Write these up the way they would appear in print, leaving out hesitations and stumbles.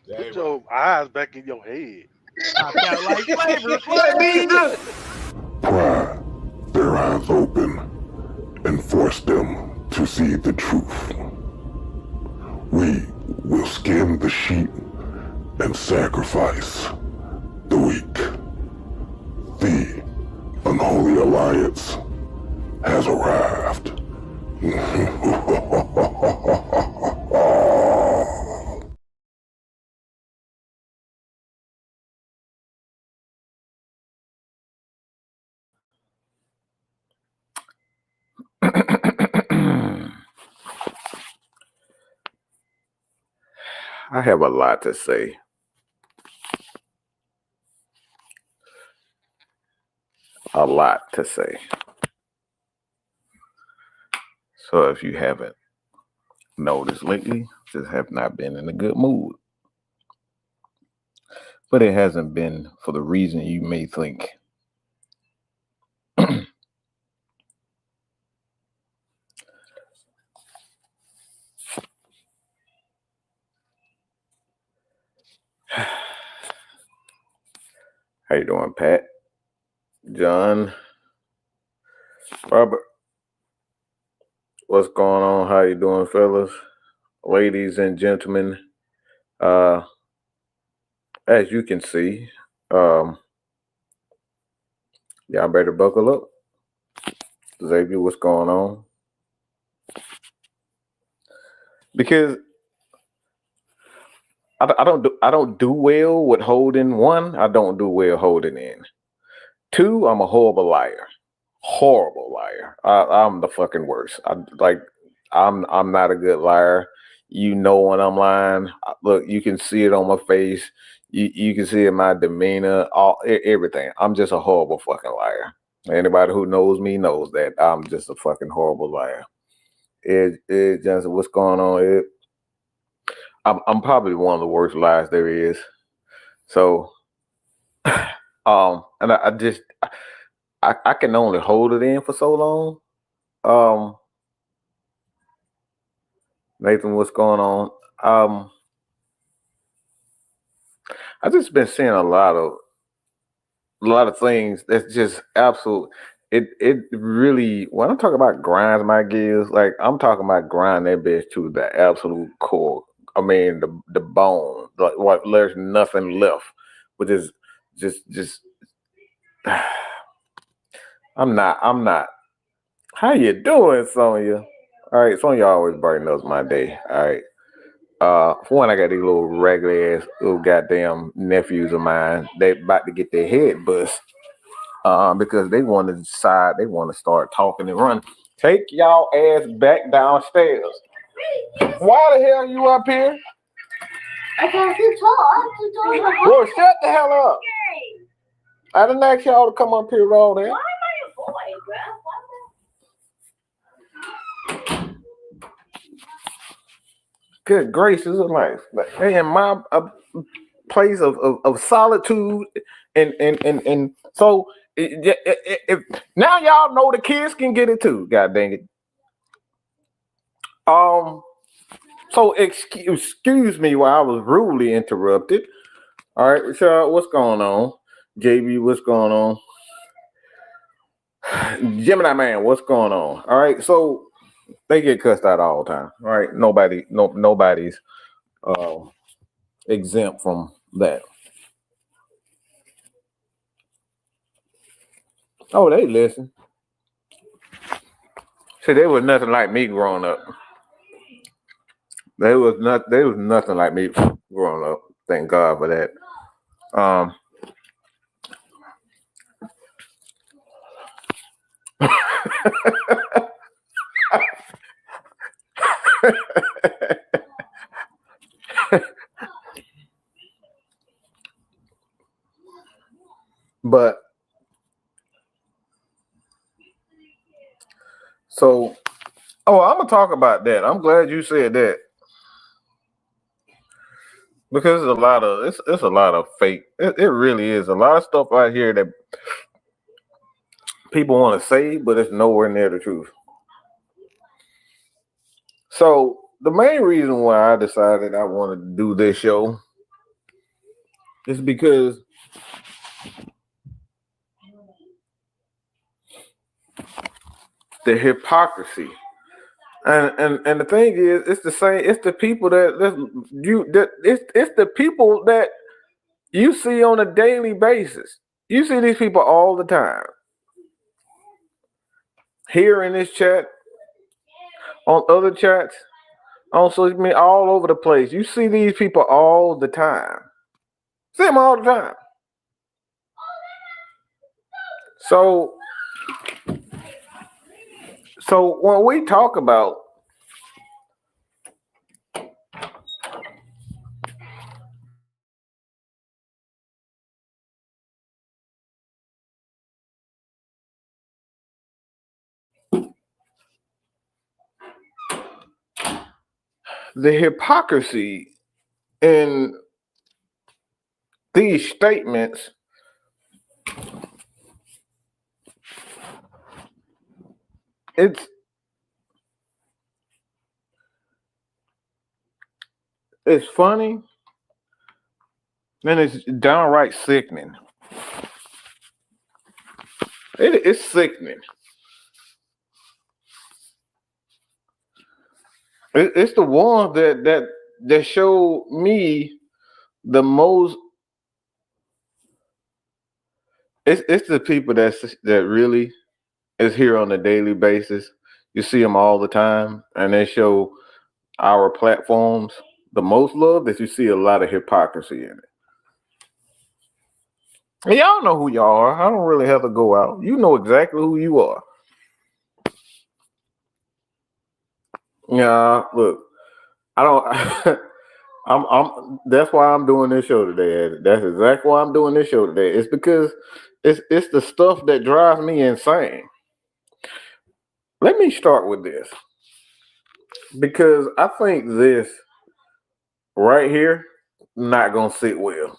Put your eyes back in your head. I got like flavors. What me do? Pry their eyes open and force them to see the truth. We will skin the sheep and sacrifice the weak. The Unholy Alliance has arrived. I have a lot to say. A lot to say. So if you haven't noticed lately, just have not been in a good mood. But it hasn't been for the reason you may think. How you doing, Pat? John? Robert? What's going on? How you doing, fellas? Ladies and gentlemen, as you can see, y'all better buckle up. Xavier, what's going on? Because I don't do well with holding. One, I don't do well holding in. Two, I'm a horrible liar. Horrible liar. I'm the fucking worst. I'm not a good liar. You know when I'm lying. Look, you can see it on my face. You can see it in my demeanor, everything. I'm just a horrible fucking liar. Anybody who knows me knows that I'm just a fucking horrible liar. It just what's going on? I'm probably one of the worst liars there is. So, and I can only hold it in for so long. Nathan, what's going on? I just been seeing a lot of things that's just absolute. It really, when I'm talking about grinds my gears, like I'm talking about grind that bitch to the absolute core. I mean the bone, like what, there's nothing left, but just I'm not. How you doing, Sonya? All right, Sonya always brighten up my day. All right. For one, I got these little regular ass little goddamn nephews of mine. They about to get their head bust. Because they want to decide they want to start talking and run. Take y'all ass back downstairs. Why the hell you up here? I have to talk. Well, shut the hell up. I didn't ask y'all to come up here with all that. Why am I a boy, bro? Good gracious of life. Hey, in my place of solitude and so if now y'all know the kids can get it too. God dang it. So excuse me while I was rudely interrupted. All right, Rashad, what's going on? JB, what's going on? Gemini Man, what's going on? All right, so they get cussed out all the time. All right, nobody's exempt from that. Oh, they listen. See, they was nothing like me growing up. They was nothing like me growing up. Thank God for that. But so, I'm gonna talk about that. I'm glad you said that because it's a lot of fake. It really is a lot of stuff out here that people want to say, but it's nowhere near the truth. So the main reason why I decided I wanted to do this show It's because the hypocrisy. And the thing is, it's the same. It's the people it's the people that you see on a daily basis. You see these people all the time. Here in this chat, on other chats, on social media, all over the place. You see these people all the time. See them all the time. So when we talk about the hypocrisy in these statements, it's funny and it's downright sickening. It's sickening. It's the ones that show me the most. It's the people that really is here on a daily basis. You see them all the time, and they show our platforms the most love. That you see a lot of hypocrisy in it. And y'all know who y'all are. I don't really have to go out. You know exactly who you are. Yeah, look, I don't. I'm. That's why I'm doing this show today. That's exactly why I'm doing this show today. It's because it's the stuff that drives me insane. Let me start with this because I think this right here not gonna sit well.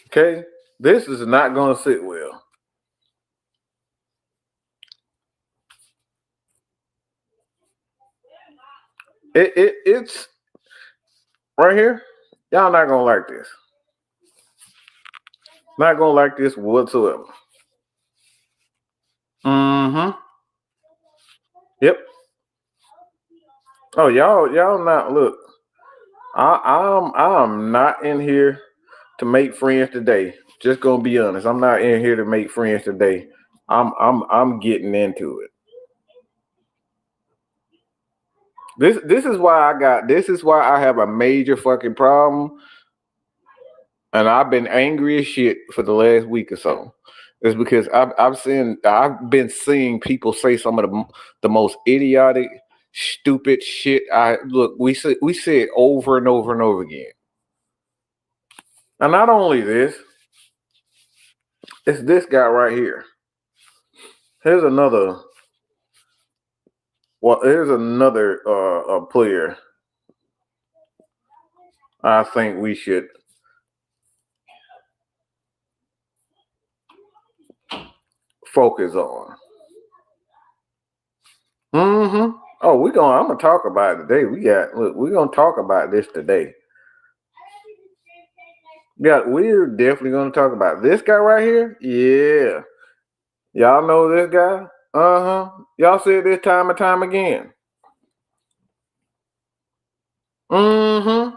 Okay, this is not gonna sit well. It's right here. Y'all not gonna like this. Not gonna like this whatsoever. Mm-hmm. Yep. Oh, y'all not look. I'm not in here to make friends today. Just gonna be honest. I'm not in here to make friends today. I'm getting into it. This is why I have a major fucking problem. And I've been angry as shit for the last week or so. It's because I've been seeing people say some of the most idiotic, stupid shit. We say it over and over and over again. And not only this, it's this guy right here. Here's another player I think we should focus on. Mm-hmm. Oh, I'm gonna talk about it today. We're gonna talk about this today. Yeah, we're definitely gonna talk about this guy right here. Yeah. Y'all know this guy? Uh-huh. Y'all see it this time and time again. Mm-hmm.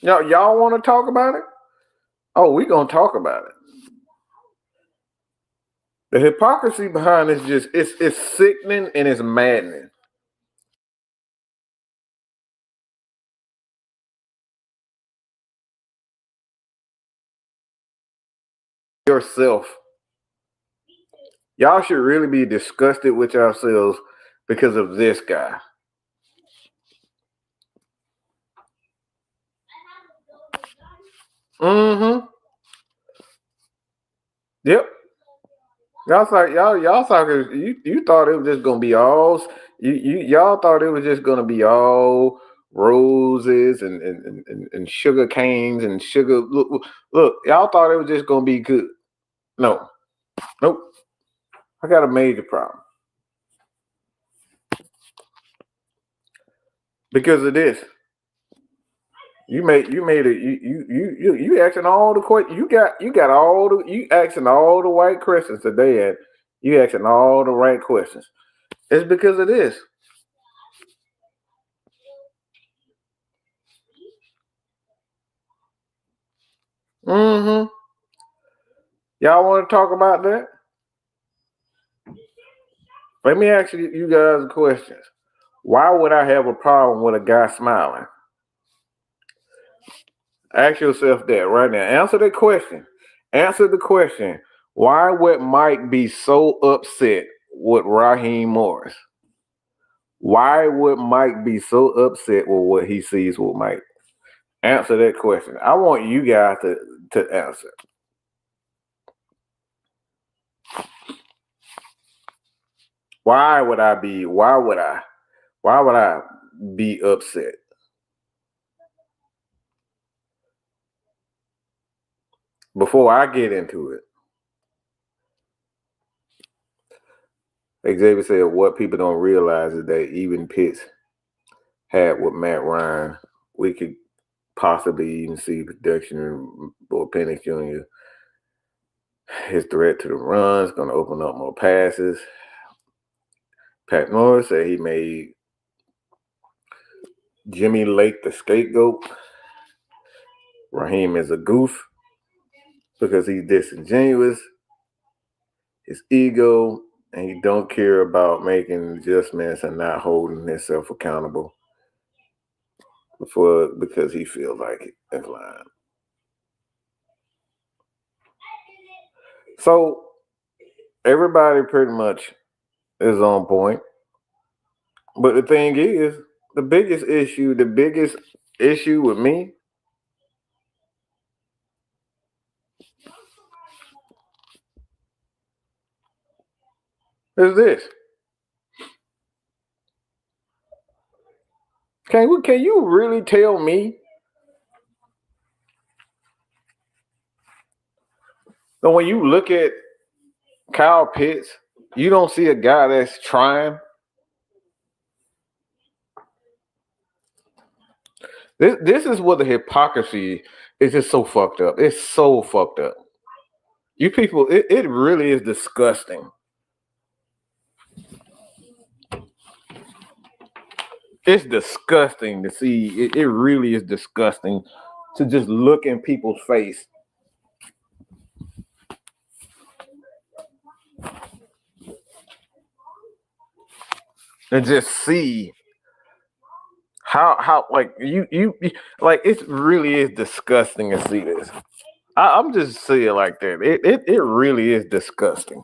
Y'all want to talk about it? Oh, we gonna talk about it. The hypocrisy behind this it's sickening and it's maddening. Yourself. Y'all should really be disgusted with yourselves because of this guy. Mm-hmm. Yep. Y'all thought you thought it was just gonna be all y'all thought it was just gonna be all roses and sugar canes and sugar. Look, y'all thought it was just gonna be good. No, nope. I got a major problem. Because of this. You made it. You asking all the questions. You got all the you asking all the right questions today, and you asking all the right questions. It's because of this. Mm-hmm. Y'all want to talk about that? Let me ask you guys questions. Why would I have a problem with a guy smiling? Ask yourself that right now. Answer the question. Answer the question. Why would Mike be so upset with Raheem Morris? Why would Mike be so upset with what he sees with Mike? Answer that question. I want you guys to answer. Why would I be upset? Before I get into it, Xavier said what people don't realize is that even Pitts had with Matt Ryan, we could possibly even see production for Penix Jr. His threat to the run is going to open up more passes. Pat Norris said he made Jimmy Lake the scapegoat. Raheem is a goof because he's disingenuous, his ego, and he don't care about making adjustments and not holding himself accountable because he feels like it. That's lying. So everybody pretty much is on point. But the thing is, the biggest issue with me is this. Can you really tell me that when you look at Kyle Pitts, you don't see a guy that's trying? This is what the hypocrisy is just so fucked up. It's so fucked up. You people, it really is disgusting. It's disgusting to see. It really is disgusting to just look in people's face and just see how like you like it really is disgusting to see this. I'm just saying it like that. It really is disgusting.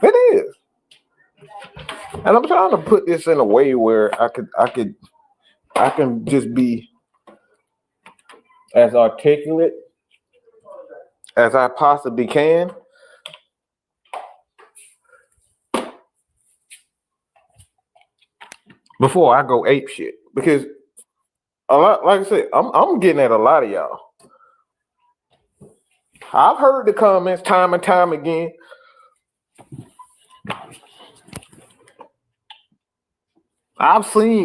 It is. And I'm trying to put this in a way where I can just be as articulate as I possibly can. Before I go ape shit. Because a lot, like I said, I'm getting at a lot of y'all. I've heard the comments time and time again.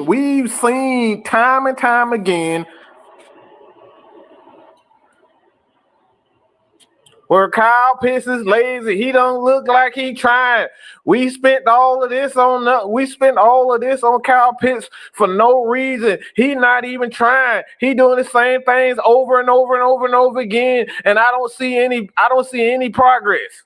We've seen time and time again where Kyle Pitts is lazy. He don't look like he trying. We spent all of this on Kyle Pitts for no reason. He not even trying. He doing the same things over and over and over and over again, and I don't see any progress.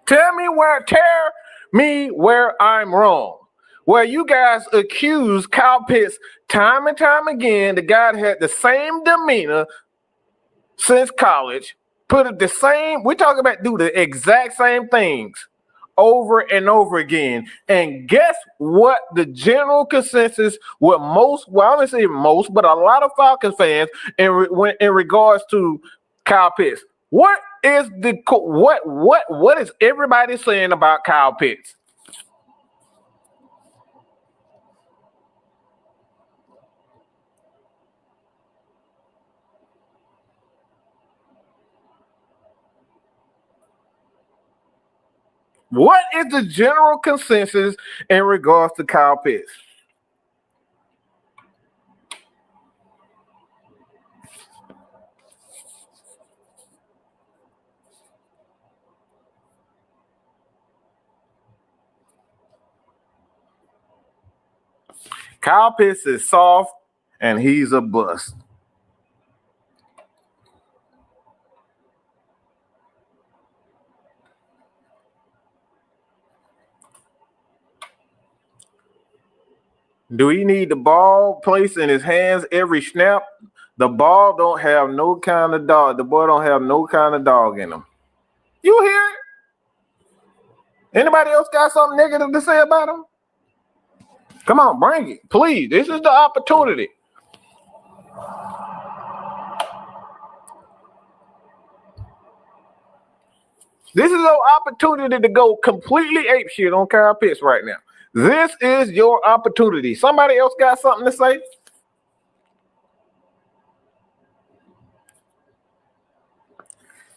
Tell me where I'm wrong. where you guys accuse Kyle Pitts time and time again. The guy had the same demeanor since college. Put it the same. We're talking about do the exact same things over and over again. And guess what? The general consensus with most, well, I don't say most, but a lot of Falcons fans in regards to Kyle Pitts. What is what is everybody saying about Kyle Pitts? What is the general consensus in regards to Kyle Pitts? Kyle Pitts is soft and he's a bust. Do he need the ball placed in his hands every snap? The ball don't have no kind of dog. The boy don't have no kind of dog in him. You hear it? Anybody else got something negative to say about him? Come on, bring it. Please, this is the opportunity. This is your opportunity to go completely apeshit on Kyle Pitts right now. This is your opportunity. Somebody else got something to say?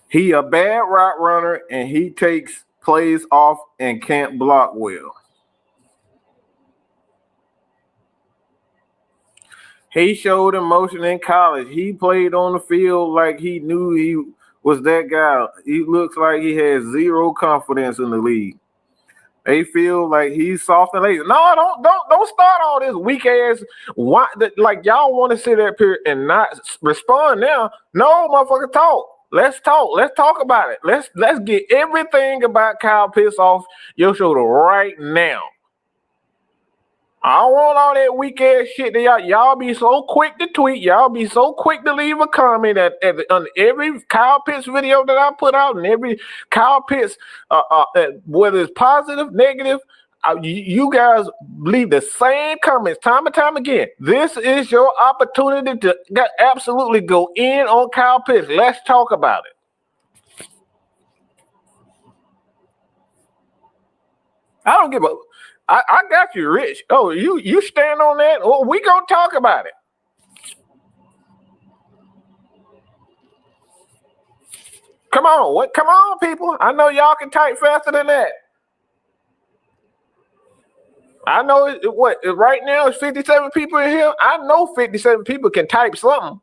He a bad route runner and he takes plays off and can't block well. He showed emotion in college. He played on the field like he knew he was that guy. He looks like he has zero confidence in the league. They feel like he's soft and lazy. No, don't start all this weak ass. Why? Like y'all want to sit up here and not respond now? No, motherfucker, talk. Let's talk. Let's talk about it. Let's get everything about Kyle Pitts off your shoulder right now. I don't want all that weak ass shit that y'all be so quick to tweet. Y'all be so quick to leave a comment on every Kyle Pitts video that I put out and every Kyle Pitts, whether it's positive, negative, you guys leave the same comments time and time again. This is your opportunity to absolutely go in on Kyle Pitts. Let's talk about it. I don't give a. I got you, Rich. Oh, you stand on that? Oh, we gonna talk about it. Come on, what? Come on, people. I know y'all can type faster than that. I know what right now it's 57 people in here. I know 57 people can type something.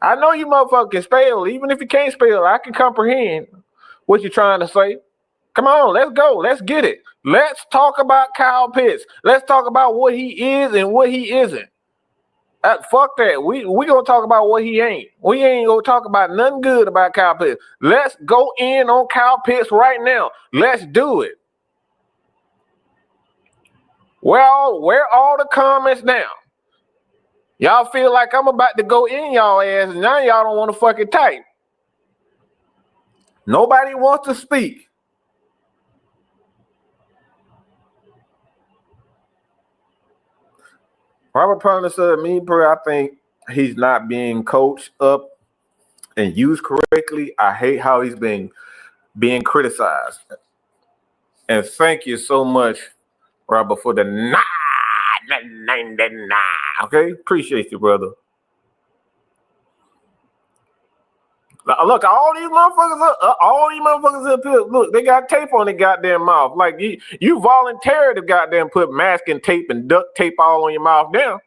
I know you motherfuckers can spell. Even if you can't spell, I can comprehend what you're trying to say. Come on, let's go. Let's get it. Let's talk about Kyle Pitts. Let's talk about what he is and what he isn't. Fuck that. We gonna talk about what he ain't. We ain't gonna talk about nothing good about Kyle Pitts. Let's go in on Kyle Pitts right now. Let's do it. Where all the comments now? Y'all feel like I'm about to go in y'all ass, and now y'all don't want to fucking type. Nobody wants to speak. Robert Perner said, I think he's not being coached up and used correctly. I hate how he's being criticized. And thank you so much, Robert, for the nah. Okay, appreciate you, brother. Look, all these motherfuckers up here, look, they got tape on their goddamn mouth. Like you voluntarily goddamn put masking tape and duct tape all on your mouth now.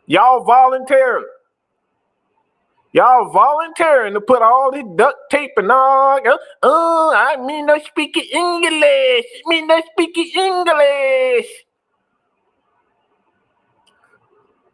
Y'all voluntarily to put all this duct tape and all. I mean no speaking English.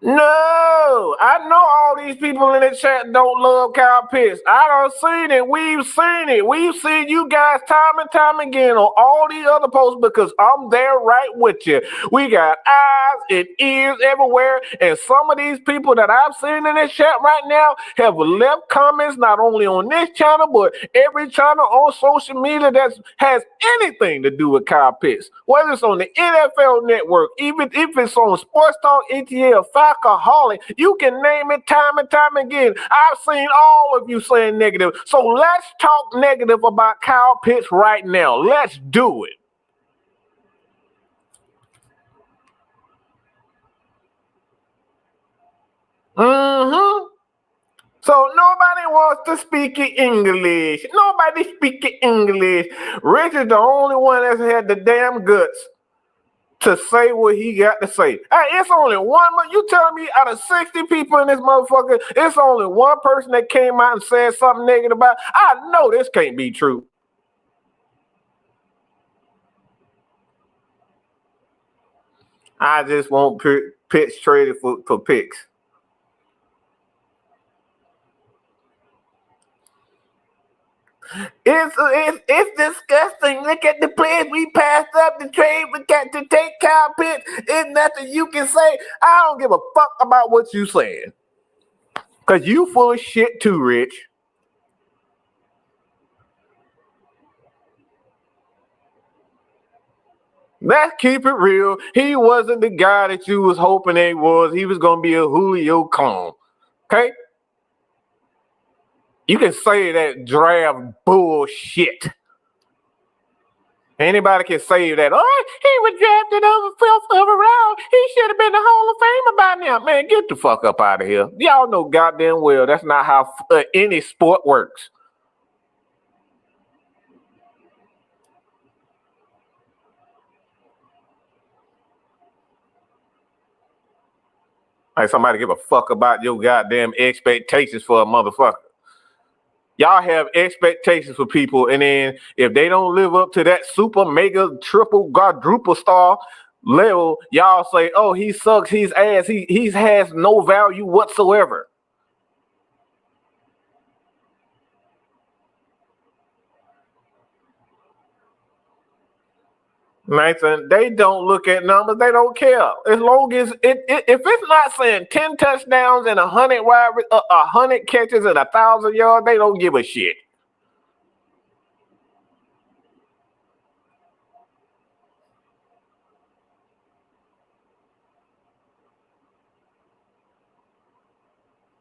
No, I know all these people in the chat don't love Kyle Pitts. I done seen it. We've seen it. We've seen you guys time and time again on all these other posts because I'm there right with you. We got eyes and ears everywhere. And some of these people that I've seen in this chat right now have left comments not only on this channel, but every channel on social media that has anything to do with Kyle Pitts. Whether it's on the NFL Network, even if it's on Sports Talk, ETL, Falcaholic, you can name it time and time again. I've seen all of you saying negative. So let's talk negative about Kyle Pitts right now. Let's do it. So nobody wants to speak in English. Nobody speaking English. Rich is the only one that's had the damn guts to say what he got to say. Hey, it's only one. You telling me out of 60 people in this motherfucker, it's only one person that came out and said something negative about? I know this can't be true. I just want Pitts traded for picks. It's disgusting. Look at the players we passed up the trade. We got to take Kyle Pitts. It's nothing you can say. I don't give a fuck about what you saying. Because you full of shit too, Rich. Let's keep it real. He wasn't the guy that you was hoping he was. He was going to be a Julio clone. Okay? You can say that draft bullshit. Anybody can say that, oh, he was drafted over 5th overall. He should have been the Hall of Fame by now. Man, get the fuck up out of here. Y'all know goddamn well that's not how any sport works. Like somebody give a fuck about your goddamn expectations for a motherfucker. Y'all have expectations for people, and then if they don't live up to that super mega triple quadruple star level, y'all say, oh, he sucks, he's ass, he has no value whatsoever. Nathan, they don't look at numbers. They don't care. As long as if it's not saying 10 touchdowns and 100 catches and 1,000 yards, they don't give a shit.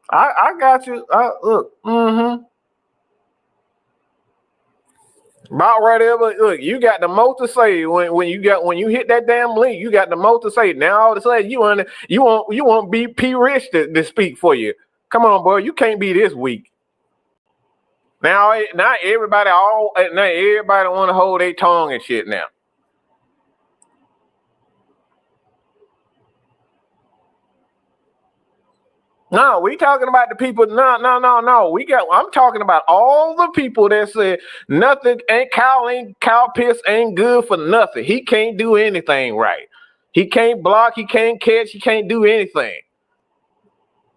I got you. Look. About right there, but look, you got the most to say when you hit that damn link. You got the most to say. Now all of a sudden you want BP Rich to speak for you. Come on, boy, you can't be this weak. Now everybody want to hold their tongue and shit now. No, we talking about the people. No. I'm talking about all the people that said nothing Kyle Pitts ain't good for nothing. He can't do anything right. He can't block. He can't catch. He can't do anything.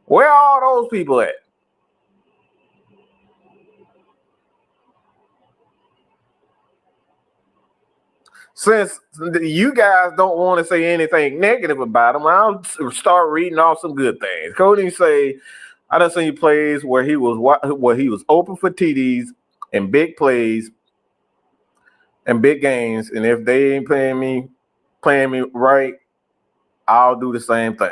Where are all those people at? Since you guys don't want to say anything negative about him, I'll start reading off some good things. Cody say, I done seen plays where he was open for TDs and big plays and big games, and if they ain't playing me right, I'll do the same thing.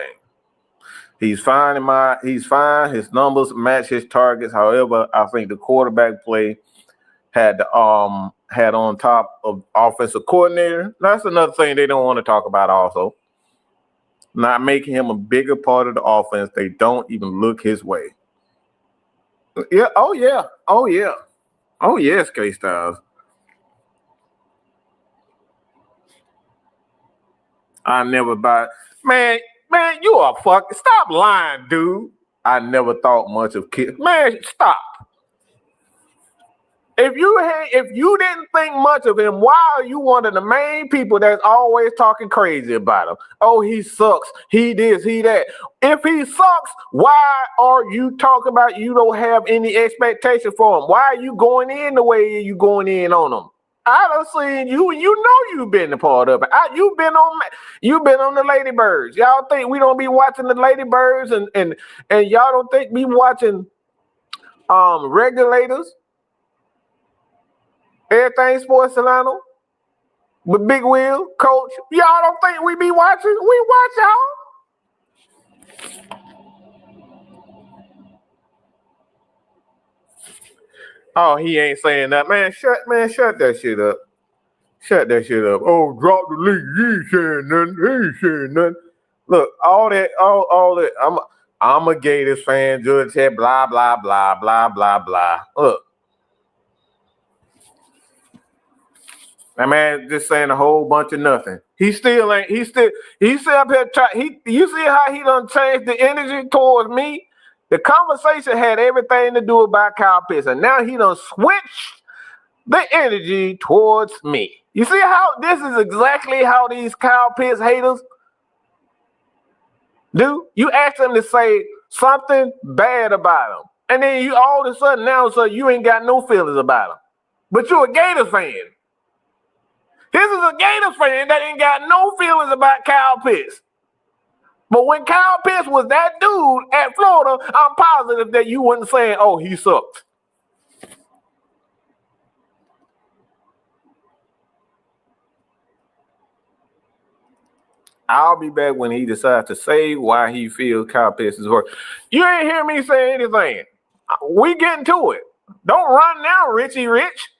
He's fine. He's fine. His numbers match his targets. However, I think the quarterback play had on top of offensive coordinator. That's another thing they don't want to talk about also. Not making him a bigger part of the offense. They don't even look his way. Yeah. Oh, yeah. Oh, yes, K-Styles. I never buy. Man, you are fucking. Stop lying, dude. I never thought much of kids. Man, stop. If you didn't think much of him, why are you one of the main people that's always talking crazy about him? Oh, he sucks. He this, he that. If he sucks, why are you talking about you don't have any expectation for him? Why are you going in the way you going in on him? I done seen you, and you know you've been a part of it. You've been on the Ladybirds. Y'all think we don't be watching the Ladybirds, and y'all don't think we watching Regulators? Everything Sports Atlanta with Big Will, Coach. Y'all don't think we be watching? We watch y'all. Oh, he ain't saying that. Man, shut that shit up. Shut that shit up. Oh, drop the league. He ain't saying nothing. He ain't saying nothing. Look, all that. I'm a Gators fan. Judge said blah, blah, blah, blah, blah, blah. Look. That man just saying a whole bunch of nothing. He still up here you see how he done changed the energy towards me? The conversation had everything to do about Kyle Pitts, and now he done switched the energy towards me. You see how this is exactly how these Kyle Pitts haters do? You ask them to say something bad about him, and then you all of a sudden now so you ain't got no feelings about him. But you're a Gator fan. This is a Gator fan that ain't got no feelings about Kyle Pitts. But when Kyle Pitts was that dude at Florida, I'm positive that you wasn't saying, oh, he sucks. I'll be back when he decides to say why he feels Kyle Pitts is worth. You ain't hear me say anything. We getting to it. Don't run now, Richie Rich.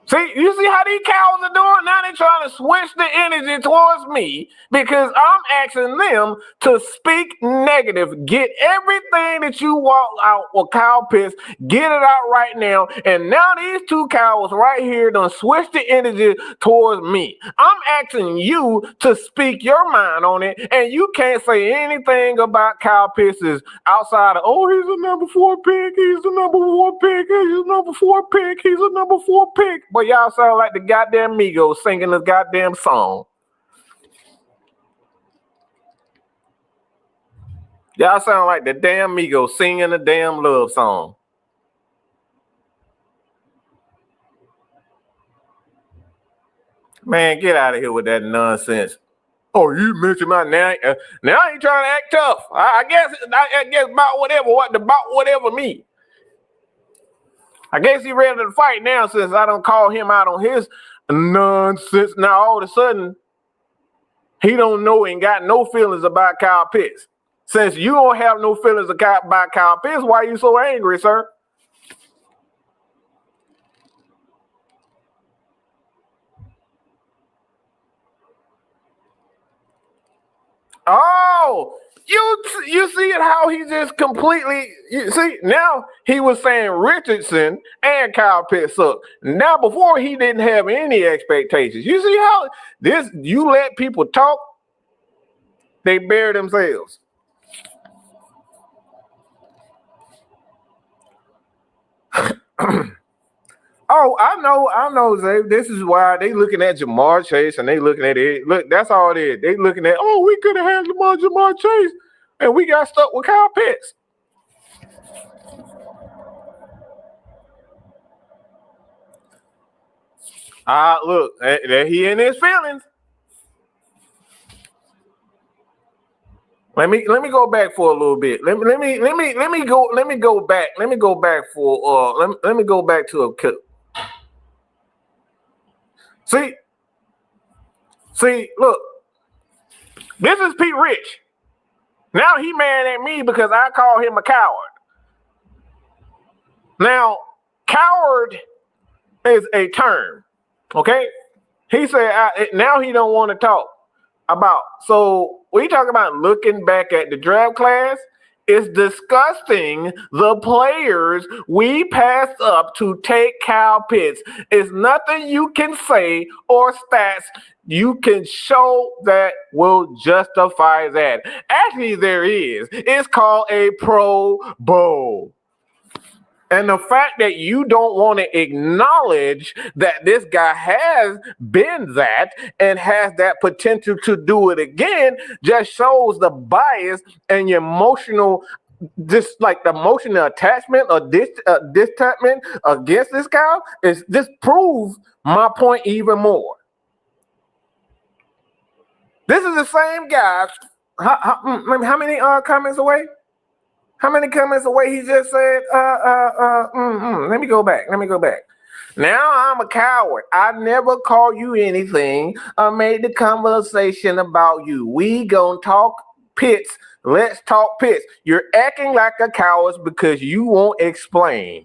See, you see how these cows are doing? Now they're trying to switch the energy towards me because I'm asking them to speak negative. Get everything that you walk out with Kyle Pitts, get it out right now. And now these two cows right here done switch the energy towards me. I'm asking you to speak your mind on it, and you can't say anything about Kyle Pitts outside of, oh, he's a number 4 pick, he's a number 1 pick, he's a number 4 pick, he's a number 4 pick. But y'all sound like the goddamn Migos singing this goddamn song. Y'all sound like the damn Migos singing a damn love song. Man, get out of here with that nonsense. Oh, you mentioned my name. Now you trying to act tough. I guess about whatever me. I guess he ready to fight now since I don't call him out on his nonsense. Now all of a sudden, he don't know and got no feelings about Kyle Pitts. Since you don't have no feelings about Kyle Pitts, why are you so angry, sir? Oh, you see it how he just completely, you see, now he was saying Richardson and Kyle Pitts suck. Now before he didn't have any expectations. You see how you let people talk, they bury themselves. Oh, I know, Zay. This is why they looking at Jamar Chase and they looking at it. Look, that's all it is. They looking at, oh, we could have had Jamar Chase and we got stuck with Kyle Pitts. Look, he in his feelings. Let me go back for a little bit. Let me go back to a cut. See, look, this is Pete Rich. Now he mad at me because I call him a coward. Now, coward is a term, okay? He said now he don't want to talk about. So we talk about looking back at the draft class. It's disgusting the players we passed up to take Kyle Pitts. It's nothing you can say or stats you can show that will justify that. Actually, there is. It's called a Pro Bowl. And the fact that you don't want to acknowledge that this guy has been that and has that potential to do it again just shows the bias and your emotional, just like the emotional attachment or detachment against this guy. Is this proves my point even more. This is the same guy. How many comments away? How many comments away he just said, let me go back. Now I'm a coward. I never called you anything or made the conversation about you. We gonna talk pits. Let's talk pits. You're acting like a coward because you won't explain.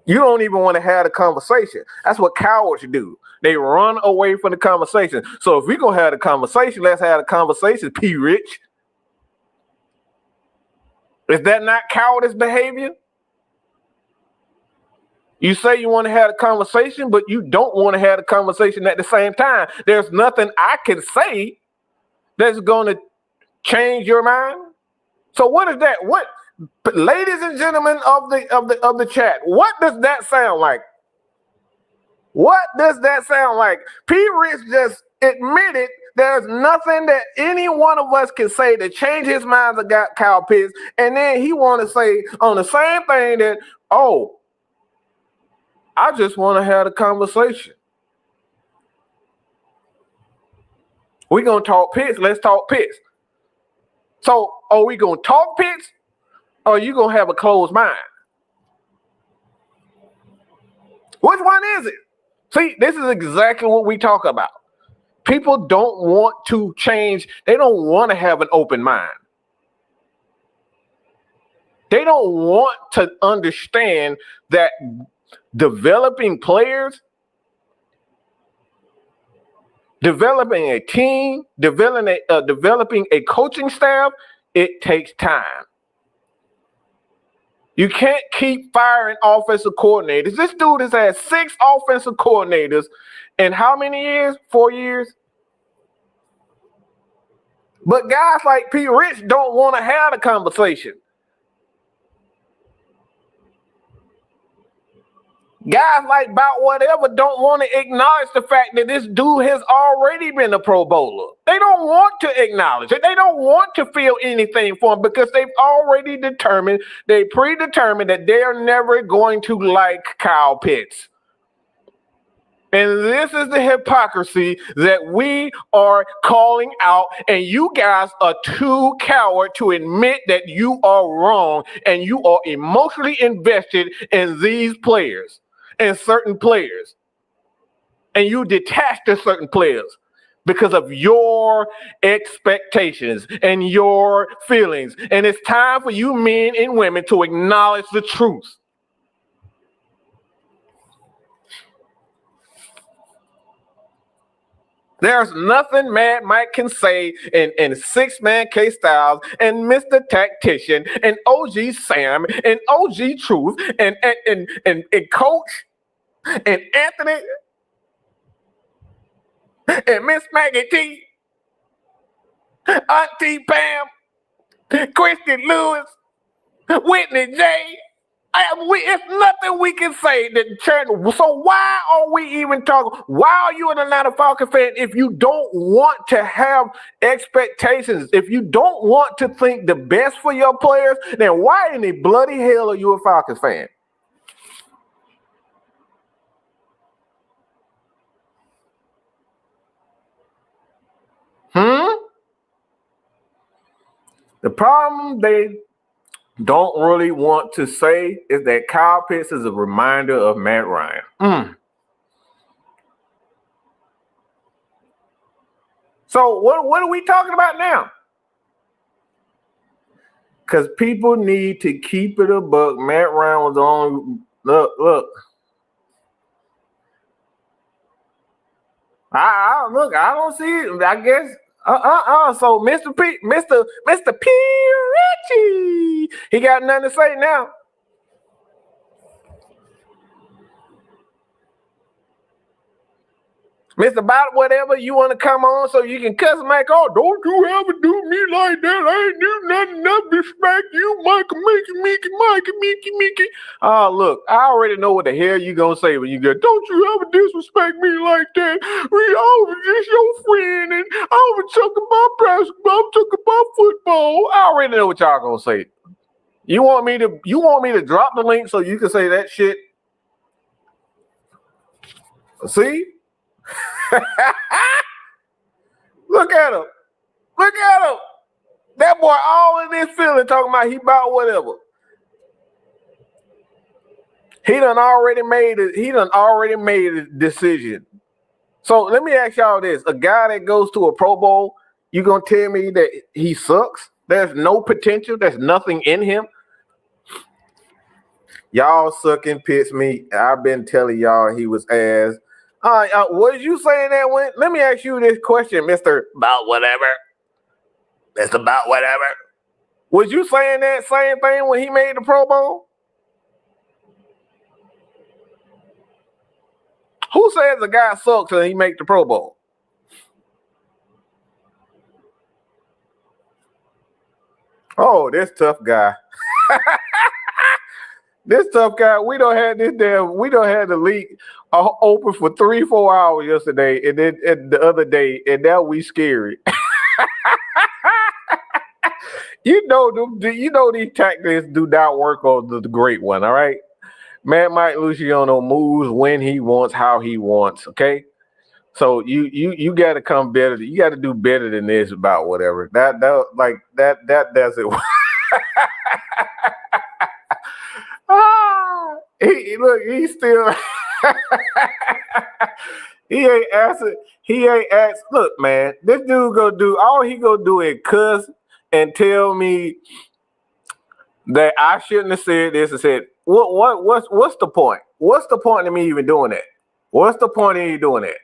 You don't even want to have the conversation. That's what cowards do. They run away from the conversation. So if we're gonna have the conversation, let's have the conversation, P. Rich. Is that not cowardice behavior? You say you want to have a conversation, but you don't want to have a conversation at the same time. There's nothing I can say that's going to change your mind. So what is that? What, ladies and gentlemen of the chat, what does that sound like? What does that sound like? P. Rich just admitted there's nothing that any one of us can say to change his mind about Kyle Pitts, and then he want to say on the same thing that, oh, I just want to have a conversation. We're going to talk Pitts. Let's talk Pitts. So are we going to talk Pitts, or are you going to have a closed mind? Which one is it? See, this is exactly what we talk about. People don't want to change. They don't want to have an open mind. They don't want to understand that developing players, developing a team, developing a coaching staff, it takes time. You can't keep firing offensive coordinators. This dude has had 6 offensive coordinators in how many years? 4 years? But guys like P. Rich don't want to have the conversation. Guys like About Whatever don't want to acknowledge the fact that this dude has already been a Pro Bowler. They don't want to acknowledge it. They don't want to feel anything for him because they've already predetermined that they are never going to like Kyle Pitts. And this is the hypocrisy that we are calling out, and you guys are too coward to admit that you are wrong and you are emotionally invested in these players and certain players. And you detach to certain players because of your expectations and your feelings. And it's time for you men and women to acknowledge the truth. There's nothing Mad Mike can say in Six-Man K-Styles and Mr. Tactician and OG Sam and OG Truth and Coach and Anthony and Miss Maggie T, Auntie Pam, Christian Lewis, Whitney J. It's nothing we can say that church. So why are we even talking? Why are you an Atlanta Falcons fan if you don't want to have expectations? If you don't want to think the best for your players, then why in the bloody hell are you a Falcons fan? The problem they don't really want to say is that Kyle Pitts is a reminder of Matt Ryan. So what are we talking about now? Because people need to keep it a buck. Matt Ryan was on. Look. I don't see it. I guess. So Mr. P Richie, he got nothing to say now. Mr. About Whatever, you want to come on so you can cuss Mike? Oh, don't you ever do me like that. I ain't do nothing but respect you, Mickey. Oh, look, I already know what the hell you gonna say when you go, don't you ever disrespect me like that. I was just your friend, and I was talking about basketball, talking about football. I already know what y'all gonna say. You want me to drop the link so you can say that shit? See? Look at him. That boy all in this feeling talking about he about whatever. He done already made a decision. So let me ask y'all this. A guy that goes to a Pro Bowl, you gonna tell me that he sucks? There's no potential, there's nothing in him. Y'all sucking pits me. I've been telling y'all he was ass. Was you saying that when? Let me ask you this question, Mr. About Whatever. Mr. About Whatever. Was you saying that same thing when he made the Pro Bowl? Who says a guy sucks and he make the Pro Bowl? Oh, this tough guy. This tough guy, we don't have the league open for 3-4 hours yesterday, and then the other day, and now we scary. You know these tactics do not work on the great one, all right? Man, Mike Luciano moves when he wants, how he wants, okay? So you got to come better. You got to do better than this about whatever. That doesn't work. He still he ain't answered. He ain't asked. Look, man, this dude gonna do all he gonna do is cuss and tell me that I shouldn't have said this and said what's the point? What's the point of me even doing that? What's the point of you doing that?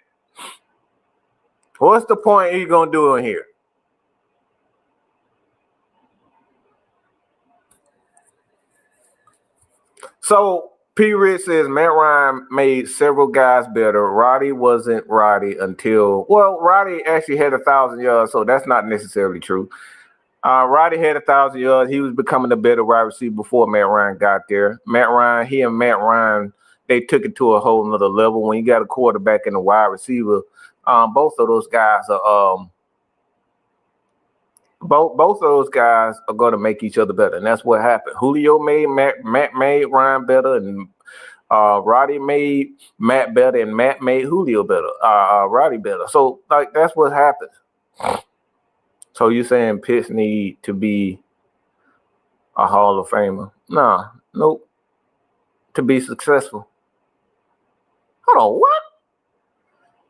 What's the point of you gonna do in here? So P. Rich says Matt Ryan made several guys better. Roddy wasn't Roddy until Roddy actually had 1,000 yards, so that's not necessarily true. Roddy had 1,000 yards. He was becoming a better wide receiver before Matt Ryan got there. Matt Ryan, they took it to a whole nother level. When you got a quarterback and a wide receiver, both of those guys are both of those guys are going to make each other better, and that's what happened. Julio made Matt made Ryan better, and Roddy made Matt better, and Matt made Julio better, Roddy better. So like that's what happened. So you saying Pitts need to be a Hall of Famer? Nah, nope. To be successful. Hold on, what?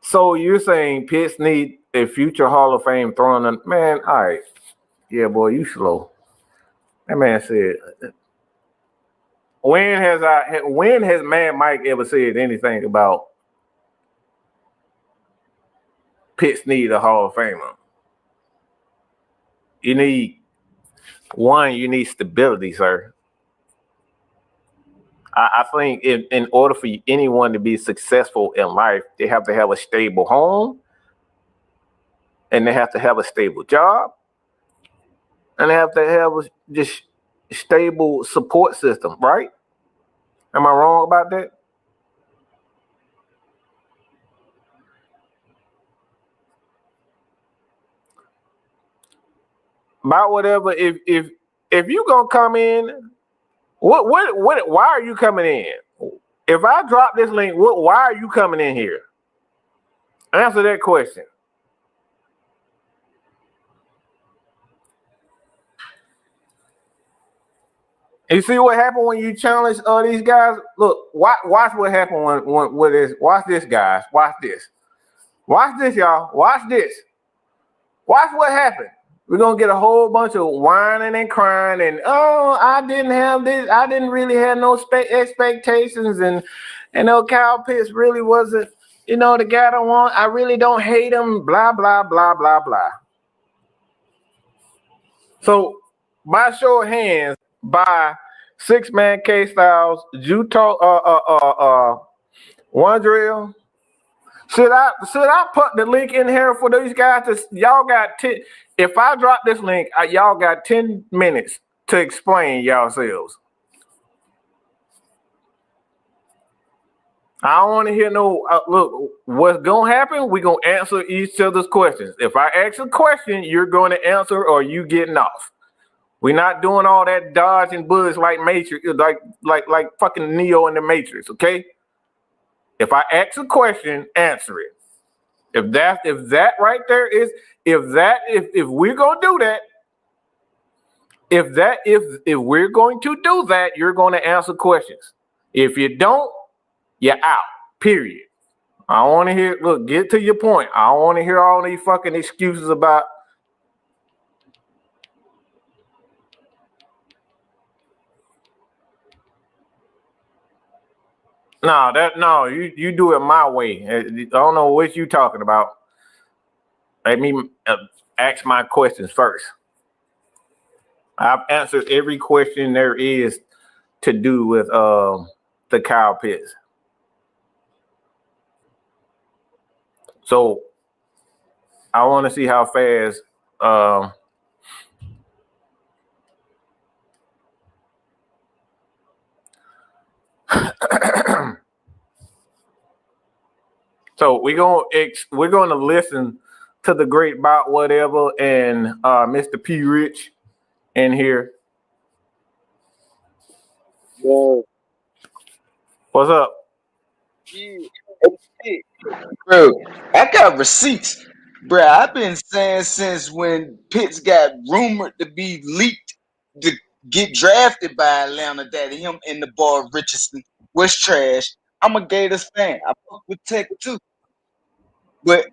So you're saying Pitts need a future Hall of Fame throwing on, man, all right. Yeah, boy, you slow. That man said, when has Mad Mike ever said anything about Pitts need a Hall of Famer? You need stability, sir. I think in order for anyone to be successful in life, they have to have a stable home, and they have to have a stable job, and they have to have a just stable support system, right? Am I wrong about that? About whatever. If you gonna come in, what? Why are you coming in? If I drop this link, why are you coming in here? Answer that question. You see what happened when you challenge these guys? Look, watch what happened when with this. Watch this, guys. Watch this. Watch this, y'all. Watch this. Watch what happened. We're gonna get a whole bunch of whining and crying and I didn't have this. I didn't really have no expectations, and Kyle Pitts really wasn't, the guy I want. I really don't hate him. Blah blah blah blah blah. So by show of hands, by 6-man K Styles, Juto, Wandrill, Should I put the link in here for these guys? Y'all got 10. If I drop this link, y'all got 10 minutes to explain yourselves. I don't want to hear no. Look, what's gonna happen? We're gonna answer each other's questions. If I ask a question, you're going to answer, or you getting off. We're not doing all that dodge and budge like Matrix, like fucking Neo in the Matrix. Okay. If I ask a question, answer it. If that right there is if we're gonna do that, if we're going to do that, you're going to answer questions. If you don't, you're out. Period. I don't want to hear. Look, get to your point. I don't want to hear all these fucking excuses about. No, you do it my way. I don't know what you talking about. Let me ask my questions first. I've answered every question there is to do with the cow pits. So I want to see how fast so we're going to listen to the great Bot Whatever and Mr. P Rich in here. Yo, What's up? bro, I got receipts, bro. I've been saying since when Pitts got rumored to be leaked to get drafted by Atlanta that him and the boy Richardson was trash. I'm a Gators fan. I fuck with Tech too. But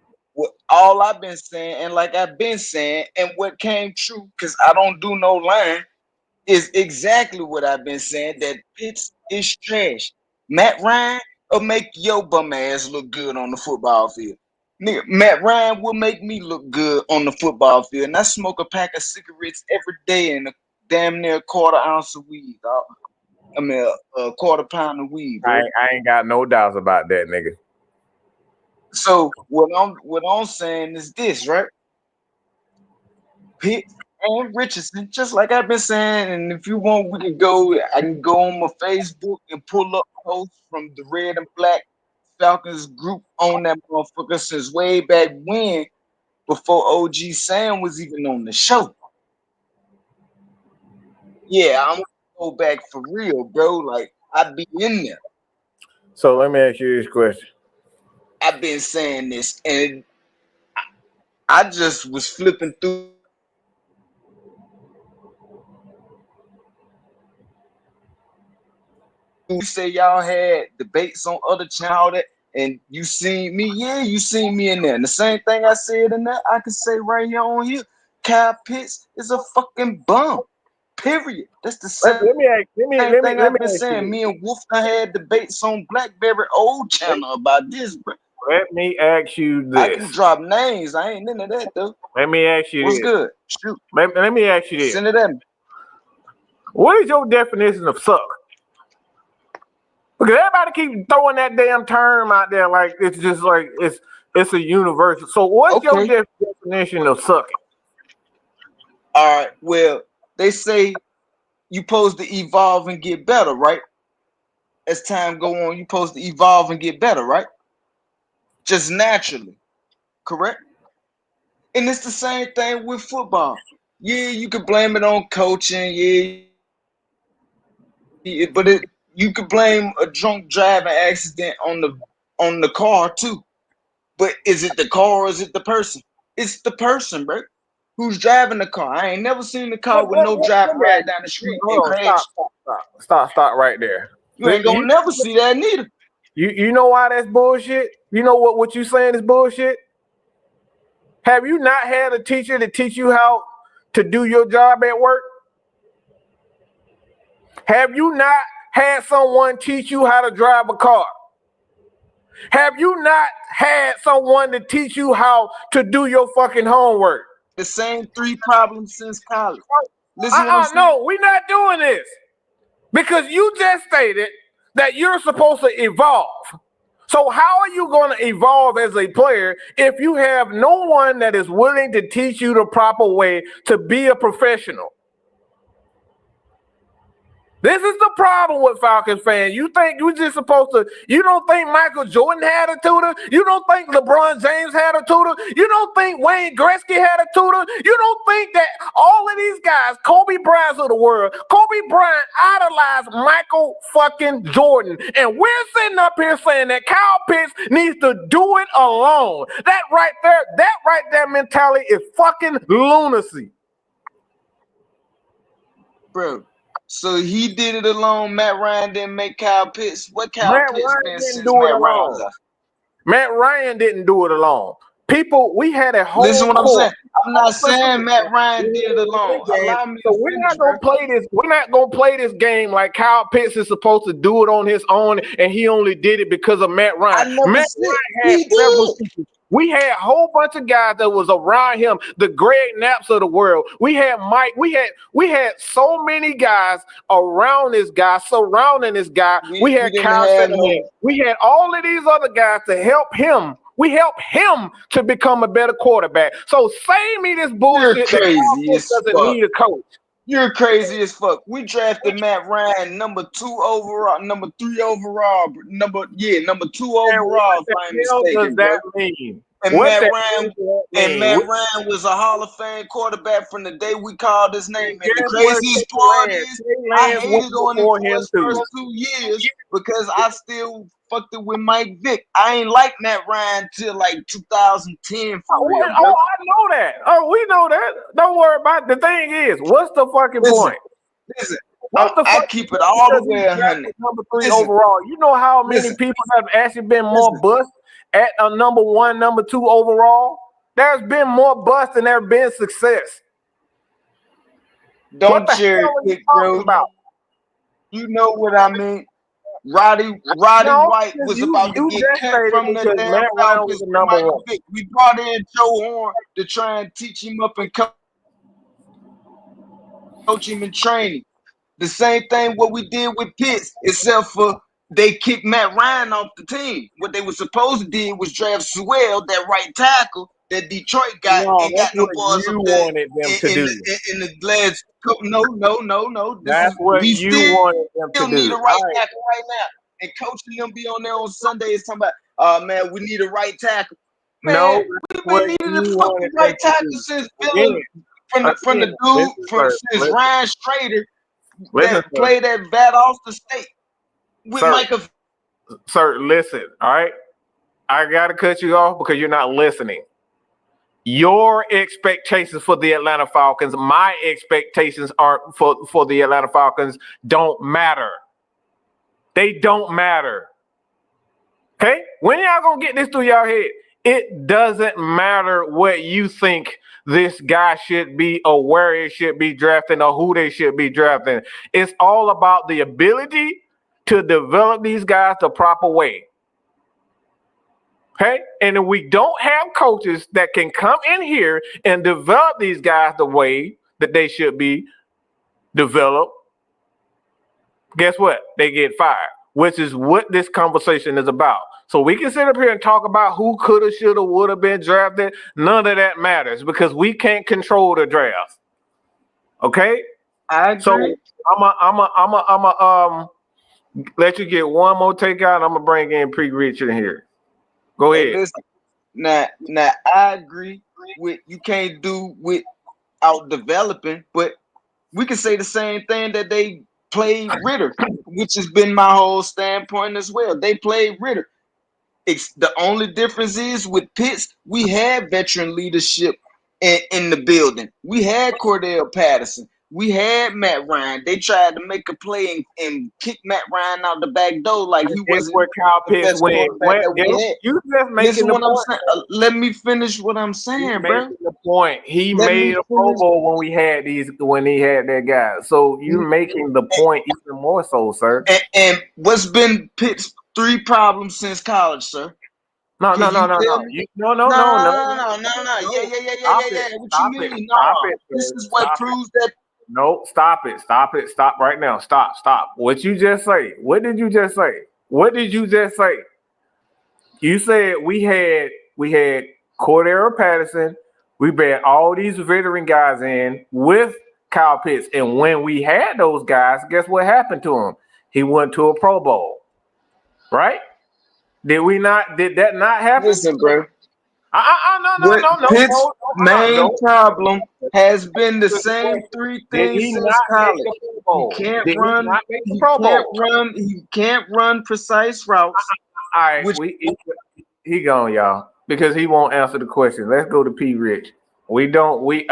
all I've been saying, and like I've been saying, and what came true, because I don't do no lying, is exactly what I've been saying, that Pitts is trash. Matt Ryan will make your bum ass look good on the football field. Nigga, Matt Ryan will make me look good on the football field. And I smoke a pack of cigarettes every day and a damn near quarter ounce of weed, dog. I mean, a quarter pound of weed, bro. I ain't got no doubts about that, nigga. So what I'm saying is this, right? Pitt and Richardson, just like I've been saying, and if you want, I can go on my Facebook and pull up posts from the Red and Black Falcons group on that motherfucker since way back when, before OG Sam was even on the show. Yeah, I'm gonna go back for real, bro. Like, I be in there. So let me ask you this question. I've been saying this, and I just was flipping through. You say y'all had debates on other channel that, and you seen me, yeah, you seen me in there. And the same thing I said in there, I can say right here on here. Kyle Pitts is a fucking bum. Period. That's the same thing I've been saying. Me and Wolf I had debates on Blackberry old channel about this, bro. Let me ask you this. I can drop names. I ain't into that though. Let me ask you What's this. good? Shoot. Let me ask you this. Send it at me. What is your definition of suck? Because everybody keep throwing that damn term out there like it's just like it's a universal. So what's your definition of sucking? All right. Well, they say you supposed to evolve and get better, right? As time go on, you supposed to evolve and get better, right? Just naturally, correct? And it's the same thing with football. Yeah, you could blame it on coaching, but you could blame a drunk driving accident on the car too. But is it the car or is it the person? It's the person, bro. Who's driving the car? I ain't never seen the car with no driver ride down the street and crash. Stop right there. You ain't gonna never see that neither. You know why that's bullshit? You know what you saying is bullshit? Have you not had a teacher to teach you how to do your job at work? Have you not had someone teach you how to drive a car? Have you not had someone to teach you how to do your fucking homework? The same 3 problems since college. Listen, no, we're not doing this. Because you just stated that you're supposed to evolve. So how are you going to evolve as a player if you have no one that is willing to teach you the proper way to be a professional? This is the problem with Falcons fans. You think you just supposed to, you don't think Michael Jordan had a tutor? You don't think LeBron James had a tutor? You don't think Wayne Gretzky had a tutor? You don't think that all of these guys, Kobe Bryant of the world, Kobe Bryant idolized Michael fucking Jordan. And we're sitting up here saying that Kyle Pitts needs to do it alone. That right there mentality is fucking lunacy. Bro. So he did it alone. Matt Ryan didn't make Kyle Pitts. What Kyle Pitts been since Matt Ryan was out? Matt Ryan didn't do it alone. People, we had a whole. Listen what I'm saying. I'm not saying Matt Ryan did it alone. Allow me so we're not gonna play this. We're not gonna play this game like Kyle Pitts is supposed to do it on his own, and he only did it because of Matt Ryan. Matt Ryan had several people. We had a whole bunch of guys that was around him, the Greg Knapps of the world. We had Mike. We had so many guys around this guy, surrounding this guy. We had Kyle. We had all of these other guys to help him. We helped him to become a better quarterback. So say me this bullshit that Kyle Pitts doesn't need a coach. You're crazy as fuck. We drafted Matt Ryan number 2 overall, number 3 overall, number 2 overall. What the hell does that mean? And Matt Ryan was a Hall of Fame quarterback from the day we called his name. And the craziest part is I hated on him for his first 2 years because I still fucked it with Mike Vick. I ain't like Matt Ryan till like 2010 for real. I know that. Oh, we know that. Don't worry about it. The thing is, what's the fucking point? Listen, I keep it all the way 100. Number 3 overall. You know how many people have actually been more bust at a number 1, number 2 overall? There's been more bust than there have been success. Don't cherry pick, bro. You know what I mean? Roddy White was about to get cut from the damn Falcons. We brought in Joe Horn to try and teach him up and coach him in training. The same thing what we did with Pitts, except for they kicked Matt Ryan off the team. What they were supposed to do was draft Sewell, that right tackle that Detroit got, and got no balls up there in the last couple. No. That's what you wanted them to do. Still need a right tackle right now. And coaching them be on there on Sundays talking about, man, we need a right tackle. Man, we needed a fucking right tackle since since Ryan Strader that played at Valdosta State with Michael. Sir, listen, all right? I got to cut you off because you're not listening. Your expectations for the Atlanta Falcons, my expectations aren't for the Atlanta Falcons don't matter. They don't matter. Okay? When y'all gonna get this through y'all head? It doesn't matter what you think this guy should be or where it should be drafting or who they should be drafting. It's all about the ability to develop these guys the proper way. Okay? And if we don't have coaches that can come in here and develop these guys the way that they should be developed, guess what? They get fired, which is what this conversation is about. So we can sit up here and talk about who coulda, shoulda, woulda been drafted. None of that matters because we can't control the draft. Okay? I agree. So I'm let you get one more takeout. I'm gonna bring in Pre-Rich in here. Go ahead. Listen, now I agree with you can't do without developing, but we can say the same thing that they played Ritter, which has been my whole standpoint as well. They played Ritter. The only difference is with Pitts, we had veteran leadership in the building. We had Cordell Patterson. We had Matt Ryan. They tried to make a play and kick Matt Ryan out the back door like he wasn't where Kyle Pitts went. You just making the point. Let me finish what I'm saying, bro. The point. He made a Pro Bowl when he had that guy. So you're making the point even more so, sir. And what's been Pitt's 3 problems since college, sir? No. Yeah. What you mean? This is what proves that. No, stop it. Stop right now. Stop. What you just say? What did you just say? You said we had Cordero Patterson. We brought all these veteran guys in with Kyle Pitts, and when we had those guys, guess what happened to him? He went to a Pro Bowl, right? Did we not? Did that not happen? Listen, bro. No. Pitt's main problem has been the same three Did things he since not make college. the Pro Bowl? He can't Did he run. not make the He Pro can't Bowl? run. He can't run precise routes. All right, Which- he gone, y'all, because he won't answer the question. Let's go to P. Rich. We don't. When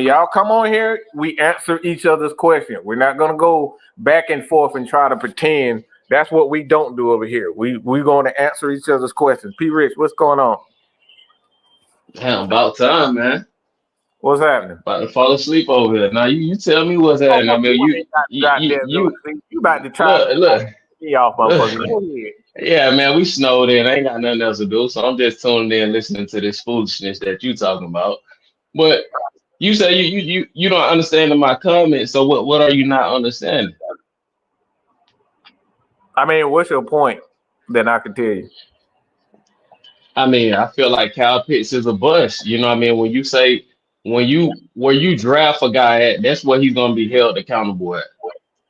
y'all come on here, we answer each other's question. We're not gonna go back and forth and try to pretend. That's what we don't do over here. We're going to answer each other's questions. P. Rich, what's going on? Damn, about time, man. What's happening? About to fall asleep over here. Now you tell me what's happening. I mean, you about to try look. me off, motherfucker. Go ahead. Yeah, man, we snowed in. I ain't got nothing else to do, so I'm just tuning in, listening to this foolishness that you talking about. But you say you don't understand my comments. So what are you not understanding? I mean, what's your point? Then I can tell you. I mean, I feel like Kyle Pitts is a bust. You know what I mean? When you say where you draft a guy at, that's what he's gonna be held accountable at.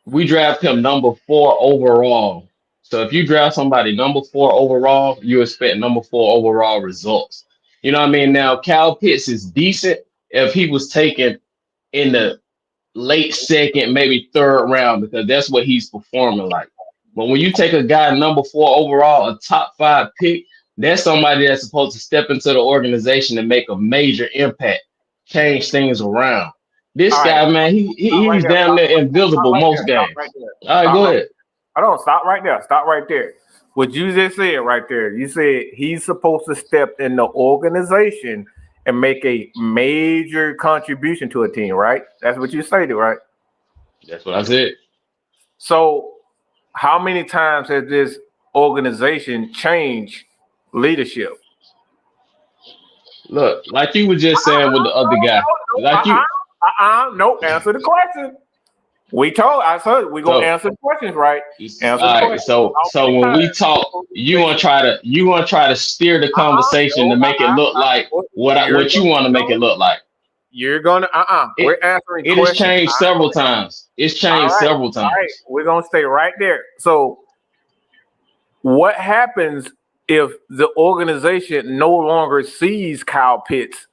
We draft him number 4 overall. So if you draft somebody number 4 overall, you expect number 4 overall results. You know what I mean? Now Kyle Pitts is decent if he was taken in the late second, maybe third round, because that's what he's performing like. But when you take a guy number 4 overall, a top 5 pick, that's somebody that's supposed to step into the organization and make a major impact, change things around. This All guy, right. man, he's damn near invisible most games. All right, go ahead. I don't stop right there. Stop right there. What you just said right there. You said he's supposed to step in the organization and make a major contribution to a team, right? That's what you stated, right? That's what I said. So how many times has this organization changed leadership? Look, like you were just saying with the other guy. No, answer the question. I said we're gonna answer the questions, right? Answer the questions. So when we talk, you want to try to steer the conversation to make it look like what you want to make it look like. You're gonna we're answering it questions. Has changed several times. It's changed several times. All right, we're gonna stay right there. So what happens if the organization no longer sees Kyle Pitts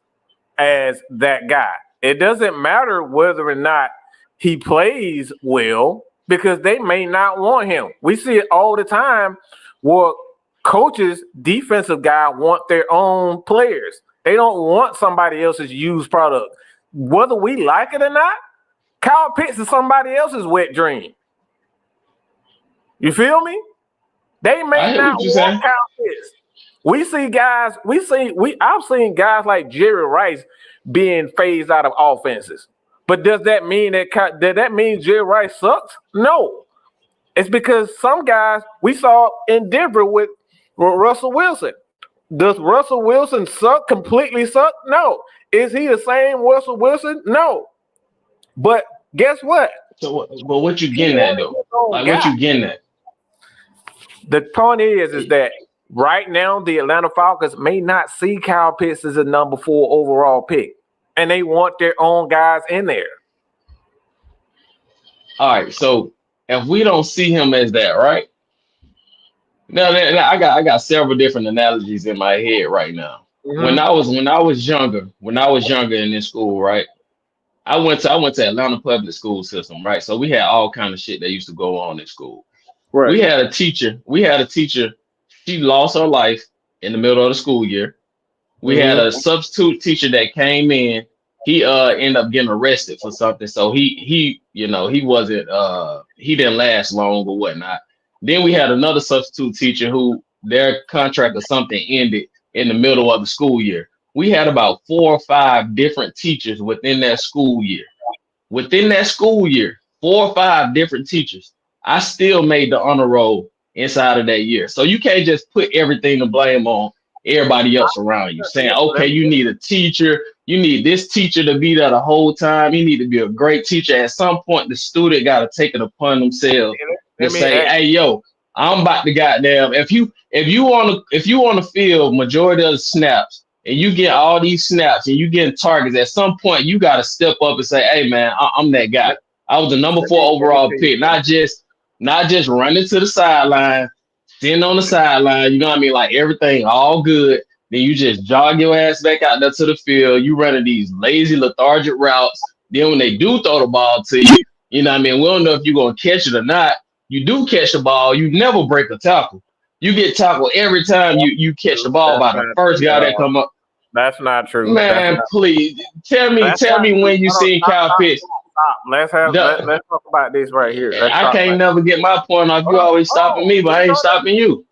as that guy? It doesn't matter whether or not he plays well, because they may not want him. We see it all the time where coaches, defensive guy, want their own players. They don't want somebody else's used product. Whether we like it or not, Kyle Pitts is somebody else's wet dream. You feel me? They may not want Kyle Pitts. I've seen guys like Jerry Rice being phased out of offenses. But does that mean Jerry Rice sucks? No. It's because some guys we saw in Denver with Russell Wilson. Does Russell Wilson completely suck? No. Is he the same Russell Wilson? No. But guess what? So, but what you getting at though? Like what you getting at? The point is that right now the Atlanta Falcons may not see Kyle Pitts as a number 4 overall pick, and they want their own guys in there. All right, so if we don't see him as that, right? Now I got several different analogies in my head right now. Mm-hmm. When I was younger in this school, right? I went to Atlanta public school system, right? So we had all kind of shit that used to go on in school. Right. We had a teacher. She lost her life in the middle of the school year. We had a substitute teacher that came in. He ended up getting arrested for something. So he wasn't he didn't last long or whatnot. Then we had another substitute teacher who their contract or something ended in the middle of the school year. We had about 4 or 5 different teachers within that school year. 4 or 5 different teachers. I still made the honor roll inside of that year. So you can't just put everything to blame on everybody else around you, saying, okay, you need a teacher. You need this teacher to be there the whole time. You need to be a great teacher. At some point, the student got to take it upon themselves to say, hey, yo, I'm about to goddamn if you on the field majority of the snaps and you get all these snaps and you getting targets, at some point you got to step up and say, hey man, I'm that guy. I was the number 4 let me overall tell you pick, something. not just running to the sideline, sitting on the sideline. You know what I mean? Like everything all good. Then you just jog your ass back out there to the field. You running these lazy, lethargic routes. Then when they do throw the ball to you, you know what I mean? We don't know if you're gonna catch it or not. You do catch the ball, you never break a tackle. You get tackled every time you catch the ball That's by the not first true, guy that dog. come up. That's not true. Man, please tell me That's not true. when you Hold on, seen Kyle Pitts. stop. Let's talk about this right here. Let's I talk can't about never get my point off. You always stopping me, but I ain't stopping you.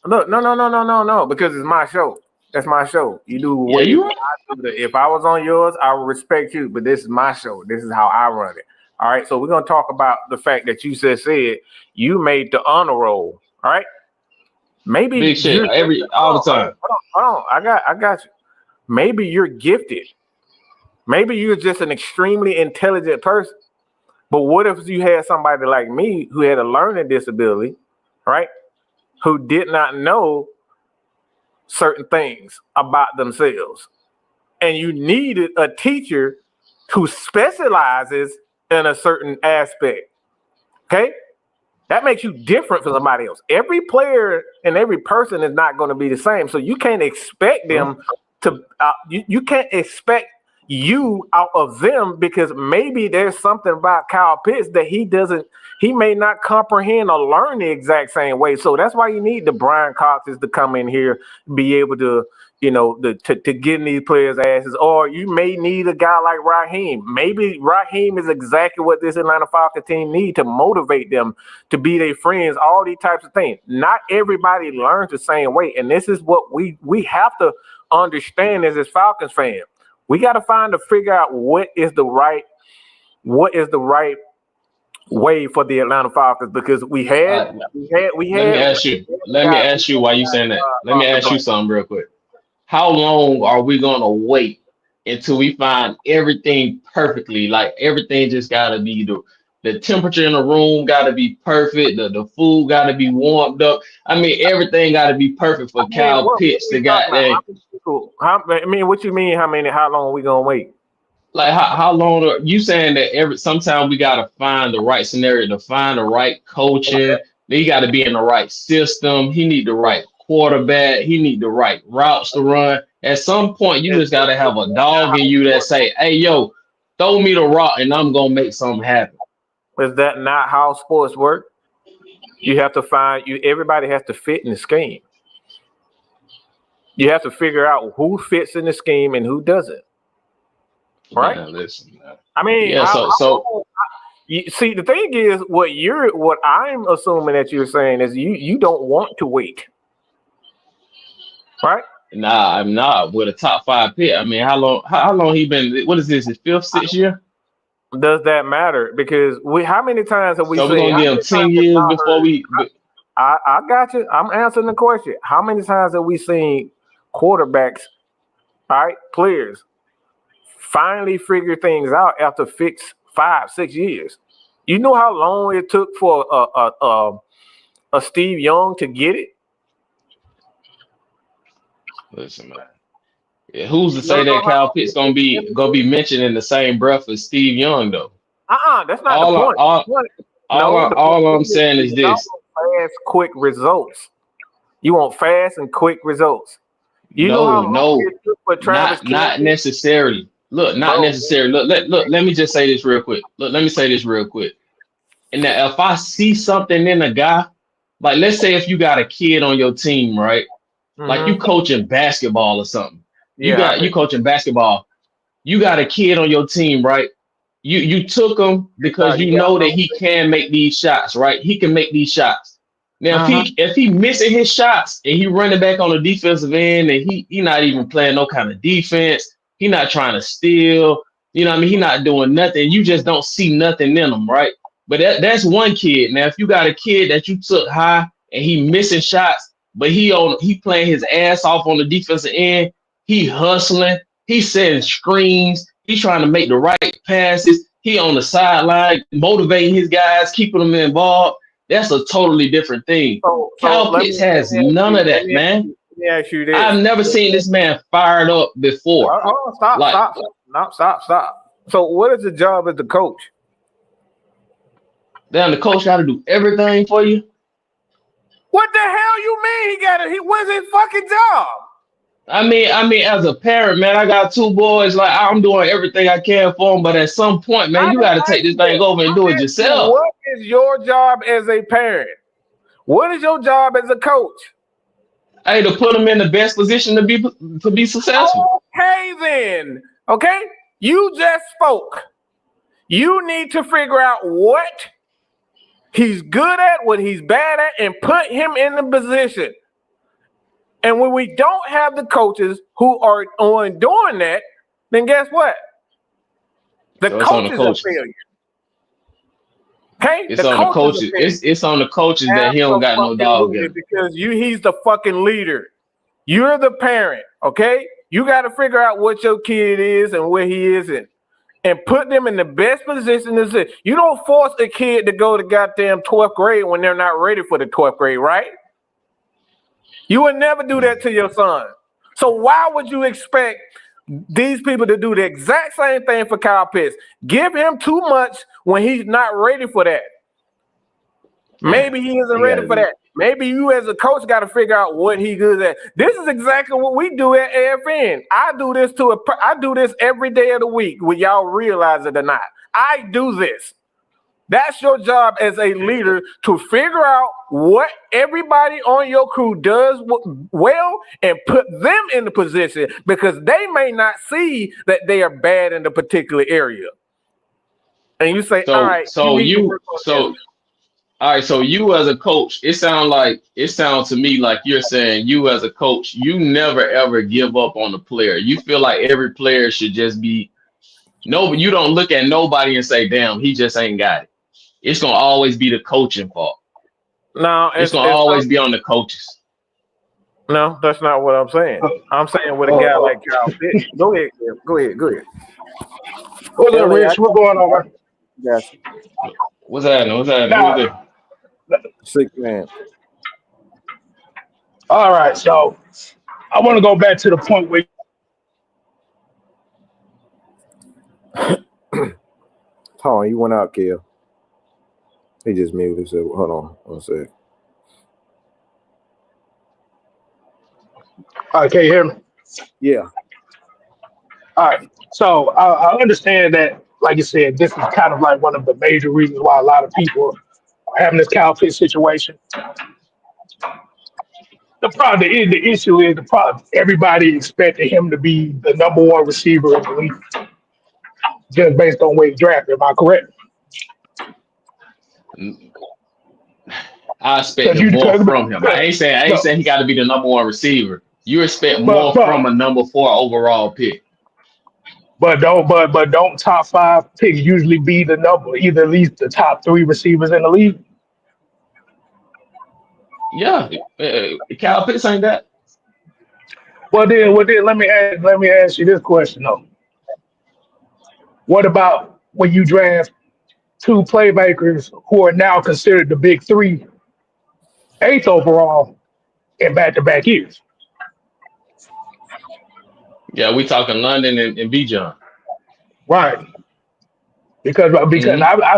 Look, no, because it's my show. That's my show. You do Yeah, what you right. I do. If I was on yours, I would respect you, but this is my show. This is how I run it. All right. So we're gonna talk about the fact that you said you made the honor roll. All right. Maybe Big shit you're all the time. hold on. I got you. Maybe you're gifted. Maybe you're just an extremely intelligent person. But what if you had somebody like me who had a learning disability, right? Who did not know certain things about themselves. And you needed a teacher who specializes in a certain aspect. Okay? That makes you different from somebody else. Every player and every person is not going to be the same. So you can't expect them to, you can't expect you out of them, because maybe there's something about Kyle Pitts that he may not comprehend or learn the exact same way. So that's why you need the Brian Coxes to come in here, be able to, to get in these players' asses. Or you may need a guy like Raheem. Maybe Raheem is exactly what this Atlanta Falcons team need to motivate them to be their friends, all these types of things. Not everybody learns the same way. And this is what we have to understand as Falcons fans. We got to figure out what is the right way for the Atlanta Falcons, because we had. Let me ask you why you saying that. Let me ask you something real quick. How long are we gonna wait until we find everything perfectly? Like everything just gotta be the temperature in the room gotta be perfect. The food gotta be warmed up. I mean, everything gotta be perfect for Kyle Pitts to goddamn. What you mean? How long are we gonna wait? Like how long are you saying that sometime we gotta find the right scenario to find the right coaching. He gotta be in the right system. He need the right quarterback. He need the right routes to run. At some point, you just gotta have a dog in you that say, hey yo, throw me the rock and I'm gonna make something happen. Is that not how sports work? You have to everybody has to fit in the scheme. You have to figure out who fits in the scheme and who doesn't. Right? Man, listen, man. I mean, yeah. See, the thing is, what I'm assuming that you're saying is you don't want to wait, right? Nah, I'm not with a top 5 pick. I mean, how long he been? What is this? His 5th, 6th year? Does that matter? Because how many times have we seen? So we're gonna give him 10 years before we. I got you. I'm answering the question. How many times have we seen quarterbacks, all right, players, finally figure things out after 5-6 years? You know how long it took for a Steve Young to get it? Listen, man. Yeah, who's to say that Kyle Pitts gonna be mentioned in the same breath as Steve Young though? That's not the point. All I'm saying is this: fast, quick results. You want fast and quick results. Not necessarily. Look, not necessarily. Look. Let me just say this real quick. And that if I see something in a guy, like let's say if you got a kid on your team, right? Mm-hmm. Like you coaching basketball or something. You coaching basketball. You got a kid on your team, right? You took him because you know that he can make these shots, right? He can make these shots. Now, if he missing his shots and he running back on the defensive end and he not even playing no kind of defense, he not trying to steal, you know what I mean? He not doing nothing. You just don't see nothing in him, right? But that's one kid. Now, if you got a kid that you took high and he missing shots, but he playing his ass off on the defensive end, he hustling, he setting screens, he trying to make the right passes, he on the sideline motivating his guys, keeping them involved. That's a totally different thing. So Kyle Pitts has none of that, man. Let me ask you this. I've never seen this man fired up before. Stop. So what is the job as the coach? Damn, the coach got to do everything for you. What the hell you mean what's his fucking job? I mean, as a parent, man, I got 2 boys. Like, I'm doing everything I can for them, but at some point, man, you got to take this thing over and do it yourself. What is your job as a parent? What is your job as a coach? Hey, to put them in the best position to be successful. Okay, then. Okay, you just spoke. You need to figure out what he's good at, what he's bad at, and put him in the position. And when we don't have the coaches who are on doing that, then guess what? The coaches are failure. Okay? It's on the coaches. It's on the coaches that he don't got no dog in. Because he's the fucking leader. You're the parent, okay? You got to figure out what your kid is and where he isn't. And put them in the best position to sit. You don't force a kid to go to goddamn 12th grade when they're not ready for the 12th grade, right? You would never do that to your son. So why would you expect these people to do the exact same thing for Kyle Pitts? Give him too much when he's not ready for that. Maybe he isn't ready for that. Maybe you as a coach got to figure out what he good at. This is exactly what we do at AFN. I do this every day of the week, whether y'all realize it or not. I do this. That's your job as a leader, to figure out what everybody on your crew does well and put them in the position, because they may not see that they are bad in a particular area. And you say, all right. So you as a coach, it sounds to me like you're saying you as a coach, you never ever give up on the player. You feel like every player should just be you don't look at nobody and say, damn, he just ain't got it. It's gonna always be the coaching fault. No, it's gonna always be on the coaches. No, that's not what I'm saying. I'm saying with a guy like Kyle Pitts. Go ahead. What's up, Rich? What's going on, man? Yes. What's happening? Sick man. All right, so I want to go back to the point where Hold on, you went out, Kill. He just muted himself. Hold on, one sec. all right, can you hear me? Yeah. All right, so I understand that, like you said, this is kind of like one of the major reasons why a lot of people are having this Kyle Pitts situation. The issue is everybody expected him to be the number 1 receiver in the league, just based on where he drafted. Am I correct? I expect more from him. I ain't saying he got to be the number 1 receiver. You expect more from a number 4 overall pick. But don't top 5 picks usually be the number, either at least the top 3 receivers in the league? Yeah, Kyle Pitts ain't that. Well then, let me ask you this question though. What about when you draft 2 playmakers who are now considered the big 3, 8th overall in back-to-back years? Yeah, we talking London and Bijan. Right. Because I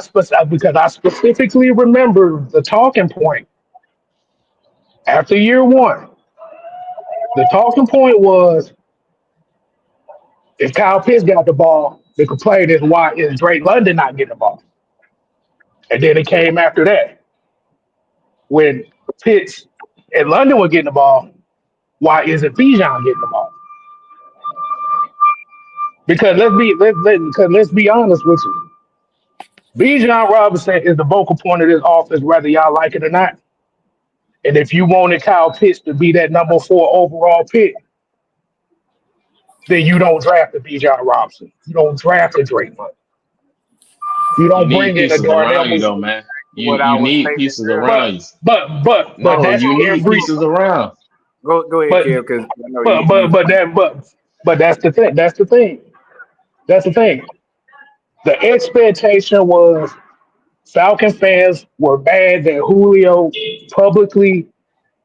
specifically remember the talking point after year 1. The talking point was, if Kyle Pitts got the ball, the complaint is, why is Drake London not getting the ball? And then it came after that. When Pitts and London were getting the ball, why isn't Bijan getting the ball? Because let's be honest with you. Bijan Robinson is the vocal point of this offense, whether y'all like it or not. And if you wanted Kyle Pitts to be that number 4 overall pick, then you don't draft a Bijan Robinson. You don't draft a Drake London. You don't bring in a Darnell you though, man. You need pieces around you. But that's you need pieces around. Go ahead, Kill, because but that's the thing. That's the thing. The expectation was Falcon fans were mad that Julio publicly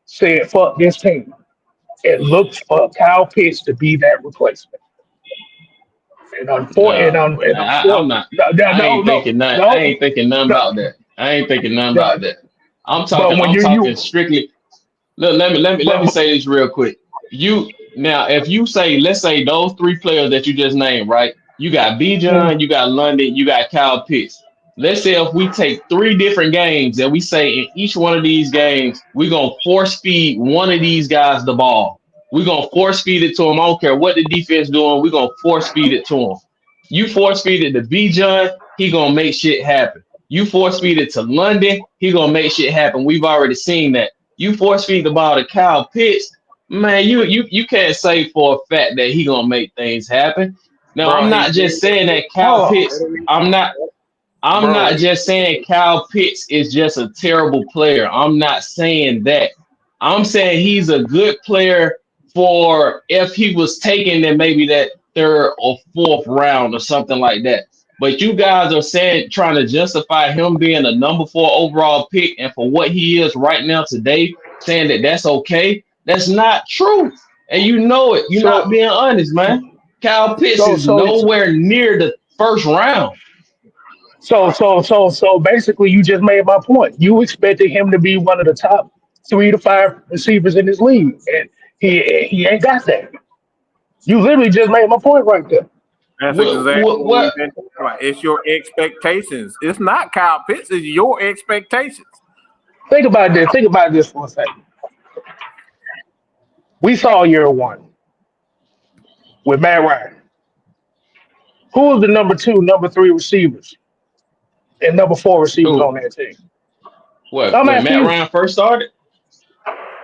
said, fuck this team. It looked for Kyle Pitts to be that replacement. Nah, I'm not. I ain't No, thinking nothing. I no, ain't thinking nothing no, about that. I ain't thinking nothing no. about that. I'm But talking. when I'm talking you strictly. Look, let me but say this real quick. You now, if you say, let's say those three players that you just named, right? You got B. John, you got London, you got Kyle Pitts. Let's say if we take three different games and we say in each one of these games we're gonna force feed one of these guys the ball. We're gonna force feed it to him. I don't care what the defense doing. We're gonna force feed it to him. You force feed it to B. John, he gonna make shit happen. You force feed it to London, he gonna make shit happen. We've already seen that. You force feed the ball to Kyle Pitts, man. You can't say for a fact that he gonna make things happen. Now I'm Bro, he not did just saying that Kyle hold on. Pitts. I'm not. I'm bro. not just saying Kyle Pitts is just a terrible player. I'm not saying that. I'm saying he's a good player for if he was taken in maybe that third or fourth round or something like that. But you guys are saying trying to justify him being a number 4 overall pick and for what he is right now today, saying that that's okay. That's not true. And you know it. You're not So being honest, man. Kyle Pitts so is so nowhere near the first round. so basically you just made my point. You expected him to be one of the top 3 to 5 receivers in this league, and he ain't got that. You literally just made my point right there. That's What exactly what what we've what been talking about. It's your expectations. It's not Kyle Pitts. It's your expectations. Think about this. Think about this for a second. We saw year one with Matt Ryan. Who was the number 2, number 3 receivers and number 4 receivers on who that team? what I'm when asking Matt you. Ryan first started?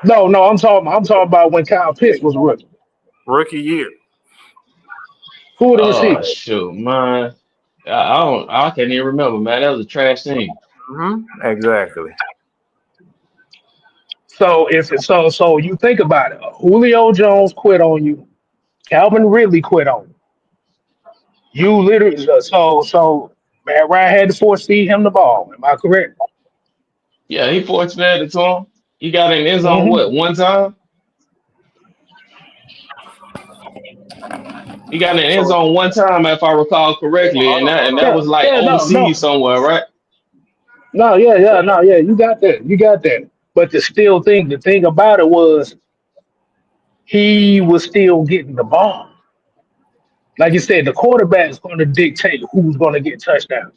No, I'm talking about when Kyle Pitts was a rookie. Rookie year. Who were the Oh receivers? shoot, man. I can't even remember, man. That was a trash team. Exactly. So so you think about it. Julio Jones quit on you. Calvin Ridley quit on you. You literally so Matt Ryan had to force feed him the ball. Am I correct? Yeah, he forced fed it to him. He got in the end zone Mm-hmm. what one time? He got in the end So zone one time, if I recall correctly, and hold that Yeah, was like yeah, overseas somewhere, right? no, yeah, no, yeah. You got that. But the thing about it was he was still getting the ball. Like you said, the quarterback's going to dictate who's going to get touchdowns.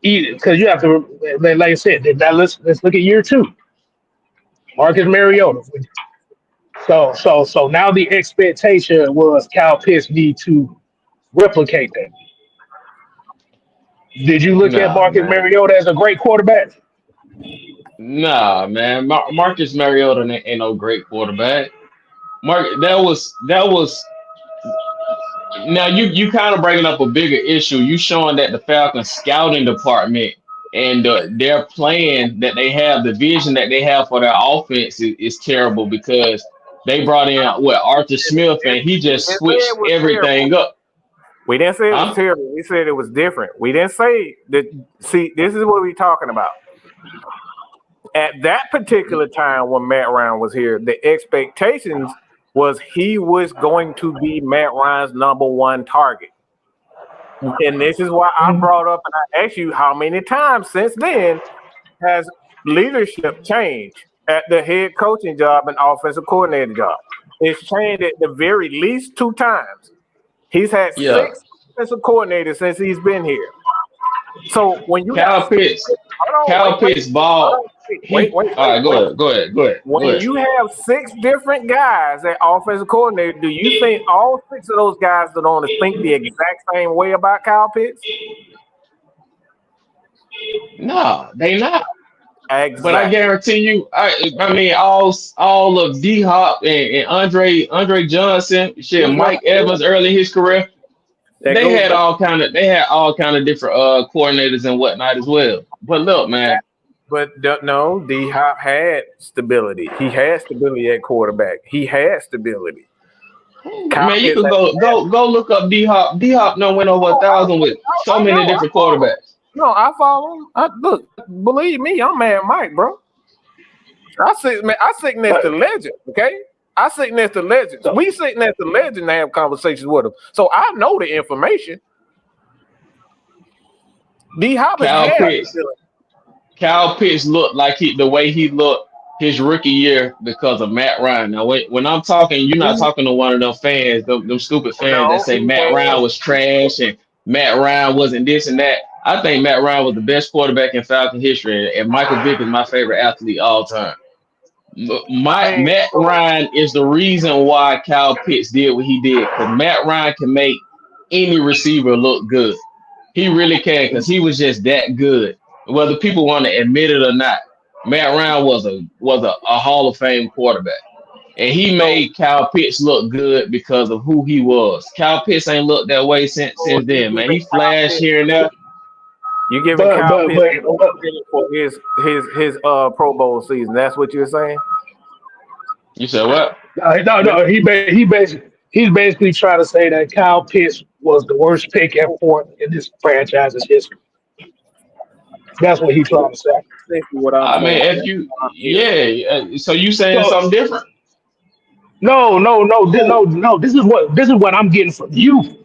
Because you have to, like I said, now let's look at year 2. Marcus Mariota. So now the expectation was Cal Pitts need to replicate that. Did you look at Nah, Marcus man. Mariota as a great quarterback? Nah, man. Marcus Mariota ain't no great quarterback. Mark, that was now you kind of bringing up a bigger issue. You showing that the Falcons scouting department and their plan that they have, the vision that they have for their offense is terrible because they brought in what Arthur Smith and he just we didn't say it switched was terrible. everything up. We didn't say it was Huh? terrible. We said it was different. We didn't say that. See, this is what we're talking about. At that particular time when Matt Ryan was here, the expectations was he was going to be Matt Ryan's number 1 target. And this is why I brought up and I asked you how many times since then has leadership changed at the head coaching job and offensive coordinator job. It's changed at the very least 2 times. He's had Yeah. 6 offensive coordinators since he's been here. So when you got Kyle Pitts. hold on, Kyle Pitts hold ball. on, wait, All right, go ahead. when you have 6 different guys at offensive coordinator, do you think all 6 of those guys are going to think the exact same way about Kyle Pitts? No, they not. But I Exactly. guarantee you, I mean, all of D Hop and Andre Johnson, shit, Mike Evans early in his career, That goes back. they had all kind of different coordinators and whatnot as well. But look, man, But no, D Hop had stability. He had stability at quarterback. He had stability. Kyle man, you Pitts could had go look up D Hop. D Hop done went over 1,000 with so many different quarterbacks. No, I follow him. Look, believe me, I'm Mad Mike, bro. I sit next to legends, okay? I sit next to legends. We sit next to legends and have conversations with them. So I know the information. D Hop Kyle Pitts looked like the way he looked his rookie year because of Matt Ryan. Now, when I'm talking, you're not talking to one of them fans, them stupid fans that say Matt Ryan was trash and Matt Ryan wasn't this and that. I think Matt Ryan was the best quarterback in Falcon history, and Michael Vick is my favorite athlete all time. Matt Ryan is the reason why Kyle Pitts did what he did, because Matt Ryan can make any receiver look good. He really can, because he was just that good. Whether people want to admit it or not, Matt Ryan was a Hall of Fame quarterback. And he made Kyle Pitts look good because of who he was. Kyle Pitts ain't looked that way since then, man. He flashed here and there. You giving Kyle Pitts for his Pro Bowl season? That's what you're saying? You said what? No. He's basically trying to say that Kyle Pitts was the worst pick ever in this franchise's history. That's what he's trying to say. I mean, if you, so you saying something different? No. This is what I'm getting from you.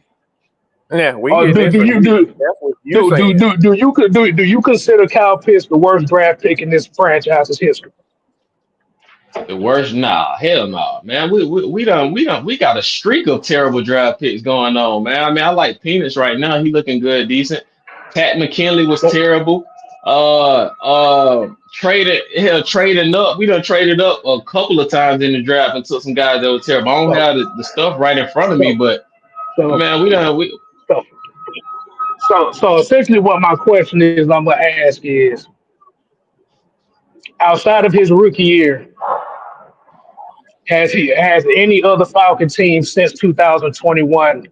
Yeah, do you consider Kyle Pitts the worst draft pick in this franchise's history? The worst? Nah, hell no, man. We got a streak of terrible draft picks going on, man. I mean, I like Peanuts right now. He looking good, decent. Pat McKinley was terrible. Trading up. We done traded up a couple of times in the draft and took some guys that were terrible. I don't have the stuff right in front of me, but man, So essentially, what my question is, I'm gonna ask is, outside of his rookie year, has any other Falcon team since 2021?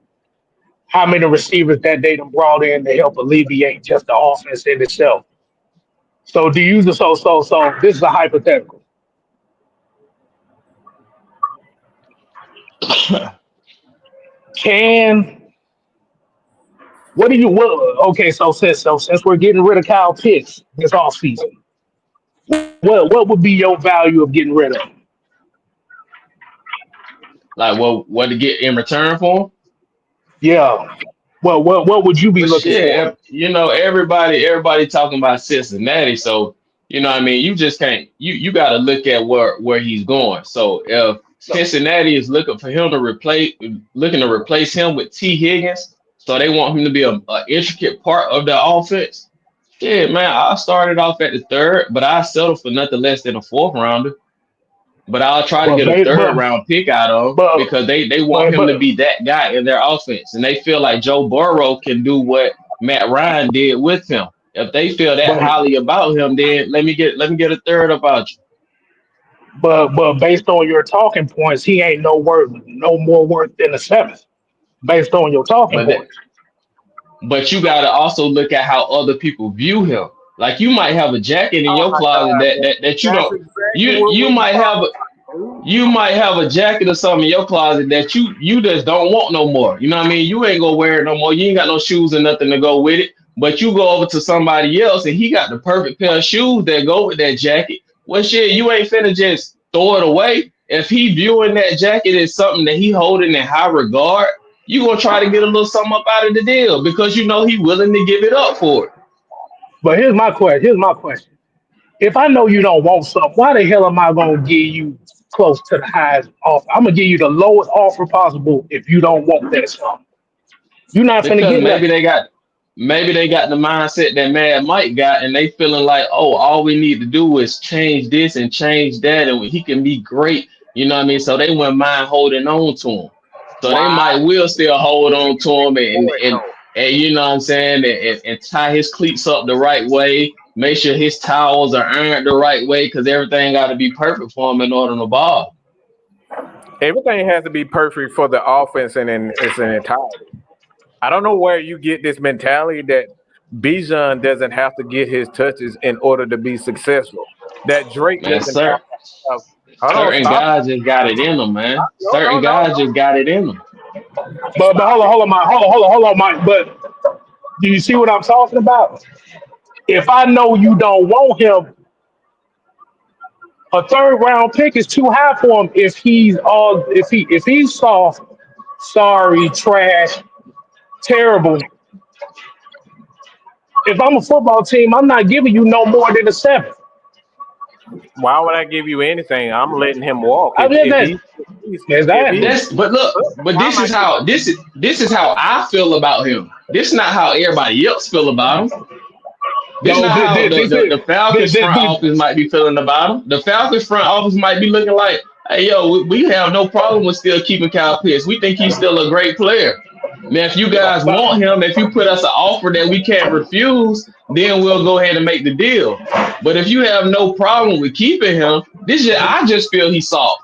How many receivers that they done brought in to help alleviate just the offense in itself? So do you so this is a hypothetical. Since we're getting rid of Kyle Pitts this offseason, what would be your value of getting rid of him? Like what to get in return for him? Yeah. Well, what would you be looking for? You know, everybody talking about Cincinnati, so you know what I mean, you just can't you gotta look at where he's going. So if Cincinnati is looking to replace him with T. Higgins, so they want him to be a intricate part of the offense. Yeah, man, I started off at the third, but I settled for nothing less than a fourth rounder. But I'll try to get a third round pick out of him because they want him to be that guy in their offense. And they feel like Joe Burrow can do what Matt Ryan did with him. If they feel that highly about him, then let me get a third about you. But based on your talking points, he ain't no more worth than a seventh. Based on your talking points. But you gotta also look at how other people view him. Like you might have a jacket in your closet that you don't. You might have a jacket or something in your closet that you just don't want no more. You know what I mean? You ain't gonna wear it no more. You ain't got no shoes or nothing to go with it. But you go over to somebody else and he got the perfect pair of shoes that go with that jacket. Well, shit, you ain't finna just throw it away. If he viewing that jacket as something that he holding in high regard, you gonna try to get a little something up out of the deal because you know he willing to give it up for it. But here's my question. If I know you don't want something, why the hell am I going to give you close to the highest offer? I'm going to give you the lowest offer possible if you don't want that something. You're not going to get maybe they got the mindset that Mad Mike got, and they feeling like, oh, all we need to do is change this and change that, and he can be great. You know what I mean? So they wouldn't mind holding on to him. So they will still hold on to him and you know what I'm saying, and tie his cleats up the right way, make sure his towels are ironed the right way, because everything got to be perfect for him in order to ball. Everything has to be perfect for the offense and in its entirety. I don't know where you get this mentality that Bijan doesn't have to get his touches in order to be successful. That Drake doesn't have to. Certain guys just got it in them, man. Guys just got it in them. But hold on, Mike. Do you see what I'm talking about? If I know you don't want him, a third round pick is too high for him. If he's soft, sorry, trash, terrible. If I'm a football team, I'm not giving you no more than a 7. Why would I give you anything? I'm letting him walk. I mean, If he, That's but look, but why am I giving? this is how I feel about him. This is not how everybody else feel about him. This is no, not how the Falcons front office might be feeling about him. The Falcons front office might be looking like, hey, yo, we have no problem with still keeping Kyle Pitts. We think he's still a great player. Now, if you guys want him, if you put us an offer that we can't refuse, then we'll go ahead and make the deal. But if you have no problem with keeping him, I just feel he's soft.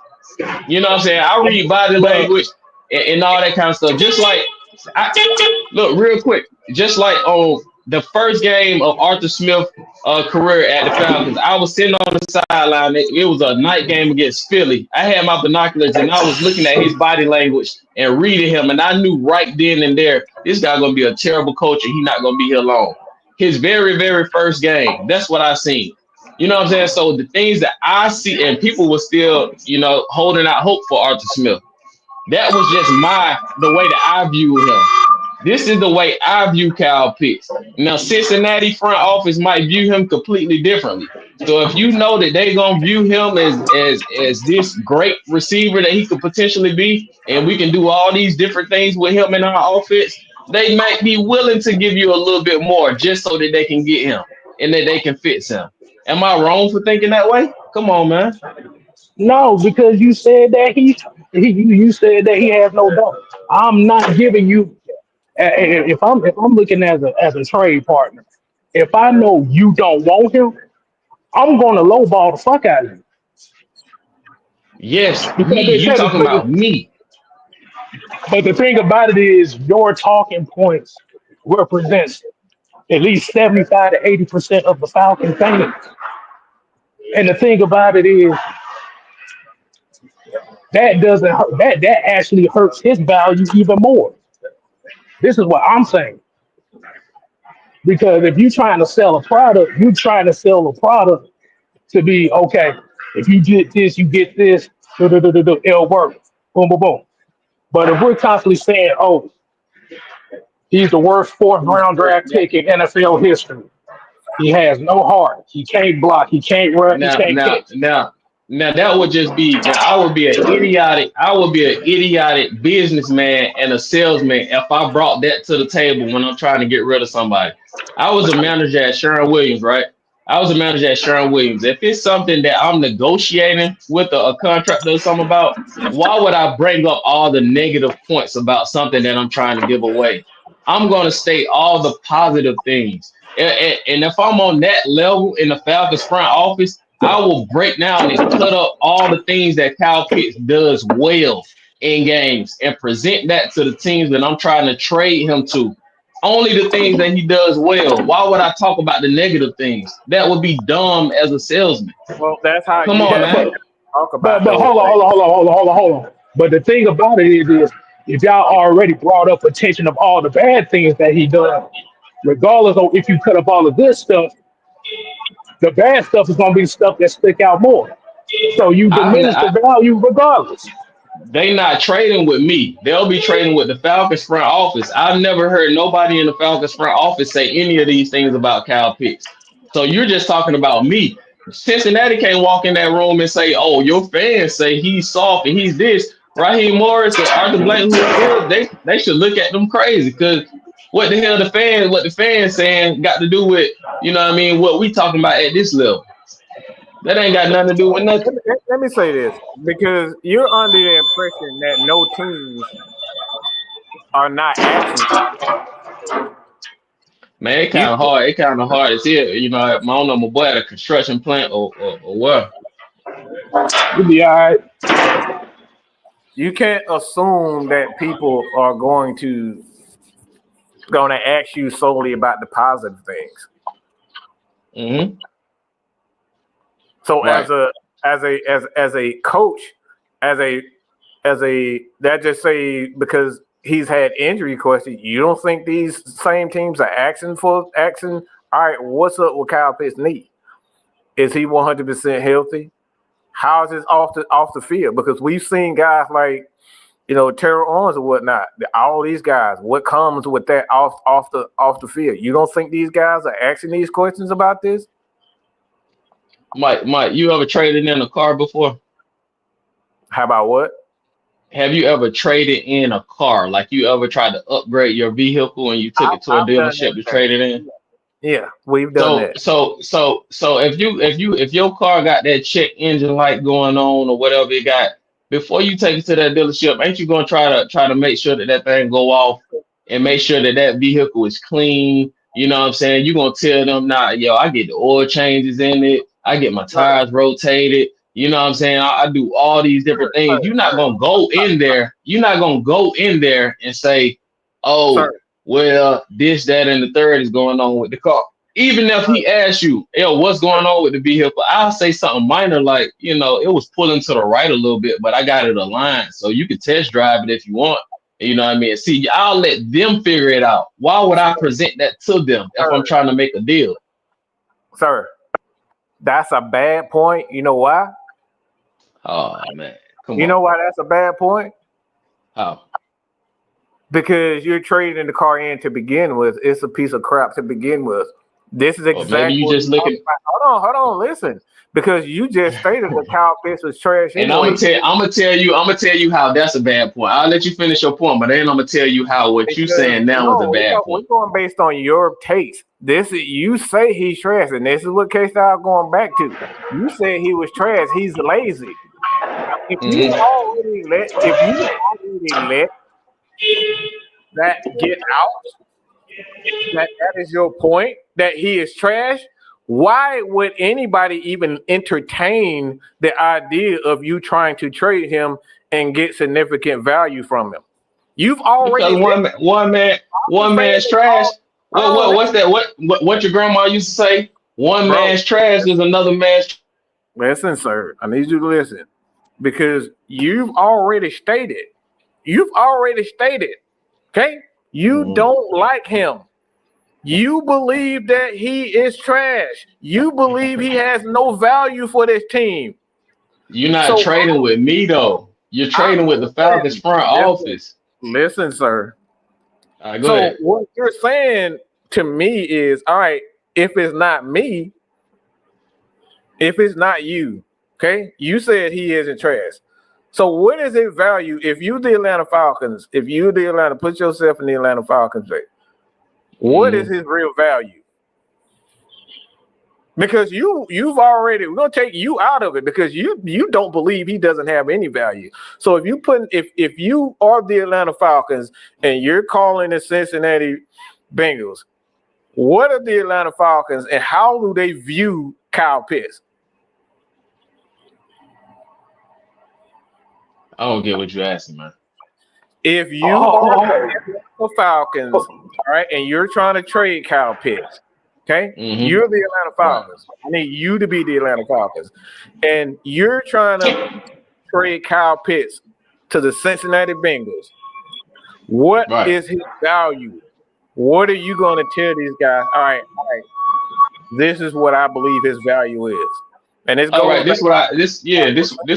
You know what I'm saying? I read body language and all that kind of stuff. Just like, look, real quick, just like on the first game of Arthur Smith's career at the Falcons, I was sitting on the sideline. It was a night game against Philly. I had my binoculars and I was looking at his body language and reading him, and I knew right then and there, this guy's going to be a terrible coach and he's not going to be here long. His very, very first game, that's what I seen. You know what I'm saying? So the things that I see, and people were still, holding out hope for Arthur Smith. That was just the way that I view him. This is the way I view Kyle Pitts. Now, Cincinnati front office might view him completely differently. So if you know that they're gonna view him as this great receiver that he could potentially be, and we can do all these different things with him in our offense, they might be willing to give you a little bit more just so that they can get him and that they can fix him. Am I wrong for thinking that way? Come on, man. No, because you said that you said that he has no doubt. I'm not giving you. If I'm looking as a trade partner, if I know you don't want him, I'm going to lowball the fuck out of you. Yes, me. You talking about me? But the thing about it is, your talking points represents at least 75 to 80% of the Falcon fans. And the thing about it is, that doesn't hurt, that actually hurts his value even more. This is what I'm saying. Because if you're trying to sell a product, you're trying to sell a product to be okay. If you get this, you get this, it'll work. Boom, boom, boom. But if we're constantly saying, oh, he's the worst 4th round draft pick in NFL history. He has no heart. He can't block. He can't run. He can't catch. Now that would just be. I would be an idiotic businessman and a salesman if I brought that to the table when I'm trying to get rid of somebody. I was a manager at Sherwin Williams, right? If it's something that I'm negotiating with a contractor or something about, why would I bring up all the negative points about something that I'm trying to give away? I'm going to state all the positive things. And if I'm on that level in the Falcons front office, I will break down and cut up all the things that Kyle Pitts does well in games and present that to the teams that I'm trying to trade him to. Only the things that he does well. Why would I talk about the negative things? That would be dumb as a salesman. Well, that's how. Come on, man. Talk about. But hold on. But the thing about it is if y'all already brought up attention of all the bad things that he does, regardless of if you cut up all the good stuff, the bad stuff is going to be the stuff that stick out more. So you diminish the value regardless. They not trading with me. They'll be trading with the Falcons front office. I've never heard nobody in the Falcons front office say any of these things about Kyle Pitts. So you're just talking about me. Cincinnati can't walk in that room and say, oh, your fans say he's soft and he's this. Raheem Morris or Arthur Blank, they should look at them crazy because what the hell what the fans saying got to do with, what we talking about at this level. That ain't got nothing to do with nothing. Let me say this, because you're under the impression that no teams are not acting. Man, it kind of hard. It kind of hard. It's here. I don't know my boy at a construction plant or what. You'll be all right. You can't assume that people are going to ask you solely about the positive things. Mm-hmm. So right. as a coach, as a that just say, because he's had injury questions. You don't think these same teams are asking? All right, what's up with Kyle Pitts' knee? Is he 100% healthy? How is this off the field? Because we've seen guys like, Terrell Owens and whatnot. All these guys, what comes with that off the field? You don't think these guys are asking these questions about this? Mike, you ever traded in a car before? How about what? Have you ever traded in a car? Like you ever tried to upgrade your vehicle and you took it to a dealership to trade it in? Yeah, we've done that. So if your car got that check engine light going on or whatever it got, before you take it to that dealership, ain't you gonna try to make sure that thing go off and make sure that vehicle is clean? You know what I'm saying? You're gonna tell them, nah, yo, I get the oil changes in it, I get my tires rotated. You know what I'm saying? I do all these different things. You're not gonna go in there. You're not gonna go in there and say, oh, well, this, that, and the third is going on with the car. Even if he asks you, yo, what's going on with the vehicle? I'll say something minor like, it was pulling to the right a little bit, but I got it aligned. So you can test drive it if you want. You know what I mean? See, I'll let them figure it out. Why would I present that to them if I'm trying to make a deal? Sir, that's a bad point. You know why? Oh, man. Come on. You know why that's a bad point? How? Because you're trading the car in to begin with. It's a piece of crap to begin with. This is exactly maybe you just looking. Hold on, listen. Because you just stated that Kyle Pitts was trash. And I'm gonna tell you how that's a bad point. I'll let you finish your point, but then I'm gonna tell you how what you saying now is a bad point. We're going based on your takes. You say he's trash, and this is what K-Style going back to. You said he was trash. He's lazy. If you already let that get out, that is your point, that he is trash, why would anybody even entertain the idea of you trying to trade him and get significant value from him? You've already one man's trash. What's that? What your grandma used to say? One man's trash is another man's. Listen, sir, I need you to listen, because you've already stated, okay? You don't like him. You believe that he is trash. You believe he has no value for this team. You're not trading with me, though. You're trading with the Falcons front office. Listen, sir. All right, go ahead. What you're saying to me is, all right, if it's not me, if it's not you, okay? You said he isn't trash. So what is his value if you the Atlanta Falcons, put yourself in the Atlanta Falcons, what is his real value? Because we're gonna take you out of it because you don't believe he doesn't have any value. So if you are the Atlanta Falcons and you're calling the Cincinnati Bengals, what are the Atlanta Falcons and how do they view Kyle Pitts? I don't get what you're asking, man. If you are the Falcons, all right, and you're trying to trade Kyle Pitts, okay? You're the Atlanta Falcons. I need you to be the Atlanta Falcons. And you're trying to trade Kyle Pitts to the Cincinnati Bengals. What is his value? What are you going to tell these guys? All right, this is what I believe his value is. And it's all right. This is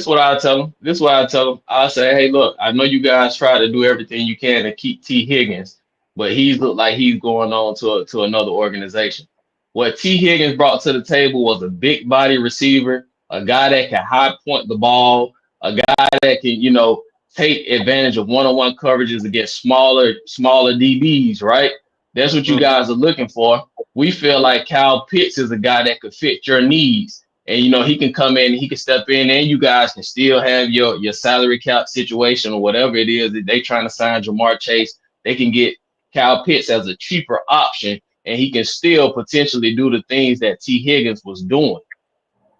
what I tell them. This is what I tell them. I'll say, hey, look, I know you guys try to do everything you can to keep T. Higgins, but he's looked like he's going on to another organization. What T. Higgins brought to the table was a big body receiver, a guy that can high point the ball, a guy that can, take advantage of one-on-one coverages against smaller DBs, right? That's what you guys are looking for. We feel like Kyle Pitts is a guy that could fit your needs. And, he can come in, he can step in, and you guys can still have your salary cap situation or whatever it is that they trying to sign Jamar Chase. They can get Kyle Pitts as a cheaper option, and he can still potentially do the things that T. Higgins was doing.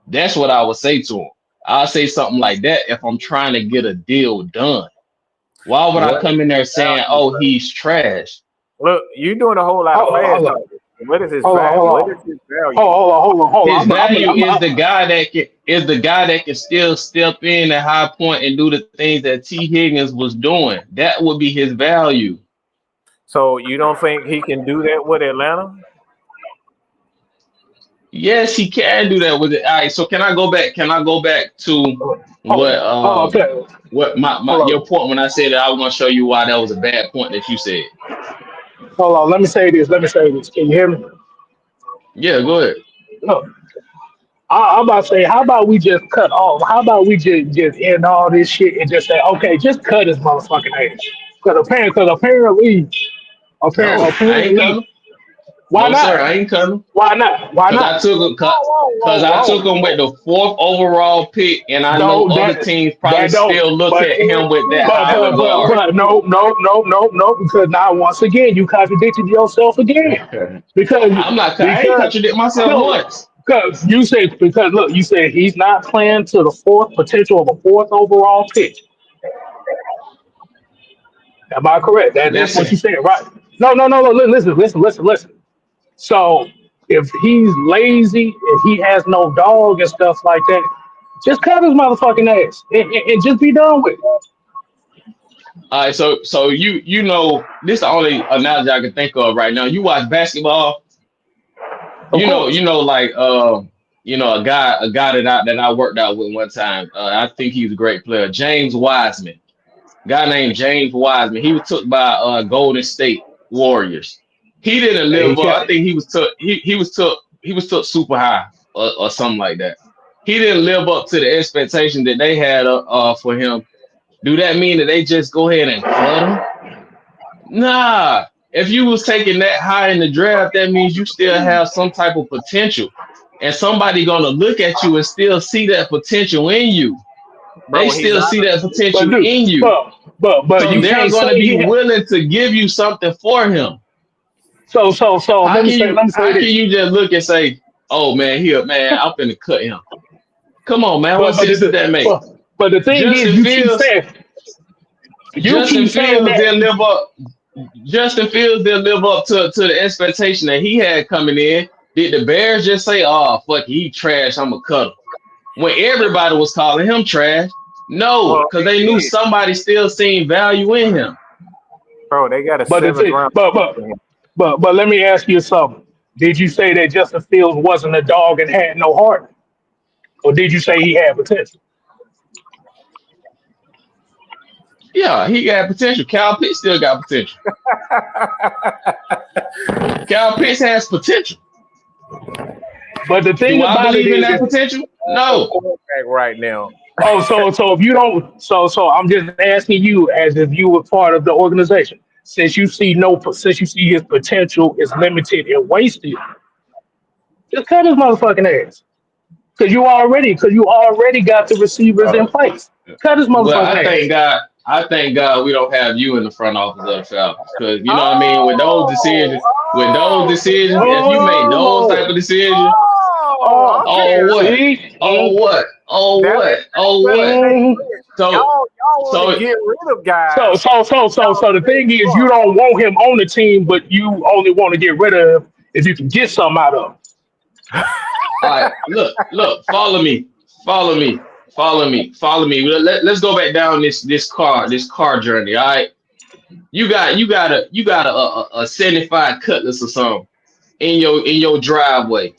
That's what I would say to him. I'll say something like that if I'm trying to get a deal done. Why would I come in there saying, oh, he's trash? Look, you're doing a whole lot of fast. What is his value? What is his value? Hold on. His value is the guy that can. is the guy that can still step in at high point and do the things that T. Higgins was doing. That would be his value. So you don't think he can do that with Atlanta? Yes, he can do that with it. All right, so can I go back? Can I go back to what Okay. what my Hold your on. point when I said that I was gonna show you why that was a bad point that you said. Hold on. Let me say this. Let me say this. Can you hear me? Yeah, go ahead. Look, I'm about to say, how about we just cut off? How about we just end all this shit and just say, okay, just cut his motherfucking ass? No, I ain't Apparently, coming. why No, sir, not? I ain't coming. Why not? Why Cause not? I took him Whoa, cause I whoa, took him with whoa. the fourth overall pick, and I know Don't other that teams probably that don't. still look But at him with that but high but but regard. but no, because now once again you contradicted yourself again because I ain't because contradict myself no, once. because you said because look, you said he's not playing to the fourth potential of a fourth overall pick. Am I correct? That's what Listen, you said, right? No. Listen. So if he's lazy, if he has no dog and stuff like that, just cut his motherfucking ass and just be done with it. all right, so you know this is the only analogy I can think of right now. You watch basketball, Of course. like a guy that I worked out with one time. I think he's a great player, James Wiseman. Guy named James Wiseman. He was took by Golden State Warriors. He didn't He live up. I can't. think he was took super high or something like that. He didn't live up to the expectation that they had for him. Do that mean that they just go ahead and cut him? Nah. If you was taking that high in the draft, that means you still have some type of potential, and somebody gonna look at you and still see that potential in you. They Bro, he's still out see of that But potential dude, in you. but So you they're can't going to say be he. willing to give you something for him. So How can let you me say how can this. you just look and say, "Oh man, here, man, I'm finna cut him." Come on, man. What But sense does that make? but the thing is, Justin Fields, you Justin keep saying Fields that. didn't live up. Justin Fields didn't live up to the expectation that he had coming in. Did the Bears just say, "Oh fuck, he trash. I'm gonna cut him"? When everybody was calling him trash, no, well, because they they knew did. somebody still seen value in him. Bro, they got a But the seventh thing, round. but let me ask you something. Did you say that Justin Fields wasn't a dog and had no heart, or did you say he had potential? Yeah, he got potential. Cal Pitts still got potential. Cal Pitts has potential. But the Do thing I about it believe in is, that potential? No No. quarterback right now. so if you don't, so I'm just asking you as if you were part of the organization. Since you see his potential is limited and wasted, just cut his motherfucking ass. Because you already got the receivers in Uh, place. Cut his well, motherfucking I thank ass. God. I thank God we don't have you in the front office of the Falcons, because you know what I mean. Oh, If you make those type Oh, of decisions, oh, oh, okay. oh what, see, oh what, oh That makes what, oh better. That what. makes mm. sense. So, Y'all want to so get rid of guys. So Y'all the say thing is, you fuck. don't want him on the team, but you only want to get rid of him if you can get something out of him. all right, look, follow me. Let's go back down this car journey. All right, you got a 75 Cutlass or something in your driveway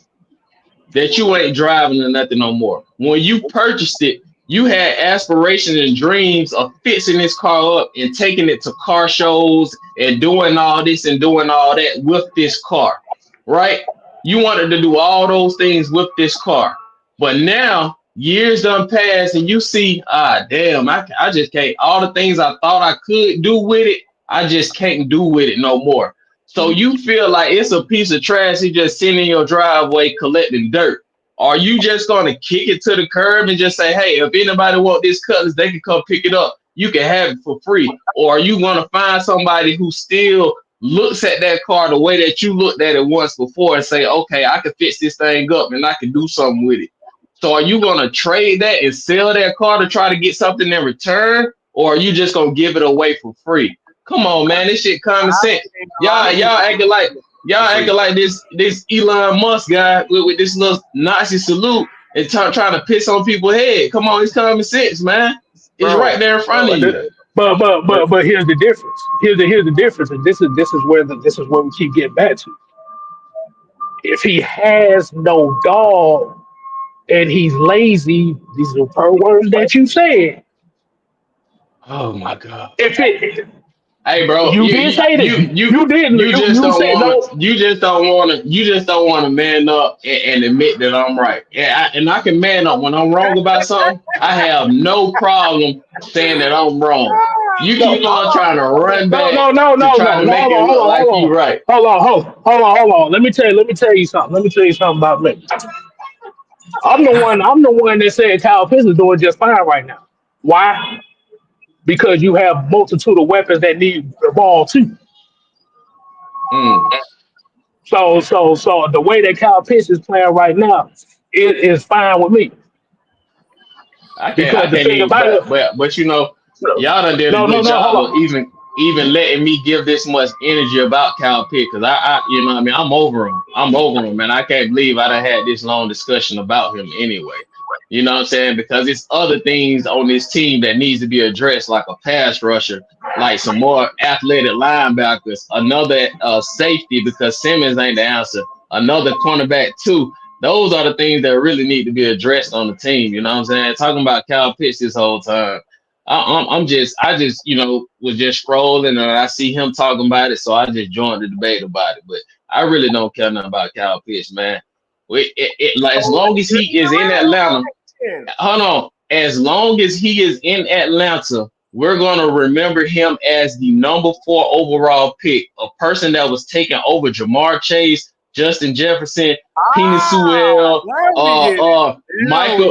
that you ain't driving or nothing no more. When you purchased it, you had aspirations and dreams of fixing this car up and taking it to car shows and doing all this and doing all that with this car, right? You wanted to do all those things with this car. But now years done passed and you see, damn, I just can't, all the things I thought I could do with it, I just can't do with it no more. So you feel like it's a piece of trash you just sitting in your driveway collecting dirt. Are you just gonna kick it to the curb and just say, hey, if anybody want this cutlass, they can come pick it up. You can have it for free. Or are you gonna find somebody who still looks at that car the way that you looked at it once before and say, okay, I can fix this thing up and I can do something with it. So are you gonna trade that and sell that car to try to get something in return? Or are you just gonna give it away for free? Come on, man, this shit common I sense. think Y'all, honestly, y'all acting like for y'all free. acting like this Elon Musk guy with this little Nazi salute and trying to piss on people's head. Come on, it's common sense, man. It's right there in front of you. But here's the difference. Here's the difference, and this is where we keep getting back to. If he has no dog and he's lazy, these are per words that you said. Oh my God. If it, Hey, bro, you did say that. You didn't. You just You don't said want no. to. You just don't want to man up and admit that I'm right. And I can man up when I'm wrong about something. I have no problem saying that I'm wrong. You No, keep on trying to run no, back no, no, to no, try no, to no. make it look like you right. Hold on. Let me tell you something. Let me tell you something about me. I'm the one that said Kyle Pitts is doing just fine right now. Why? Because you have multitude of weapons that need the ball too. Mm. So the way that Kyle Pitts is playing right now, it is fine with me. I Because the can't thing even, about it, but you know, y'all done did a no, good hold job of on. even letting me give this much energy about Cal Pitt because you know what I mean, I'm over him, and I can't believe I done had this long discussion about him anyway. You know what I'm saying? Because it's other things on this team that needs to be addressed, like a pass rusher, like some more athletic linebackers, another safety because Simmons ain't the answer, another cornerback too. Those are the things that really need to be addressed on the team. You know what I'm saying? Talking about Kyle Pitts this whole time. I just, you know, was just scrolling and I see him talking about it, so I just joined the debate about it. But I really don't care nothing about Kyle Pitts, man. Like, as long as he is in Atlanta, hold on. As long as he is in Atlanta, we're gonna remember him as the #4 overall pick, a person that was taken over Jamar Chase, Justin Jefferson, Penny Sewell,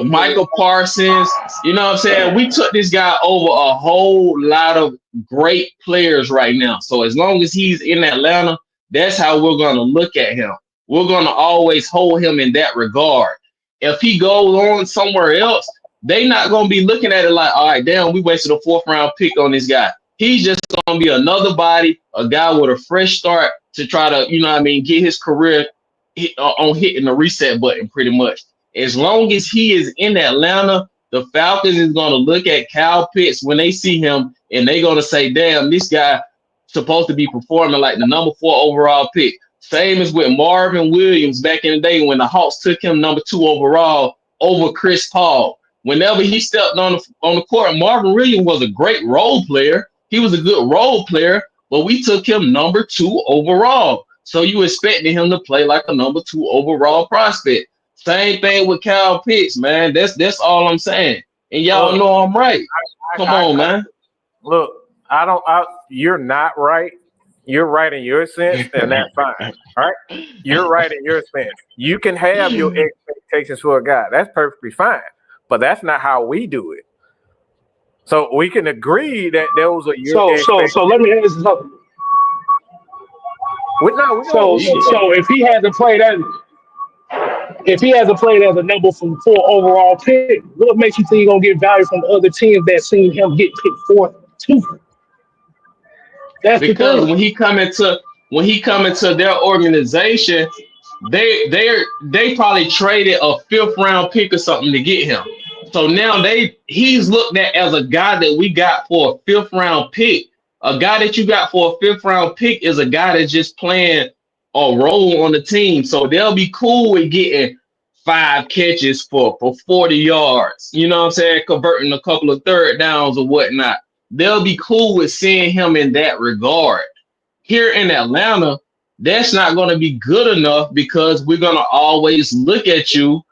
Michael Parsons. You know what I'm saying? We took this guy over a whole lot of great players right now. So as long as he's in Atlanta, that's how we're gonna look at him. We're gonna always hold him in that regard. If he goes on somewhere else, they not gonna be looking at it like, all right, damn, we wasted a 4th-round pick on this guy. He's just gonna be another body, a guy with a fresh start to try to, you know what I mean, get his career on hitting the reset button pretty much. As long as he is in Atlanta, the Falcons is gonna look at Kyle Pitts when they see him and they're gonna say, damn, this guy supposed to be performing like the #4 overall pick. Same as with Marvin Williams back in the day when the Hawks took him #2 overall over Chris Paul. Whenever he stepped on the court, Marvin Williams was a great role player. He was a good role player, but we took him #2 overall. So you expected him to play like a #2 overall prospect. Same thing with Kyle Pitts, man. That's all I'm saying. And y'all know I'm right. Come on, man. Look, you're not right. You're right in your sense, and that's fine. Right? You're right in your sense. You can have your expectations for a guy. That's perfectly fine. But that's not how we do it. So we can agree that those are your expectations. So let me ask you something. So if he hasn't played as a #4 overall pick, what makes you think he's gonna get value from other teams that seen him get picked 4th too? That's because the thing. when he come into their organization, they probably traded a 5th-round pick or something to get him. So now he's looked at as a guy that we got for a 5th-round pick. A guy that you got for a 5th-round pick is a guy that's just playing a role on the team. So they'll be cool with getting 5 catches for 40 yards. You know what I'm saying? Converting a couple of 3rd downs or whatnot. They'll be cool with seeing him in that regard. Here in Atlanta, that's not going to be good enough because we're going to always look at you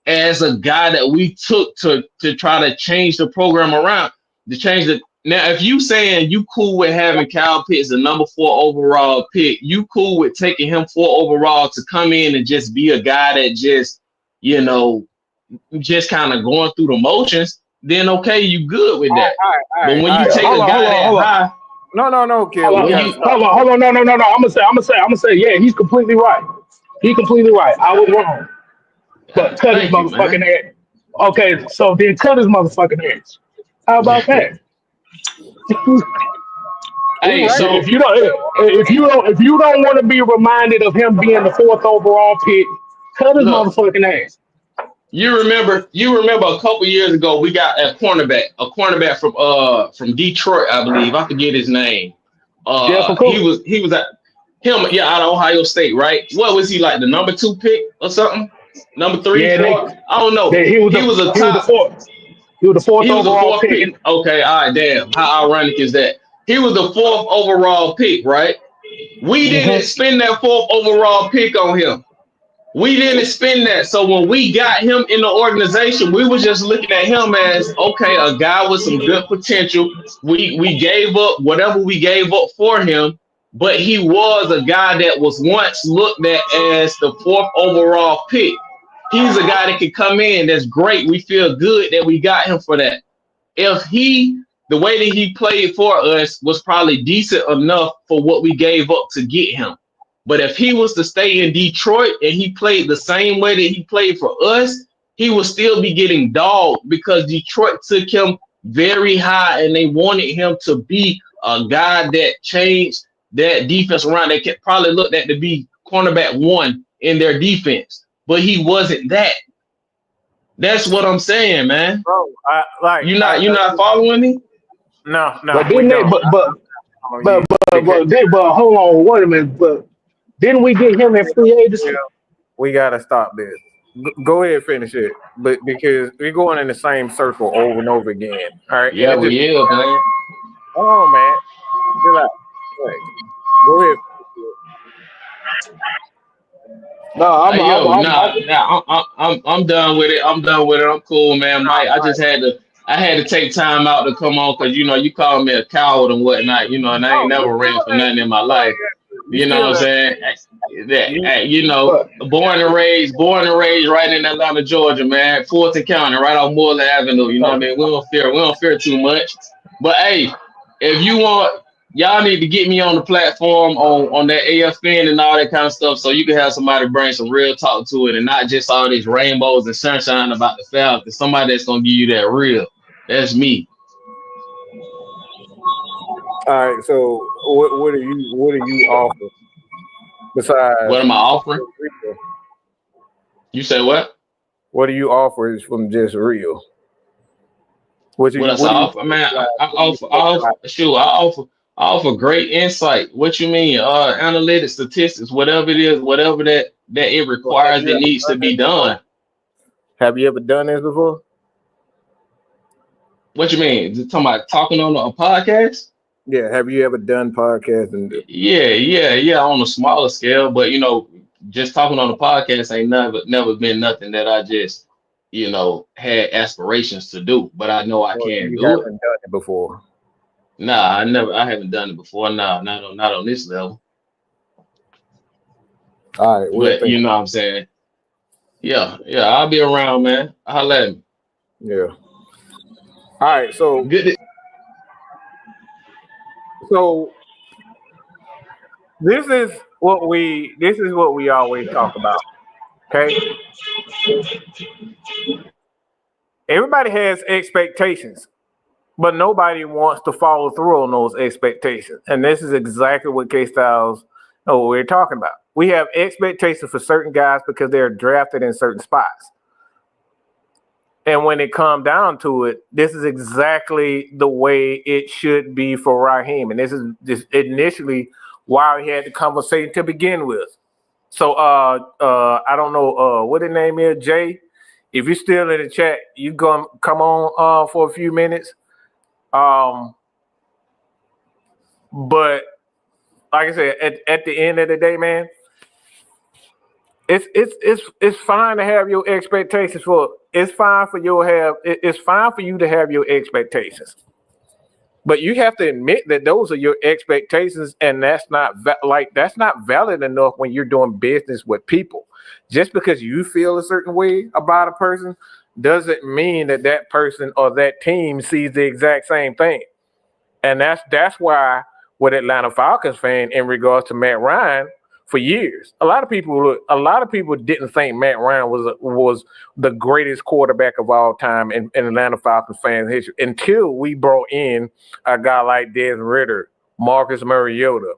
as a guy that we took to try to change the program around, to change the. Now, if you saying you cool with having Kyle Pitts the #4 overall pick, you cool with taking him 4 overall to come in and just be a guy that just, you know, just kind of going through the motions, then okay, you good with that. But when you take a guy that high, no, kid. Hold on, no. I'm gonna say, yeah, he's completely right. He's completely right. I was wrong. But cut his motherfucking ass. Okay, so then cut his motherfucking ass. How about that? Hey, so if you don't want to be reminded of him being the 4th overall pick, cut his motherfucking ass. You remember a couple years ago we got a cornerback from Detroit, I believe. I forget his name. Jeff He McCool. was at him, yeah, out of Ohio State, right? What was he like, the number 2 pick or something? Number 3, Yeah, 4? I don't know. he was He was a the top. fourth. He was the fourth He was a overall 4th pick. pick. Okay, all right, damn. How ironic is that? He was the 4th overall pick, right? We didn't spend that 4th overall pick on him. We didn't spend that. So when we got him in the organization, we were just looking at him as, okay, a guy with some good potential. We gave up whatever we gave up for him, but he was a guy that was once looked at as the 4th overall pick. He's a guy that could come in. That's great. We feel good that we got him for that. If the way that he played for us was probably decent enough for what we gave up to get him. But if he was to stay in Detroit and he played the same way that he played for us, he would still be getting dogged because Detroit took him very high and they wanted him to be a guy that changed that defense around. They could probably looked at to be cornerback 1 in their defense, but he wasn't that. That's what I'm saying, man. Bro, You're not following me? No, But we didn't they? don't. But hold on, wait a minute. But didn't we get him in free agency? We gotta stop this. Go ahead, finish it. But because we're going in the same circle over and over again. All right. Yeah, man. Hold on, man. Chill out. Go ahead. No, I'm done with it. I'm cool, man. Mike, I had to take time out to come on because you called me a coward and whatnot, and I ain't never ran for nothing in my life. You know what I'm saying? Born and raised right in Atlanta, Georgia, man. Fulton County, right off Moreland Avenue. You know what I mean? We don't fear too much. But hey, if you want, y'all need to get me on the platform on that AFN and all that kind of stuff, so you can have somebody bring some real talk to it and not just all these rainbows and sunshine about the Falcons. Somebody that's gonna give you that real. That's me. All right. So what do you offer besides? What am I offering? You say what? What do you offer is from just real? What else I offer, man? I offer great insight. What you mean? Analytics, statistics, whatever it is, whatever that it requires, it needs to be done. Have you ever done this before? What you mean? Is it talking about talking on a podcast? Yeah. Have you ever done podcasting? Yeah, on a smaller scale, but just talking on a podcast ain't never been nothing that I just had aspirations to do, but I know I can do it. You haven't done it before. Nah, I haven't done it before. Nah, not on this level. All right, but you know what I'm saying? Yeah, I'll be around, man. Holla at me. Yeah. All right, so good. So this is what we always talk about. Okay. Everybody has expectations, but nobody wants to follow through on those expectations. And this is exactly what K-Styles what we're talking about. We have expectations for certain guys because they're drafted in certain spots. And when it comes down to it, this is exactly the way it should be for Raheem. And this is just initially why we had the conversation to begin with. So I don't know what his name is, Jay. If you're still in the chat, you come on for a few minutes. But like I said, at the end of the day, man, it's fine to have your expectations for. It's fine for you to have your expectations, but you have to admit that those are your expectations, and that's not valid enough when you're doing business with people. Just because you feel a certain way about a person doesn't mean that person or that team sees the exact same thing, and that's why with Atlanta Falcons fan in regards to Matt Ryan. For years, a lot of people didn't think Matt Ryan was the greatest quarterback of all time in Atlanta Falcons fans history until we brought in a guy like Desmond Ridder, Marcus Mariota,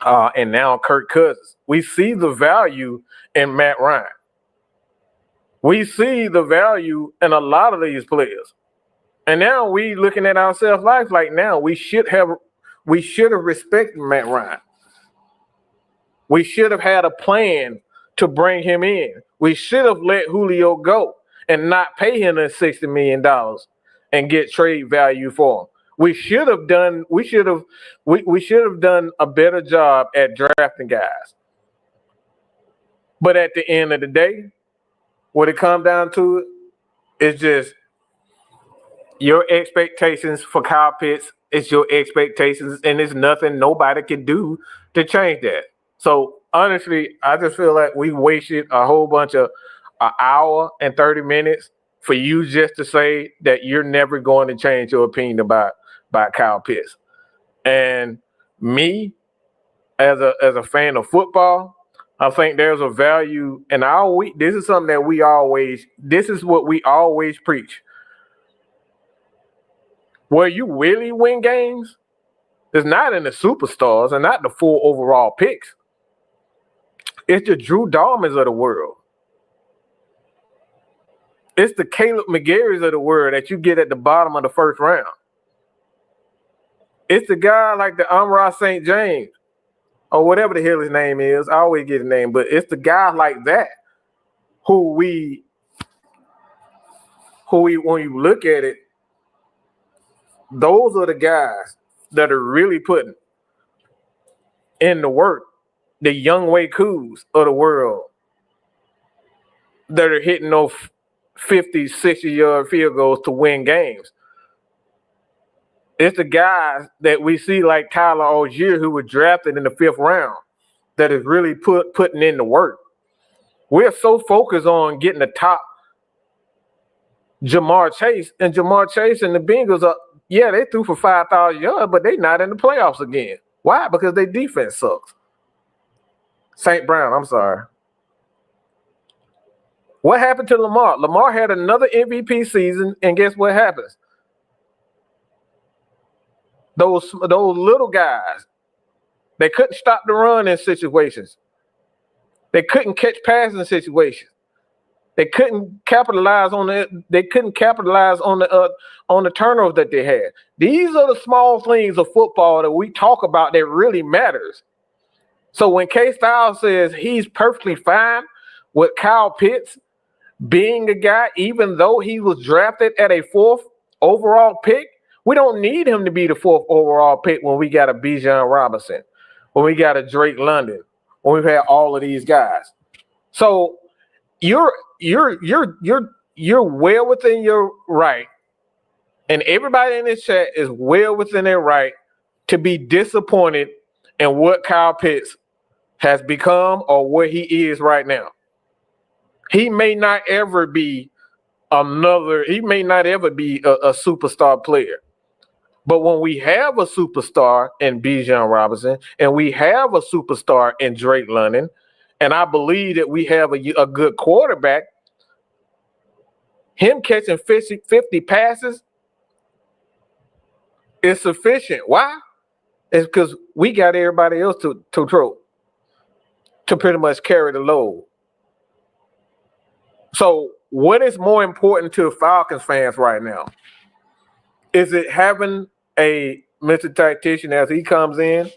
and now Kirk Cousins. We see the value in Matt Ryan. We see the value in a lot of these players. And now we looking at ourselves like now we should have respected Matt Ryan. We should have had a plan to bring him in. We should have let Julio go and not pay him the $60 million and get trade value for him. We should have done a better job at drafting guys. But at the end of the day, what it comes down to is just your expectations for Kyle Pitts. It's your expectations, and there's nothing nobody can do to change that. So honestly, I just feel like we wasted a whole bunch of an hour and 30 minutes for you just to say that you're never going to change your opinion about Kyle Pitts. And me, as a fan of football, I think there's a value, and this is something that this is what we always preach. Where you really win games is not in the superstars and not the full overall picks. It's the Drew Dalmans of the world. It's the Caleb McGarrys of the world that you get at the bottom of the first round. It's the guy like the Amon-Ra St. James or whatever the hell his name is. I always get his name, but it's the guy like that who we when you look at it, those are the guys that are really putting in the work. The Young Wei Koos of the world that are hitting those 50, 60-yard field goals to win games. It's the guys that we see like Tyler Algier, who was drafted in the 5th round, that is really putting in the work. We're so focused on getting the top Jamar Chase, and the Bengals are, yeah, they threw for 5,000 yards, but they're not in the playoffs again. Why? Because their defense sucks. St. Brown, I'm sorry. What happened to Lamar? Lamar had another MVP season, and guess what happens? Those little guys, they couldn't stop the run in situations. They couldn't catch passes in situations. They couldn't capitalize on it. They couldn't capitalize on the turnovers that they had. These are the small things of football that we talk about that really matters. So when K-Styles says he's perfectly fine with Kyle Pitts being a guy, even though he was drafted at a 4th overall pick, we don't need him to be the 4th overall pick when we got a Bijan Robinson, when we got a Drake London, when we've had all of these guys. So you're well within your right, and everybody in this chat is well within their right to be disappointed in what Kyle Pitts has become or what he is right now. He may not ever be a superstar player. But when we have a superstar in Bijan Robinson and we have a superstar in Drake London, and I believe that we have a good quarterback, him catching 50 passes is sufficient. Why? It's because we got everybody else to pretty much carry the load. So what is more important to Falcons fans right now? Is it having a Mr. Tactician as he comes in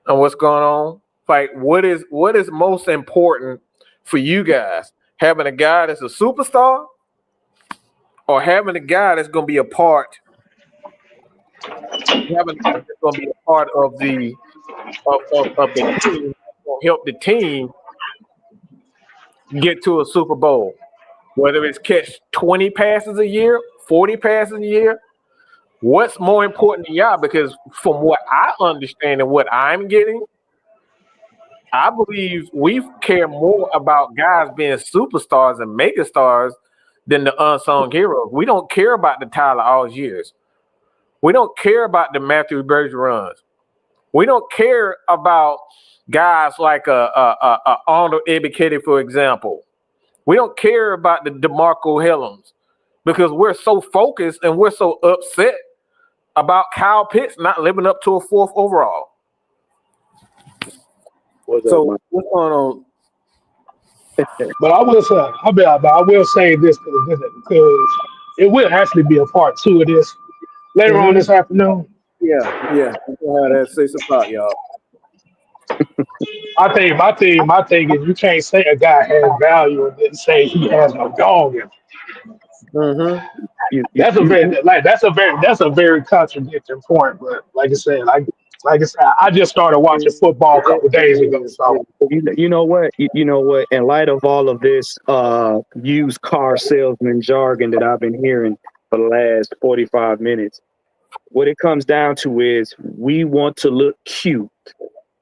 and what's going on? Like, what is most important for you guys? Having a guy that's a superstar or having a guy that's going to be a part of the team, help the team get to a Super Bowl? Whether it's catch 20 passes a year, 40 passes a year, what's more important to y'all? Because from what I understand and what I'm getting, I believe we care more about guys being superstars and megastars than the unsung heroes. We don't care about the Tyler Algiers. We don't care about the Matthew Bergerons. We don't care about guys like Arnold Ebiketie, for example. We don't care about the DeMarco Helms because we're so focused and we're so upset about Kyle Pitts not living up to a 4th overall. So what's going on? But I will say this because it will actually be a part two of this later on Mm-hmm. this afternoon. Yeah. We can have that 6 o'clock, y'all. My thing is you can't say a guy has value and then say he has no dog in him. Mm-hmm. You, you, That's a you, very you contradicting point. But like I said, I just started watching football a couple days ago. So You know what? You know what? In light of all of this used car salesman jargon that I've been hearing for the last 45 minutes, what it comes down to is we want to look cute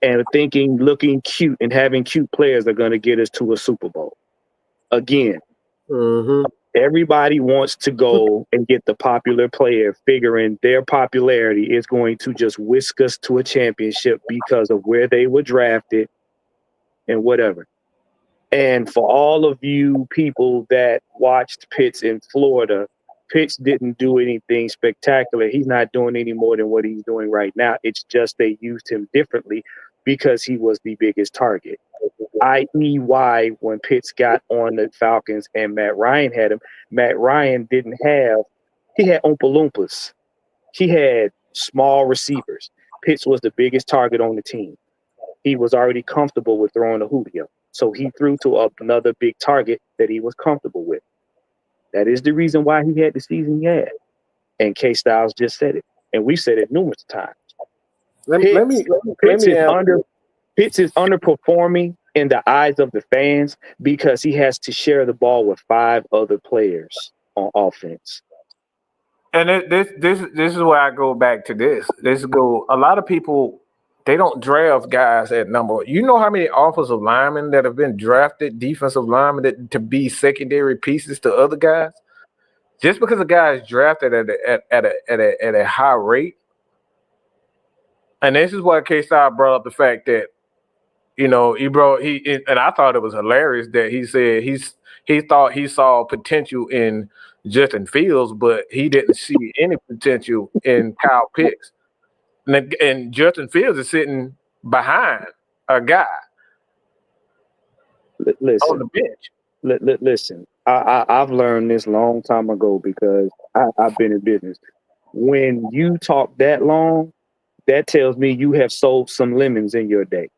and thinking looking cute and having cute players are going to get us to a Super Bowl. Again, mm-hmm. everybody wants to go and get the popular player, figuring their popularity is going to just whisk us to a championship because of where they were drafted and whatever. And for all of you people that watched Pitts in Florida, Pitts didn't do anything spectacular. He's not doing any more than what he's doing right now. It's just they used him differently because he was the biggest target. I.e., why when Pitts got on the Falcons and Matt Ryan had him, Matt Ryan he had Oompa Loompas. He had small receivers. Pitts was the biggest target on the team. He was already comfortable with throwing a Julio. So he threw to another big target that he was comfortable with. That is the reason why he had the season he had. And K Styles just said it. And we've said it numerous times. Pitts is underperforming in the eyes of the fans because he has to share the ball with 5 other players on offense. And this is where I go back to this. A lot of people, they don't draft guys at number. You know how many offensive linemen that have been drafted, defensive linemen to be secondary pieces to other guys? Just because a guy is drafted at a high rate, and this is why K-Star brought up the fact that, you know, and I thought it was hilarious that he said he thought he saw potential in Justin Fields, but he didn't see any potential in Kyle Pitts. And Justin Fields is sitting behind a guy on the bench. Listen, I've learned this long time ago because I've been in business. When you talk that long, that tells me you have sold some lemons in your day.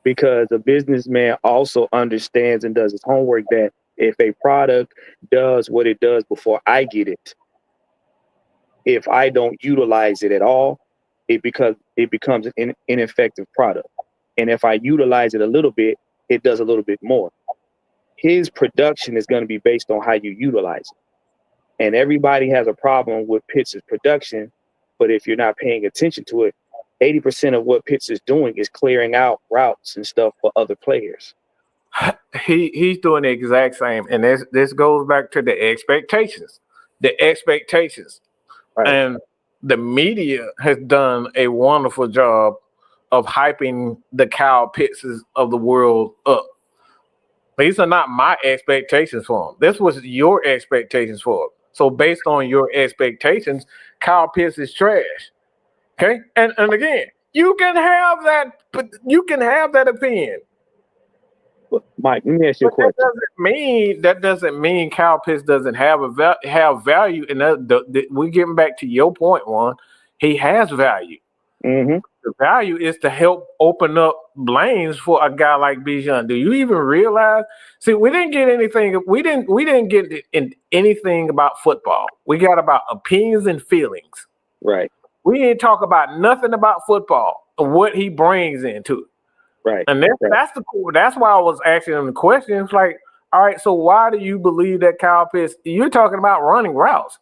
Because a businessman also understands and does his homework that if a product does what it does before I get it, if I don't utilize it at all, it becomes an ineffective product. And if I utilize it a little bit, it does a little bit more. His production is going to be based on how you utilize it. And everybody has a problem with Pitts' production, but if you're not paying attention to it, 80% of what Pitts is doing is clearing out routes and stuff for other players. He's doing the exact same, and this goes back to the expectations. Right. And the media has done a wonderful job of hyping the Kyle Pittses of the world up. These are not my expectations for him. This was your expectations for him. So based on your expectations, Kyle Pitts is trash. Okay, and again, you can have that, but you can have that opinion. Mike, let me ask you a question. That doesn't mean Kyle Pitts doesn't have value. And we're getting back to your point, Juan. He has value. Mm-hmm. The value is to help open up lanes for a guy like Bijan. Do you even realize? See, we didn't get anything. We didn't get in anything about football. We got about opinions and feelings. Right. We didn't talk about nothing about football and what he brings into it. Right. And that's the core. That's why I was asking him the questions. Like, all right, so why do you believe that Kyle Pitts? You're talking about running routes.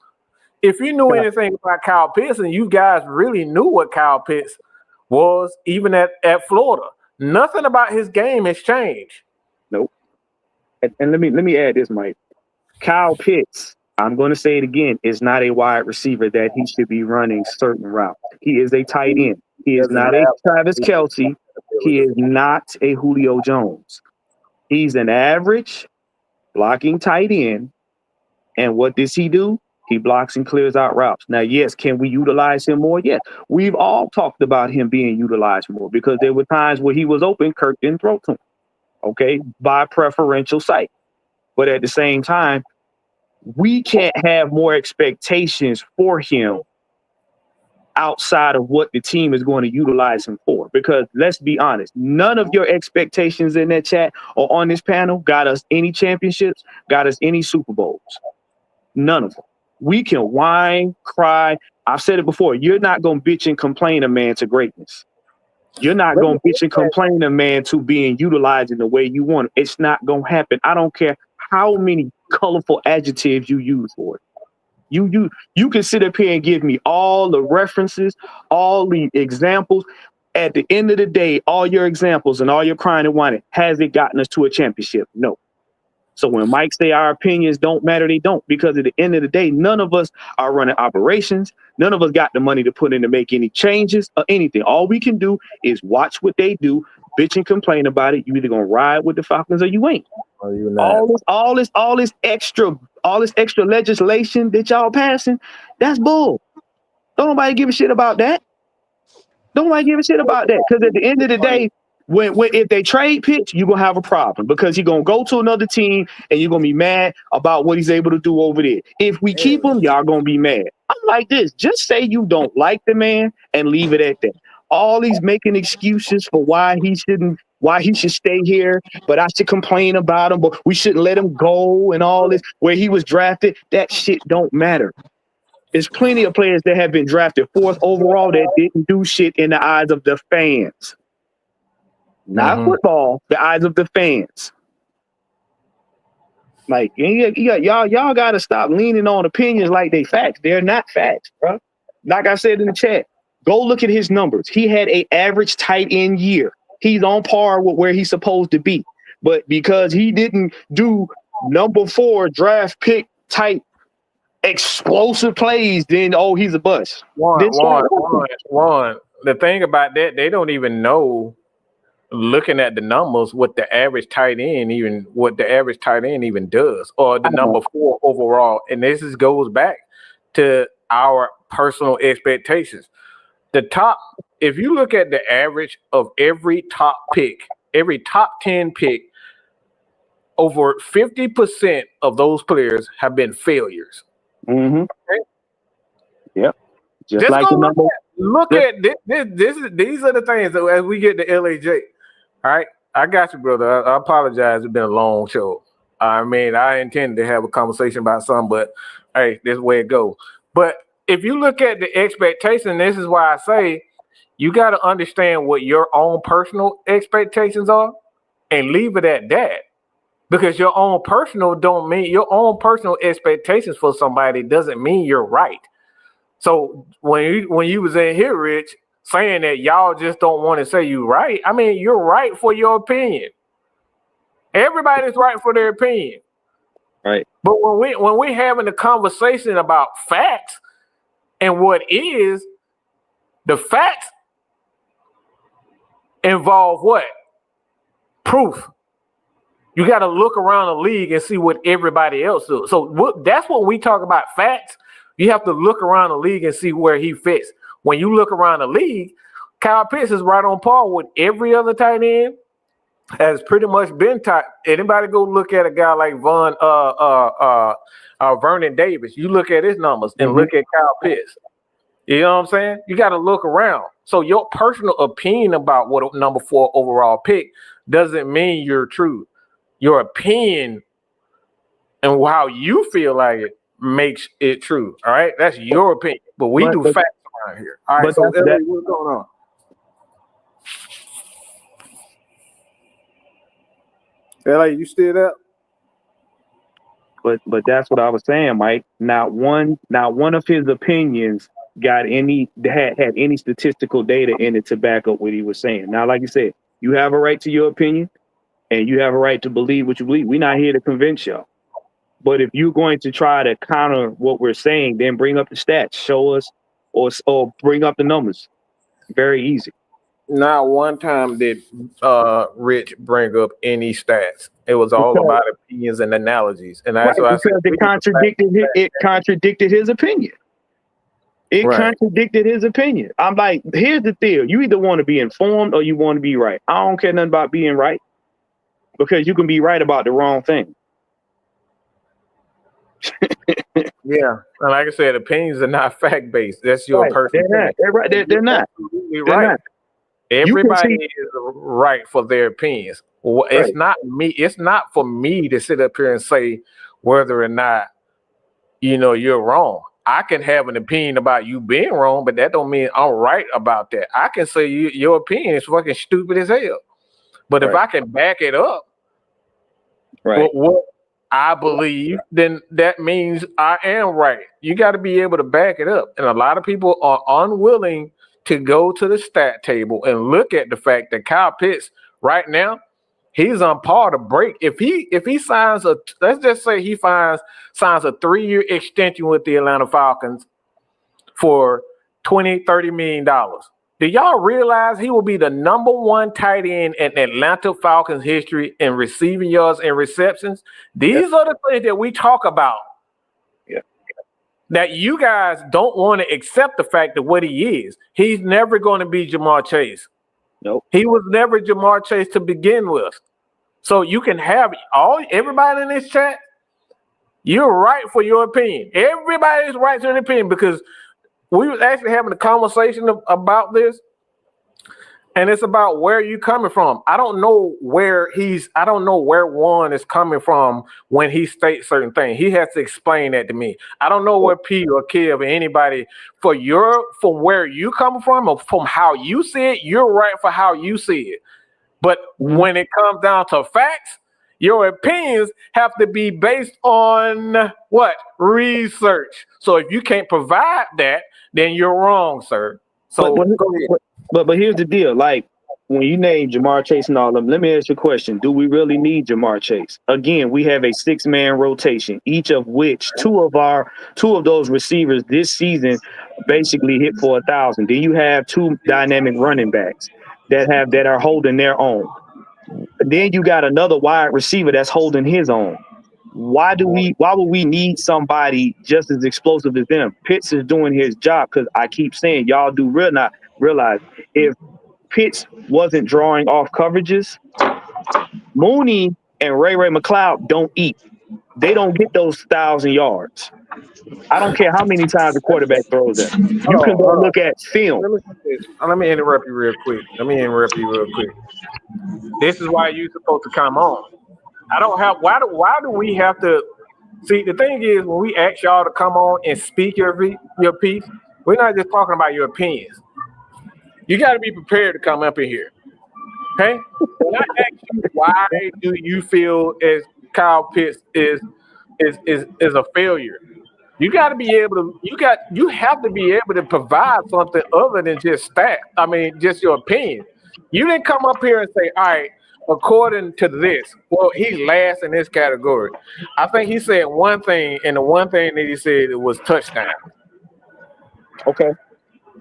If you knew anything about Kyle Pitts, and you guys really knew what Kyle Pitts was, even at Florida, nothing about his game has changed. Nope. And let me add this, Mike. Kyle Pitts, I'm going to say it again, is not a wide receiver that he should be running certain routes. He is a tight end. He is not a Travis Kelce. He is not a Julio Jones. He's an average blocking tight end. And what does he do? He blocks and clears out routes. Now, yes, can we utilize him more? Yes. We've all talked about him being utilized more because there were times where he was open, Kirk didn't throw to him. okay, by preferential site. But at the same time, we can't have more expectations for him outside of what the team is going to utilize him for. Because let's be honest, none of your expectations in that chat or on this panel got us any championships, got us any Super Bowls. None of them. We can whine, cry. I've said it before. You're not going to bitch and complain a man to greatness. You're not going to bitch and complain a man to being utilized in the way you want it. It's not going to happen. I don't care how many colorful adjectives you use for it. You can sit up here and give me all the references, all the examples. At the end of the day, all your examples and all your crying and whining, has it gotten us to a championship? No. So when Mike say our opinions don't matter, they don't. Because at the end of the day, none of us are running operations. None of us got the money to put in to make any changes or anything. All we can do is watch what they do, bitch and complain about it. You either gonna ride with the Falcons or you ain't. Or you not. All this extra legislation that y'all passing, that's bull. Don't nobody give a shit about that. Don't nobody give a shit about that. Because at the end of the day, when if they trade Pitch, you're gonna have a problem because he's gonna go to another team and you're gonna be mad about what he's able to do over there. If we keep him, y'all gonna be mad. I'm like this. Just say you don't like the man and leave it at that. All these making excuses for why he should stay here, but I should complain about him, but we shouldn't let him go and all this, where he was drafted, that shit don't matter. There's plenty of players that have been drafted 4th overall that didn't do shit in the eyes of the fans. Not football, the eyes of the fans. Like, y'all got to stop leaning on opinions like they facts. They're not facts, bro. Like I said in the chat, go look at his numbers. He had an average tight end year. He's on par with where he's supposed to be. But because he didn't do number 4 draft pick type explosive plays, then, he's a bust. One. The thing about that, they don't even know, looking at the numbers, what the average tight end even does, or the number 4 overall. And this goes back to our personal expectations. If you look at the average of every top 10 pick, over 50% of those players have been failures. Mm-hmm. Okay? Yep. Just like the number. Look at this. These are the things that as we get to LAJ. All right, I got you, brother. I apologize. It's been a long show. I mean, I intended to have a conversation about something, but hey, this is where it goes. But if you look at the expectation, this is why I say you got to understand what your own personal expectations are and leave it at that. Because your own personal expectations for somebody doesn't mean you're right. So when you was in here, Rich, saying that y'all just don't want to say you right, I mean, you're right for your opinion. Everybody's right for their opinion. Right. But when we having a conversation about facts and what is, the facts involve what? Proof. You got to look around the league and see what everybody else does. So that's what we talk about facts. You have to look around the league and see where he fits. When you look around the league, Kyle Pitts is right on par with every other tight end. Has pretty much been tight. Anybody go look at a guy like Vernon Davis. You look at his numbers and look at Kyle Pitts. You know what I'm saying? You got to look around. So your personal opinion about what a number 4 overall pick doesn't mean you're true. Your opinion and how you feel like it makes it true. All right, that's your opinion. But we do facts around here. All right. So what's going on? LA, you still there? But that's what I was saying, Mike. Not one of his opinions had any statistical data in it to back up what he was saying. Now, like you said, you have a right to your opinion. And you have a right to believe what you believe. We're not here to convince y'all. But if you're going to try to counter what we're saying, then bring up the stats, show us, or bring up the numbers. Very easy. Not one time did Rich bring up any stats. It was all about opinions and analogies. And that's why I said it contradicted his opinion. It contradicted his opinion. I'm like, here's the deal. You either want to be informed or you want to be right. I don't care nothing about being right. because you can be right about the wrong thing. Yeah, and like I said, opinions are not fact based. That's your Right. personal. They're not. They're right. They're not. Absolutely They're right. not. Everybody see- is right for their opinions. It's Right. not me. It's not for me to sit up here and say whether or not you're wrong. I can have an opinion about you being wrong, but that don't mean I'm right about that. I can say your opinion is fucking stupid as hell, but if I can back it up, Right. what I believe, then that means I am right. You got to be able to back it up, and a lot of people are unwilling to go to the stat table and look at the fact that Kyle Pitts right now, he's on par to break. If he signs let's just say he signs a 3-year extension with the Atlanta Falcons for $20-30 million. Do y'all realize he will be the number 1 tight end in Atlanta Falcons history in receiving yards and receptions? These are the things that we talk about. Yeah. That you guys don't want to accept the fact that what he is. He's never going to be Jamar Chase. Nope. He was never Jamar Chase to begin with. So you can have everybody in this chat. You're right for your opinion. Everybody's right to an opinion because we was actually having a conversation about this, and it's about where you coming from. I don't know where Juan is coming from when he states certain things. He has to explain that to me. I don't know where P or Kev or anybody from where you coming from or from how you see it. You're right for how you see it. But when it comes down to facts, your opinions have to be based on what? Research. So if you can't provide that, then you're wrong, sir. So but here's the deal. Like when you name Jamar Chase and all of them, let me ask you a question. Do we really need Jamar Chase? Again, we have a 6-man rotation, each of which two of those receivers this season basically hit for 1,000. Then you have 2 dynamic running backs that are holding their own. Then you got another wide receiver that's holding his own. Why would we need somebody just as explosive as them? Pitts is doing his job because I keep saying y'all do not realize if Pitts wasn't drawing off coverages, Mooney and Ray McLeod don't eat. They don't get those 1,000 yards. I don't care how many times the quarterback throws it. You can go look at film. Let me interrupt you real quick. This is why you're supposed to come on. I don't have. Why do we have to? See, the thing is, when we ask y'all to come on and speak your piece, we're not just talking about your opinions. You got to be prepared to come up in here. Okay? When I ask you, why do you feel as Kyle Pitts is a failure? You got to be able to. You have to be able to provide something other than just stats. I mean, just your opinion. You didn't come up here and say, all right, according to this, well, he's last in this category. I think he said one thing, and the one thing that he said was touchdown. Okay.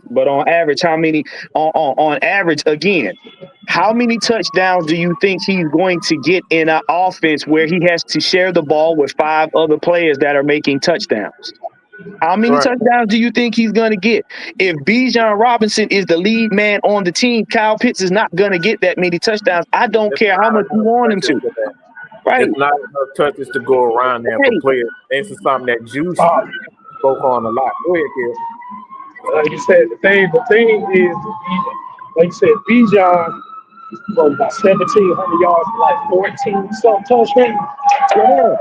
But on average, how many on average, again, how many touchdowns do you think he's going to get in an offense where he has to share the ball with 5 other players that are making touchdowns? How many touchdowns do you think he's going to get? If Bijan Robinson is the lead man on the team, Kyle Pitts is not going to get that many touchdowns. I don't care how much you want him to. Right. It's not enough touches to go around there for players. This is something that Juice spoke on a lot. Go ahead, Kid. Like you said, the thing is, like you said, Bijan from about 1,700 yards to like 14-something touchdowns. Yeah.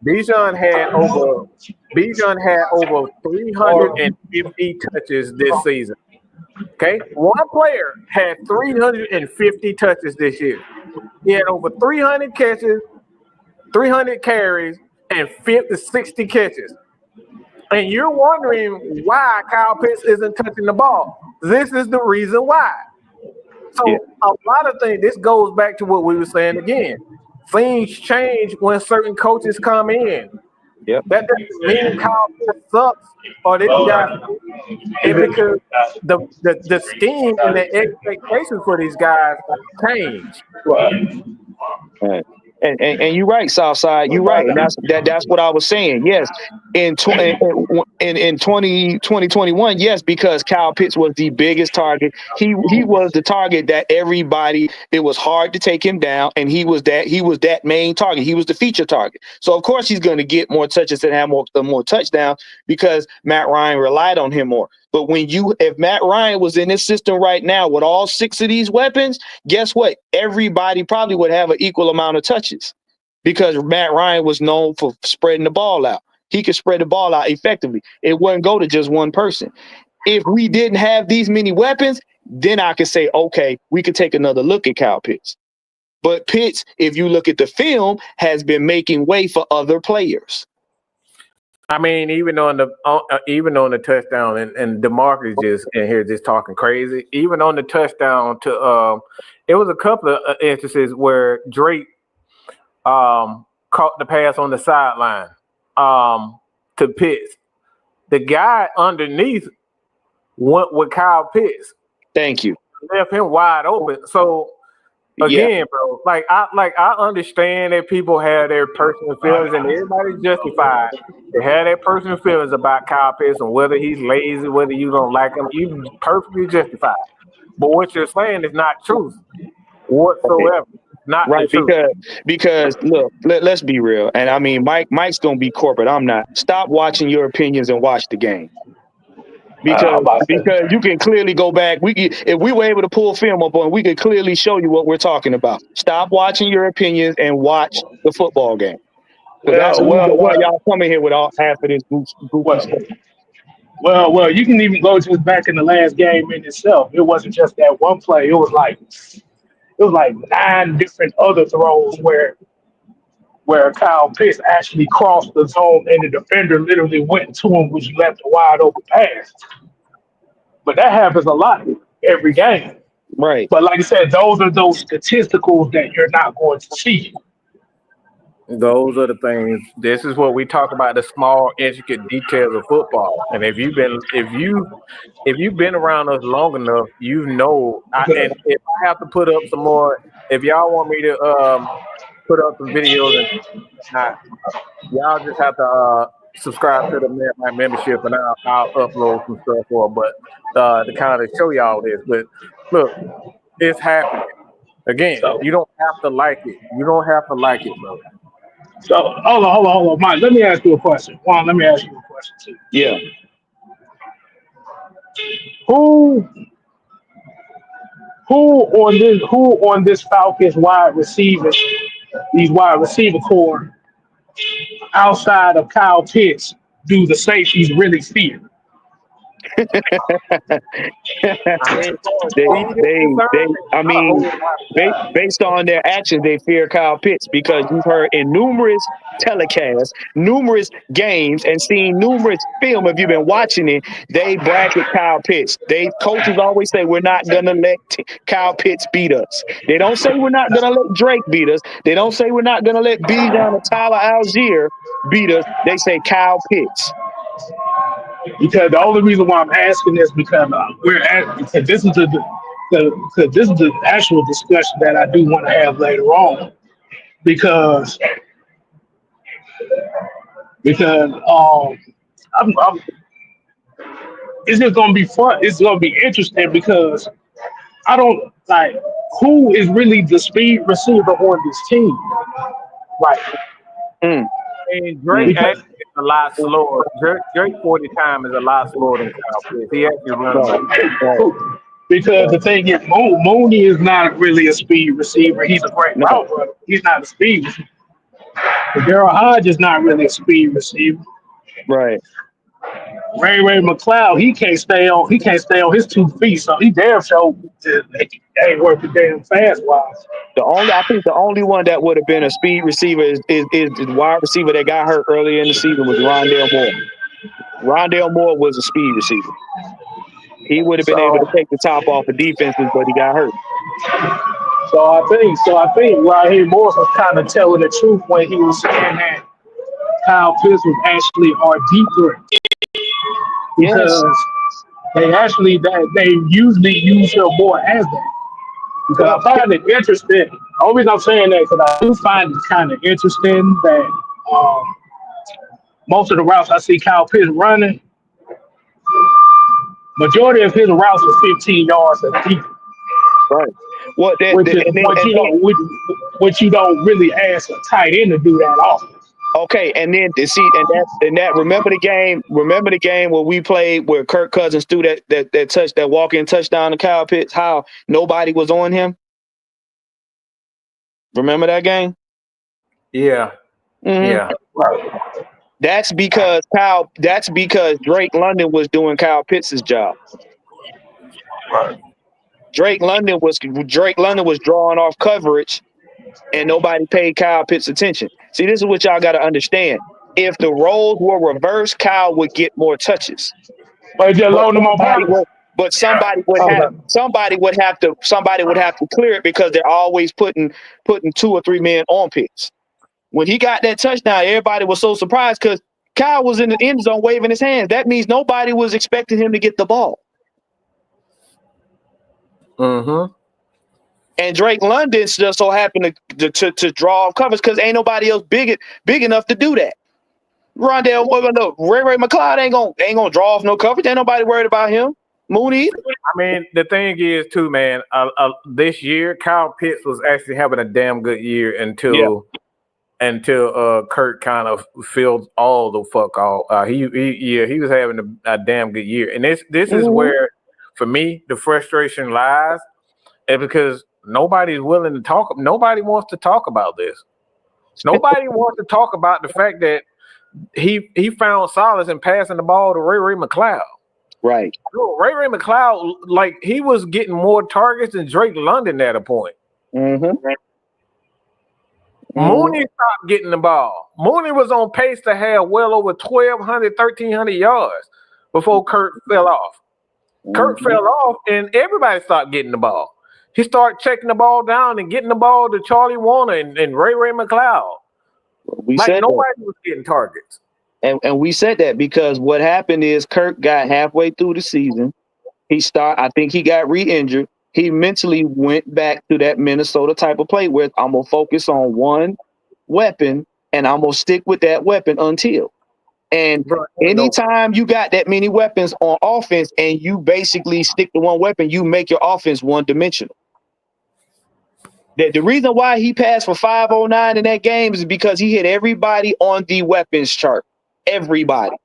Bijan had over 350 touches this season. Okay, one player had 350 touches this year. He had over 300 catches, 300 carries, and 60 catches. And you're wondering why Kyle Pitts isn't touching the ball. This is the reason why. So a lot of things, this goes back to what we were saying again. Things change when certain coaches come in. Yep. That doesn't mean Kyle Pitts sucks or this guy. It's because the scheme and the expectations for these guys change. Right. And you're right, Southside. You're right, and that's what I was saying. Yes, in 2021, yes, because Kyle Pitts was the biggest target. He was the target that everybody. It was hard to take him down, and he was that main target. He was the feature target. So of course he's going to get more touches and have more touchdowns because Matt Ryan relied on him more. But if Matt Ryan was in this system right now with all 6 of these weapons, guess what? Everybody probably would have an equal amount of touches because Matt Ryan was known for spreading the ball out. He could spread the ball out effectively. It wouldn't go to just one person. If we didn't have these many weapons, then I could say, okay, we could take another look at Kyle Pitts. But Pitts, if you look at the film, has been making way for other players. I mean, even on the touchdown, and DeMarcus just in here just talking crazy. Even on the touchdown to it was a couple of instances where Drake caught the pass on the sideline to Pitts. The guy underneath went with Kyle Pitts. Thank you. Left him wide open. So again, bro, I understand that people have their personal feelings and everybody's justified. They have their personal feelings about Kyle Pitts and whether he's lazy, whether you don't like him, you perfectly justified. But what you're saying is not truth whatsoever. Not right, because look, let's be real. And I mean, Mike's gonna be corporate. I'm not. Stop watching your opinions and watch the game. Because you can clearly go back. If we were able to pull film up on, we could clearly show you what we're talking about. Stop watching your opinions and watch the football game. That's why y'all coming here with all half of this goofy stuff. Well, you can even go just back in the last game in itself. It wasn't just that one play. It was like 9 different other throws where Kyle Pitts actually crossed the zone and the defender literally went to him, which left a wide open pass. But that happens a lot every game. Right. But like I said, those are those statisticals that you're not going to see. Those are the things. This is what we talk about, the small, intricate details of football. And if you've been around us long enough, you know. And if I have to put up some more, if y'all want me to put up some videos, and y'all just have to subscribe to my membership, and I'll upload some stuff for. But to kind of show y'all this. But look, it's happening. Again, you don't have to like it. You don't have to like it, bro. So hold on, Mike. Let me ask you a question. Juan, let me ask you a question too. Yeah. Who on this Falcons these wide receiver core outside of Kyle Pitts do the safeties really fear? Based on their actions, they fear Kyle Pitts because you've heard in numerous telecasts, numerous games, and seen numerous film. If you've been watching it, they bracket Kyle Pitts. Coaches always say we're not gonna let Kyle Pitts beat us. They don't say we're not gonna let Drake beat us. They don't say we're not gonna let Bijan or Tyler Algier beat us. They say Kyle Pitts. Because the only reason why I'm asking this because this is the actual discussion that I do want to have later on. Because it's just gonna be fun. It's gonna be interesting because I don't like who is really the speed receiver on this team. Right. And Drake actually is a lot slower. Drake 40 time is a lot slower than Kyle Pitts. He actually runs. Because the thing is, Mooney is not really a speed receiver. He's a great route runner. He's not a speed receiver. Daryl Hodge is not really a speed receiver. Right. Ray McLeod, he can't stay on his 2 feet, so he damn sure ain't working damn fast wise. I think the only one that would have been a speed receiver is the wide receiver that got hurt earlier in the season was Rondale Moore. Rondale Moore was a speed receiver. He would have been able to take the top off of defenses, but he got hurt. So I think Raheem Morris was kind of telling the truth when he was saying that Kyle Pitts was actually our deep threat. Because they usually use him more as that. Because I find it interesting. The only reason I'm saying that because I do find it kind of interesting that most of the routes I see Kyle Pitts running, majority of his routes are 15 yards a deep, Right. What that which is which you don't really ask a tight end to do that often. okay, and then to see and that remember the game where we played where Kirk Cousins threw that walk-in touchdown to Kyle Pitts, how nobody was on him? Remember that game? Yeah. Mhm. Yeah. That's because Drake London was doing Kyle Pitts' job. Drake London was drawing off coverage and nobody paid Kyle Pitts attention. See, this is what y'all got to understand. If the roles were reversed, Kyle would get more touches. But just load them on purpose. But somebody would have to clear it because they're always putting 2 or 3 men on Pitts. When he got that touchdown, everybody was so surprised because Kyle was in the end zone waving his hands. That means nobody was expecting him to get the ball. Mm-hmm. And Drake London just so happened to draw off covers because ain't nobody else big enough to do that. Rondell, Ray McLeod ain't gonna draw off no coverage. Ain't nobody worried about him. Mooney. I mean, the thing is too, man. This year, Kyle Pitts was actually having a damn good year until Kurt kind of filled all the fuck off. He was having a damn good year, and this is where, for me, the frustration lies, is because nobody's willing to talk. Nobody wants to talk about this. Nobody wants to talk about the fact that he found solace in passing the ball to Ray McLeod. Right. Ray McLeod, like, he was getting more targets than Drake London at a point. Mm-hmm. Mooney stopped getting the ball. Mooney was on pace to have well over 1,200, 1,300 yards before Kurt fell off. Kurt fell off, and everybody stopped getting the ball. He started checking the ball down and getting the ball to Charlie Warner and Ray McLeod. Nobody was getting targets. And we said that because what happened is Kirk got halfway through the season. I think he got re-injured. He mentally went back to that Minnesota type of play where I'm going to focus on one weapon and I'm going to stick with that weapon until. And anytime you got that many weapons on offense and you basically stick to one weapon, you make your offense one-dimensional. The reason why he passed for 509 in that game is because he hit everybody on the weapons chart. Everybody.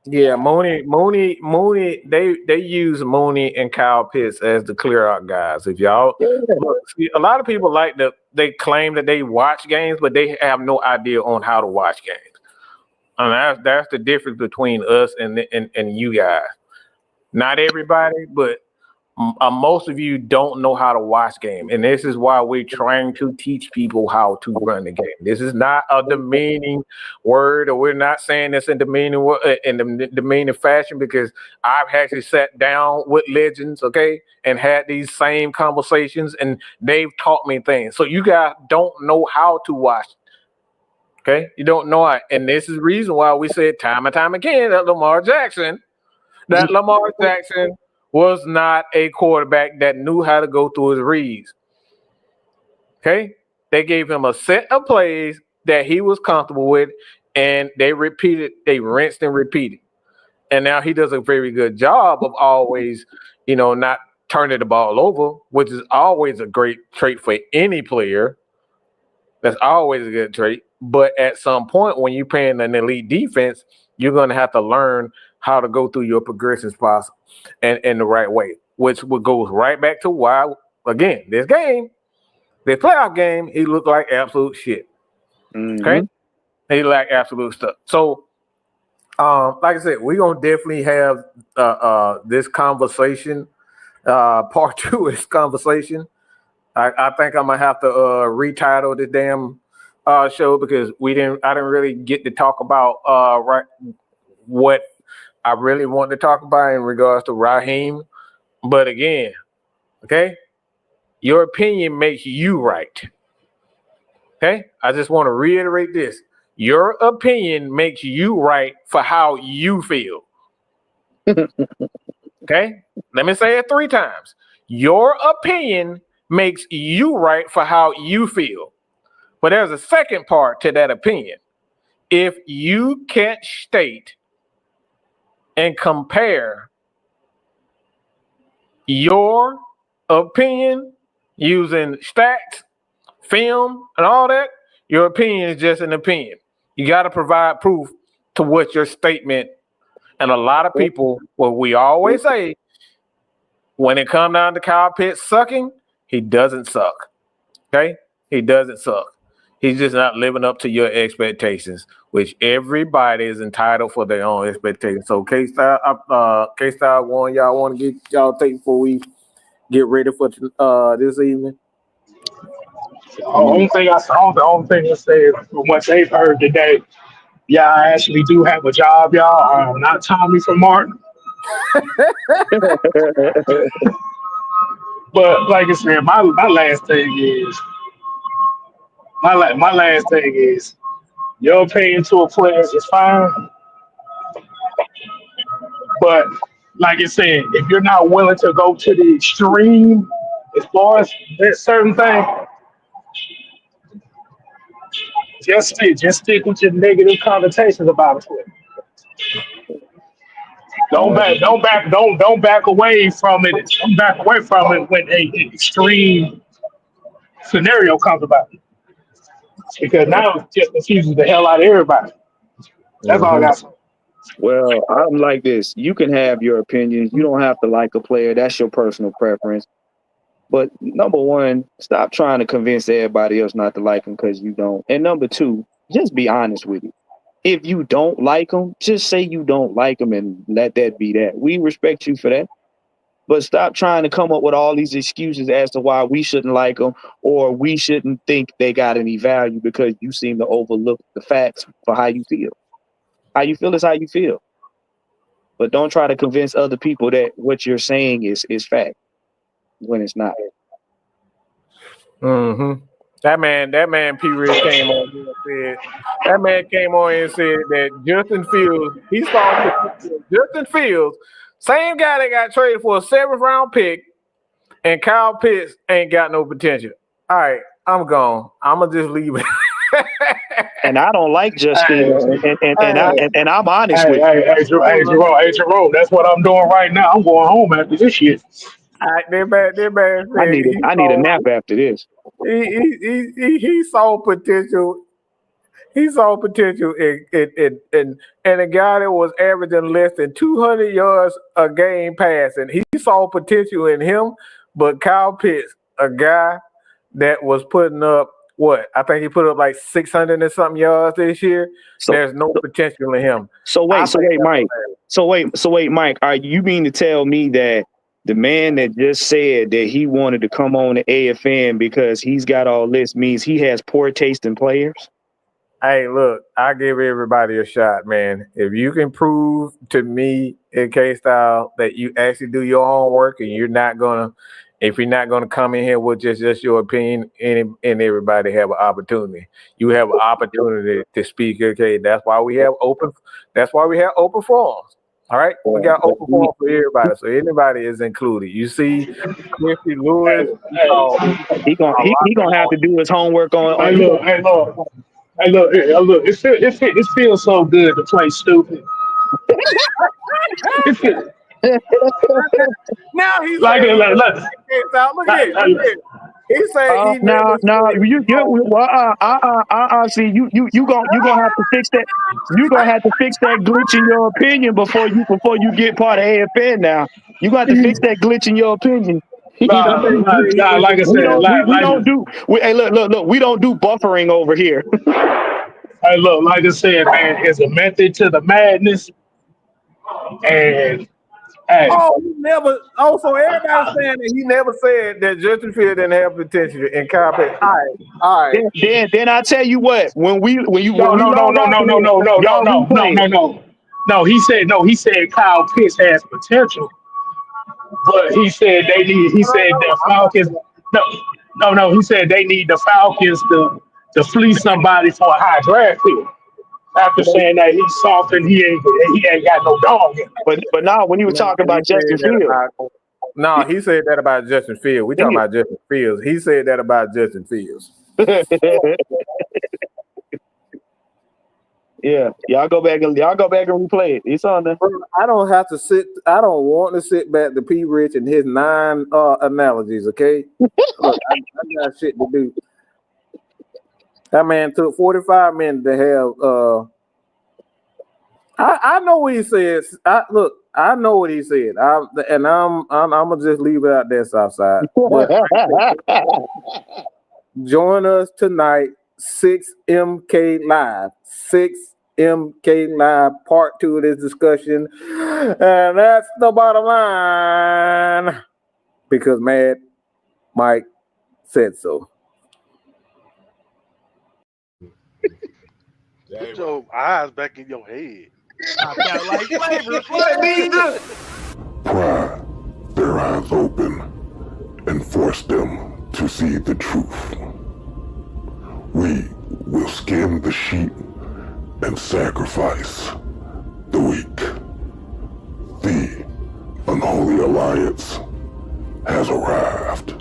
Yeah, Mooney. They use Mooney and Kyle Pitts as the clear out guys. If y'all, see, a lot of people they claim that they watch games, but they have no idea on how to watch games. And that's the difference between us and you guys. Not everybody, but most of you don't know how to watch game, and this is why we're trying to teach people how to run the game. This is not a demeaning word, or we're not saying this in demeaning fashion, because I've actually sat down with legends, okay, and had these same conversations, and they've taught me things. So you guys don't know how to watch. Okay, you don't know it, and this is the reason why we said time and time again that Lamar Jackson was not a quarterback that knew how to go through his reads. Okay? They gave him a set of plays that he was comfortable with, and they rinsed and repeated. And now he does a very good job of always, not turning the ball over, which is always a great trait for any player. That's always a good trait. But at some point, when you're playing an elite defense, you're going to have to learn how to go through your progressions process and in the right way, which goes right back to why, again, this playoff game, he looked like absolute shit. Mm-hmm. Okay? He like absolute stuff. So, like I said, we're going to definitely have this conversation, part 2 of this conversation. I think I'm going to have to retitle this damn show because I didn't really get to talk about what I really want to talk about in regards to Raheem. But again, okay, your opinion makes you right. Okay, I just want to reiterate this. Your opinion makes you right for how you feel. Okay, let me say it 3 times. Your opinion makes you right for how you feel. But there's a second part to that opinion. If you can't state and compare your opinion using stats, film, and all that, your opinion is just an opinion. You got to provide proof to what your statement. And a lot of people, what we always say, when it comes down to Kyle Pitts sucking, he doesn't suck. Okay? He doesn't suck. He's just not living up to your expectations, which everybody is entitled for their own expectations. So, K-Style, one y'all want to get y'all take before we get ready for this evening? The only thing I say is from what they've heard today, yeah, I actually do have a job, y'all. Not Tommy from Martin. But like I said, my last thing is your opinion to a player is fine. But like I said, if you're not willing to go to the extreme as far as that certain thing, just stick with your negative connotations about it. Don't back away from it. Don't back away from it when an extreme scenario comes about. Because now it just confuses the hell out of everybody. That's all I got to say. Well, I'm like this. You can have your opinions. You don't have to like a player. That's your personal preference. But number one, stop trying to convince everybody else not to like them because you don't. And number two, just be honest with it. If you don't like them, just say you don't like them and let that be that. We respect you for that. But stop trying to come up with all these excuses as to why we shouldn't like them or we shouldn't think they got any value because you seem to overlook the facts for how you feel. How you feel is how you feel. But don't try to convince other people that what you're saying is fact when it's not. Mm-hmm. That man P. Rich came on here and said, that man came on here and said that Justin Fields, he saw Justin Fields, same guy that got traded for a 7th round pick, and Kyle Pitts ain't got no potential. All right, I'm gone. I'm gonna just leave it. And I don't like Justin, and I'm honest with you. Hey, Jerome, that's what I'm doing right now. I'm going home after this shit. All right, that man said I need a nap after this. He saw potential. He saw potential in a guy that was averaging less than 200 yards a game passing. He saw potential in him, but Kyle Pitts, a guy that was putting up I think he put up like 600 and something yards this year. So there's no potential in him. So wait, Mike. Are you mean to tell me that the man that just said that he wanted to come on the AFN because he's got all this means he has poor taste in players? Hey, look, I give everybody a shot, man. If you can prove to me in K-Style that you actually do your homework and you're not gonna come in here with just your opinion and everybody have an opportunity. You have an opportunity to speak, okay? That's why we have open forums. All right, we got open forum for everybody, so anybody is included. You see, Cliffy Lewis, he gonna have to do his homework on. Hey, look! It feels so good to play stupid. Now he's like saying, look at it. He said he see you gonna have to fix that. You gonna have to fix that glitch in your opinion before you get part of AFN. Now you got to fix that glitch in your opinion. Like I said, we don't do buffering over here. Hey, look, like I said, man, there's a method to the madness, and. Hey. So everybody's saying that he never said that Justin Fields didn't have potential in Kyle Pitts. All right. Then I tell you what, No. He said Kyle Pitts has potential, but he said the Falcons. No. He said they need the Falcons to fleece somebody for a high draft pick. After saying that he's soft and he ain't got no dog in him. But now when you were talking about Justin Fields, No, he said that about Justin Fields. We talking about Justin Fields. He said that about Justin Fields. Yeah, y'all go back and replay it. It's on there. I don't have to sit. I don't want to sit back to P. Rich and his 9 analogies. Okay, look, I got shit to do. That man took 45 minutes to have. I know what he says. I know what he said. I'm gonna just leave it out there, Southside. Join us tonight, 6 MK Live. 6 MK Live, part 2 of this discussion. And that's the bottom line. Because Mad Mike said so. Put your eyes back in your head. Pry their eyes open and force them to see the truth. We will skin the sheep and sacrifice the weak. The Unholy Alliance has arrived.